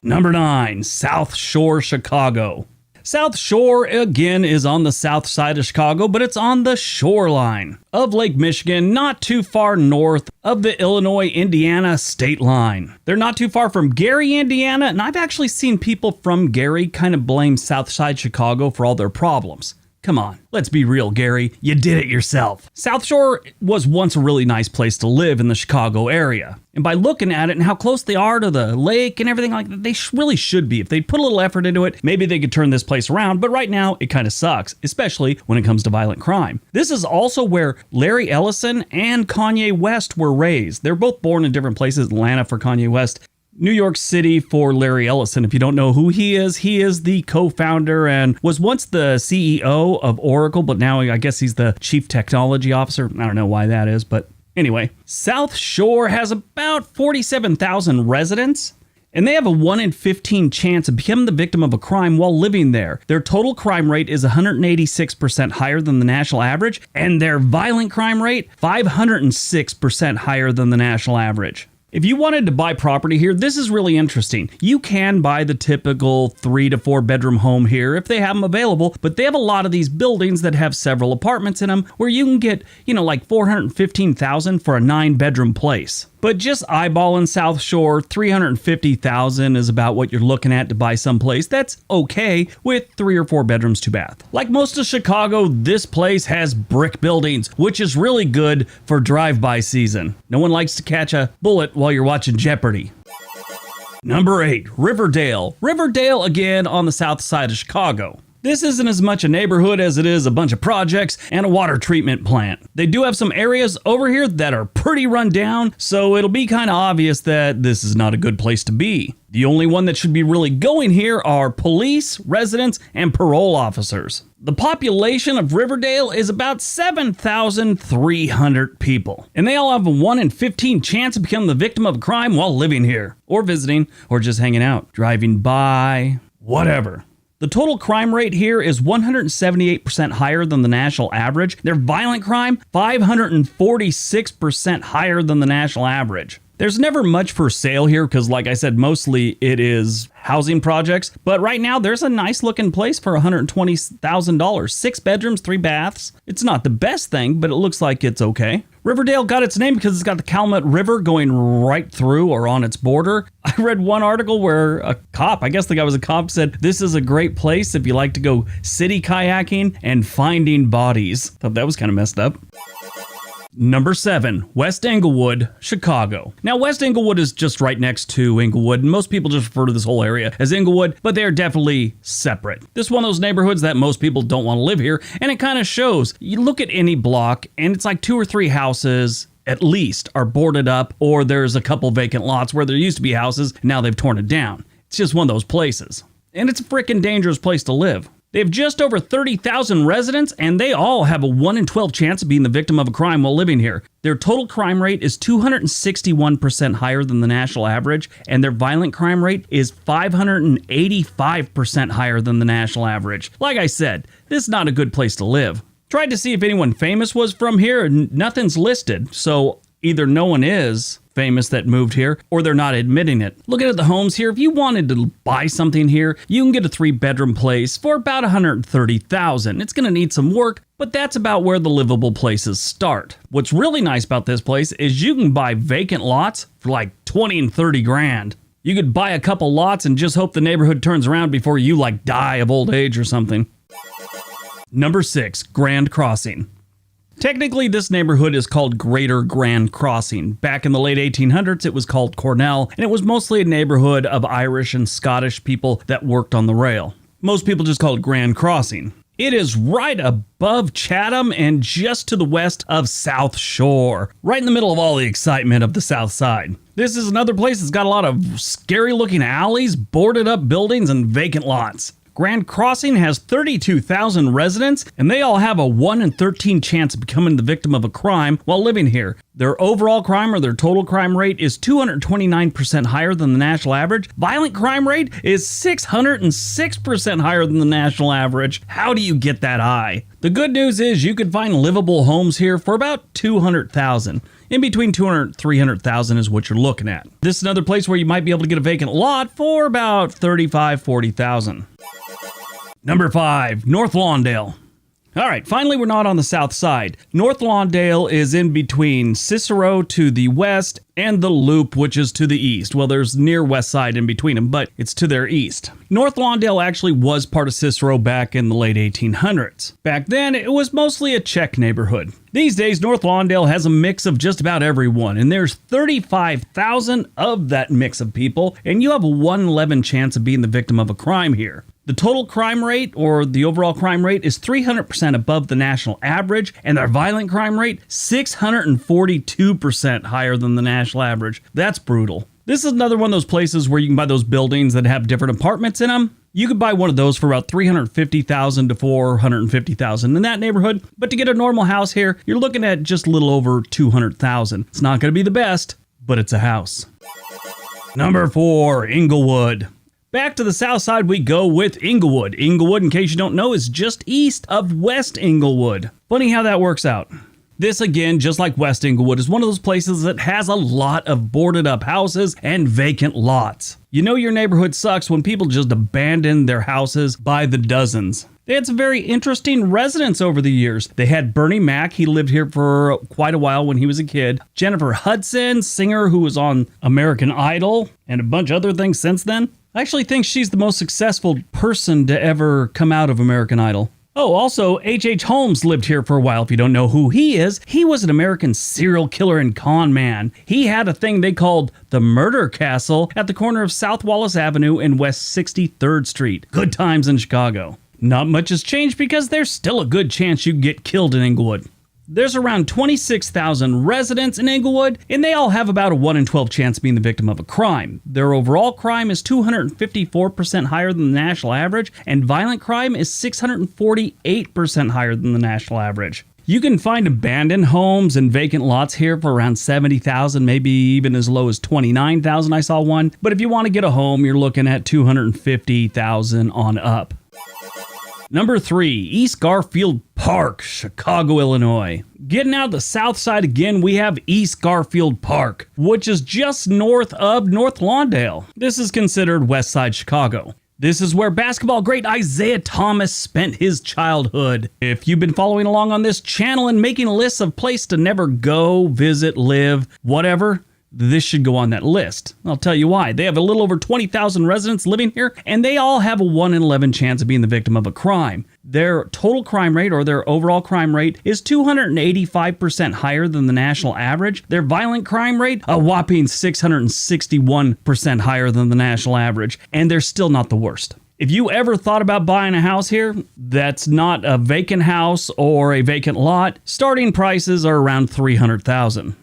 Number 9, South Shore, Chicago. South Shore, again, is on the south side of Chicago, but it's on the shoreline of Lake Michigan, not too far north of the Illinois-Indiana state line. They're not too far from Gary, Indiana, and I've actually seen people from Gary kind of blame Southside Chicago for all their problems. Come on, let's be real, Gary. You did it yourself. South Shore was once a really nice place to live in the Chicago area. And by looking at it and how close they are to the lake and everything like that, they really should be. If they put a little effort into it, maybe they could turn this place around. But right now, it kind of sucks, especially when it comes to violent crime. This is also where Larry Ellison and Kanye West were raised. They're both born in different places, Atlanta for Kanye West, New York City for Larry Ellison. If you don't know who he is the co-founder and was once the CEO of Oracle, but now I guess he's the chief technology officer. I don't know why that is, but anyway. South Shore has about 47,000 residents, and they have a 1 in 15 chance of becoming the victim of a crime while living there. Their total crime rate is 186% higher than the national average, and their violent crime rate, 506% higher than the national average. If you wanted to buy property here, this is really interesting. You can buy the typical 3 to 4 bedroom home here if they have them available, but they have a lot of these buildings that have several apartments in them where you can get, like $415,000 for a 9-bedroom place. But just eyeballing South Shore, $350,000 is about what you're looking at to buy someplace that's okay with 3 or 4 bedrooms, 2 baths. Like most of Chicago, this place has brick buildings, which is really good for drive-by season. No one likes to catch a bullet while you're watching Jeopardy. Number 8, Riverdale. Riverdale, again, on the south side of Chicago. This isn't as much a neighborhood as it is a bunch of projects and a water treatment plant. They do have some areas over here that are pretty run down, so it'll be kind of obvious that this is not a good place to be. The only one that should be really going here are police, residents, and parole officers. The population of Riverdale is about 7,300 people, and they all have a 1 in 15 chance of becoming the victim of a crime while living here, or visiting, or just hanging out, driving by, whatever. The total crime rate here is 178% higher than the national average. Their violent crime, 546% higher than the national average. There's never much for sale here because, like I said, mostly it is housing projects. But right now, there's a nice looking place for $120,000. 6 bedrooms, 3 baths. It's not the best thing, but it looks like it's okay. Riverdale got its name because it's got the Calumet River going right through or on its border. I read one article where a cop, I guess the guy was a cop, said this is a great place if you like to go city kayaking and finding bodies. Thought that was kind of messed up. Number 7, West Englewood, Chicago. Now, West Englewood is just right next to Englewood, and most people just refer to this whole area as Englewood, but they're definitely separate. This is one of those neighborhoods that most people don't want to live here, and it kind of shows. You look at any block, and it's like 2 or 3 houses at least are boarded up, or there's a couple vacant lots where there used to be houses, and now they've torn it down. It's just one of those places. And it's a freaking dangerous place to live. They have just over 30,000 residents, and they all have a 1 in 12 chance of being the victim of a crime while living here. Their total crime rate is 261% higher than the national average, and their violent crime rate is 585% higher than the national average. Like I said, this is not a good place to live. Tried to see if anyone famous was from here, and nothing's listed, so either no one is famous that moved here, or they're not admitting it. Looking at the homes here, if you wanted to buy something here, you can get a 3-bedroom place for about $130,000. It's going to need some work, but that's about where the livable places start. What's really nice about this place is you can buy vacant lots for like 20 and 30 grand. You could buy a couple lots and just hope the neighborhood turns around before you die of old age or something. Number 6, Grand Crossing. Technically, this neighborhood is called Greater Grand Crossing. Back in the late 1800s, it was called Cornell, and it was mostly a neighborhood of Irish and Scottish people that worked on the rail. Most people just call it Grand Crossing. It is right above Chatham and just to the west of South Shore, right in the middle of all the excitement of the South Side. This is another place that's got a lot of scary-looking alleys, boarded-up buildings, and vacant lots. Grand Crossing has 32,000 residents, and they all have a 1 in 13 chance of becoming the victim of a crime while living here. Their overall crime or their total crime rate is 229% higher than the national average. Violent crime rate is 606% higher than the national average. How do you get that high? The good news is you could find livable homes here for about $200,000. In between $200,000 and $300,000 is what you're looking at. This is another place where you might be able to get a vacant lot for about $35,000 to $40,000. Number 5, North Lawndale. All right, finally, we're not on the south side. North Lawndale is in between Cicero to the west and the Loop, which is to the east. Well, there's near west side in between them, but it's to their east. North Lawndale actually was part of Cicero back in the late 1800s. Back then, it was mostly a Czech neighborhood. These days, North Lawndale has a mix of just about everyone, and there's 35,000 of that mix of people, and you have a 1 in 11 chance of being the victim of a crime here. The total crime rate, or the overall crime rate, is 300% above the national average, and their violent crime rate, 642% higher than the national average. That's brutal. This is another one of those places where you can buy those buildings that have different apartments in them. You could buy one of those for about $350,000 to $450,000 in that neighborhood, but to get a normal house here, you're looking at just a little over $200,000. It's not going to be the best, but it's a house. Number 4, Inglewood. Back to the south side we go with Inglewood. Inglewood, in case you don't know, is just east of West Inglewood. Funny how that works out. This, again, just like West Inglewood, is one of those places that has a lot of boarded up houses and vacant lots. You know your neighborhood sucks when people just abandon their houses by the dozens. They had some very interesting residents over the years. They had Bernie Mac. He lived here for quite a while when he was a kid. Jennifer Hudson, singer who was on American Idol, and a bunch of other things since then. I actually think she's the most successful person to ever come out of American Idol. Oh, also, H.H. Holmes lived here for a while. If you don't know who he is, he was an American serial killer and con man. He had a thing they called the Murder Castle at the corner of South Wallace Avenue and West 63rd Street. Good times in Chicago. Not much has changed because there's still a good chance you get killed in Inglewood. There's around 26,000 residents in Inglewood, and they all have about a 1 in 12 chance of being the victim of a crime. Their overall crime is 254% higher than the national average, and violent crime is 648% higher than the national average. You can find abandoned homes and vacant lots here for around $70,000, maybe even as low as $29,000. I saw one. But if you want to get a home, you're looking at $250,000 on up. Number 3, East Garfield Park, Chicago, Illinois. Getting out of the south side again, we have East Garfield Park, which is just north of North Lawndale. This is considered West Side Chicago. This is where basketball great Isaiah Thomas spent his childhood. If you've been following along on this channel and making lists of places to never go, visit, live, whatever, this should go on that list. I'll tell you why. They have a little over 20,000 residents living here, and they all have a 1 in 11 chance of being the victim of a crime. Their total crime rate, or their overall crime rate, is 285% higher than the national average. Their violent crime rate, a whopping 661% higher than the national average, and they're still not the worst. If you ever thought about buying a house here that's not a vacant house or a vacant lot, starting prices are around $300,000.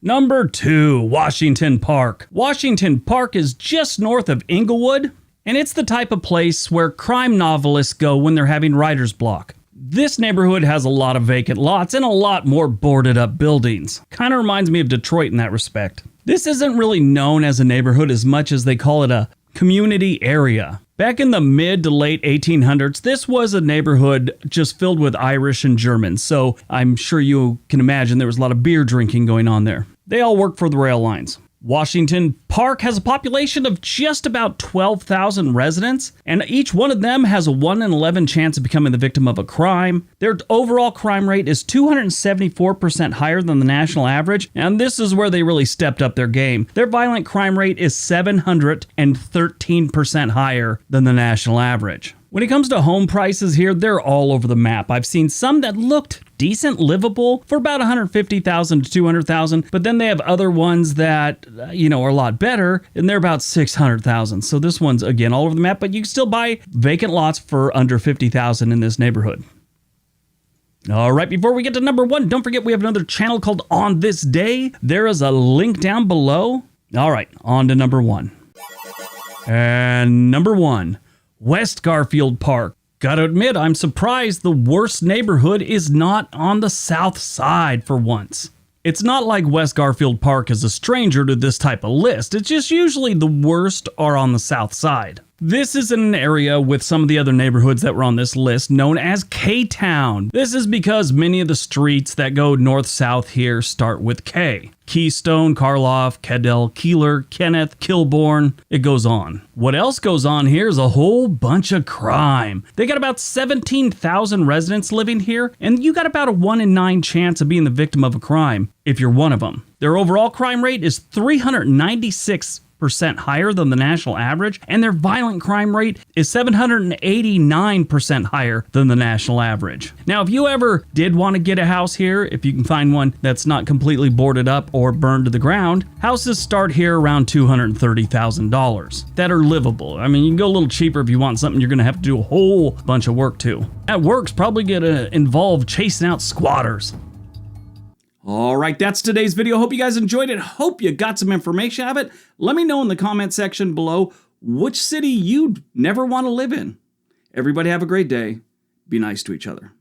Number 2, Washington Park. Washington Park is just north of Inglewood, and it's the type of place where crime novelists go when they're having writer's block. This neighborhood has a lot of vacant lots and a lot more boarded up buildings. Kind of reminds me of Detroit in that respect. This isn't really known as a neighborhood as much as they call it a community area. Back in the mid to late 1800s, this was a neighborhood just filled with Irish and Germans, so I'm sure you can imagine there was a lot of beer drinking going on there. They all worked for the rail lines. Washington Park has a population of just about 12,000 residents, and each one of them has a 1 in 11 chance of becoming the victim of a crime. Their overall crime rate is 274% higher than the national average, and this is where they really stepped up their game. Their violent crime rate is 713% higher than the national average. When it comes to home prices here, they're all over the map. I've seen some that looked decent, livable for about $150,000 to $200,000, but then they have other ones that, are a lot better, and they're about $600,000. So this one's, again, all over the map, but you can still buy vacant lots for under $50,000 in this neighborhood. All right, before we get to number 1, don't forget we have another channel called On This Day. There is a link down below. All right, on to number 1. And number 1. West Garfield Park. Gotta admit, I'm surprised the worst neighborhood is not on the south side for once. It's not like West Garfield Park is a stranger to this type of list. It's just usually the worst are on the south side. This is an area with some of the other neighborhoods that were on this list known as K-Town. This is because many of the streets that go north-south here start with K. Keystone, Karloff, Cadell, Keeler, Kenneth, Kilbourne, it goes on. What else goes on here is a whole bunch of crime. They got about 17,000 residents living here, and you got about a 1 in 9 chance of being the victim of a crime if you're one of them. Their overall crime rate is 396% higher than the national average, and their violent crime rate is 789% higher than the national average. Now, if you ever did want to get a house here, if you can find one that's not completely boarded up or burned to the ground, houses start here around $230,000 that are livable. I mean, you can go a little cheaper if you want something you're going to have to do a whole bunch of work to. That work's probably going to involve chasing out squatters. All right, that's today's video. Hope you guys enjoyed it. Hope you got some information out of it. Let me know in the comment section below which city you'd never want to live in. Everybody have a great day. Be nice to each other.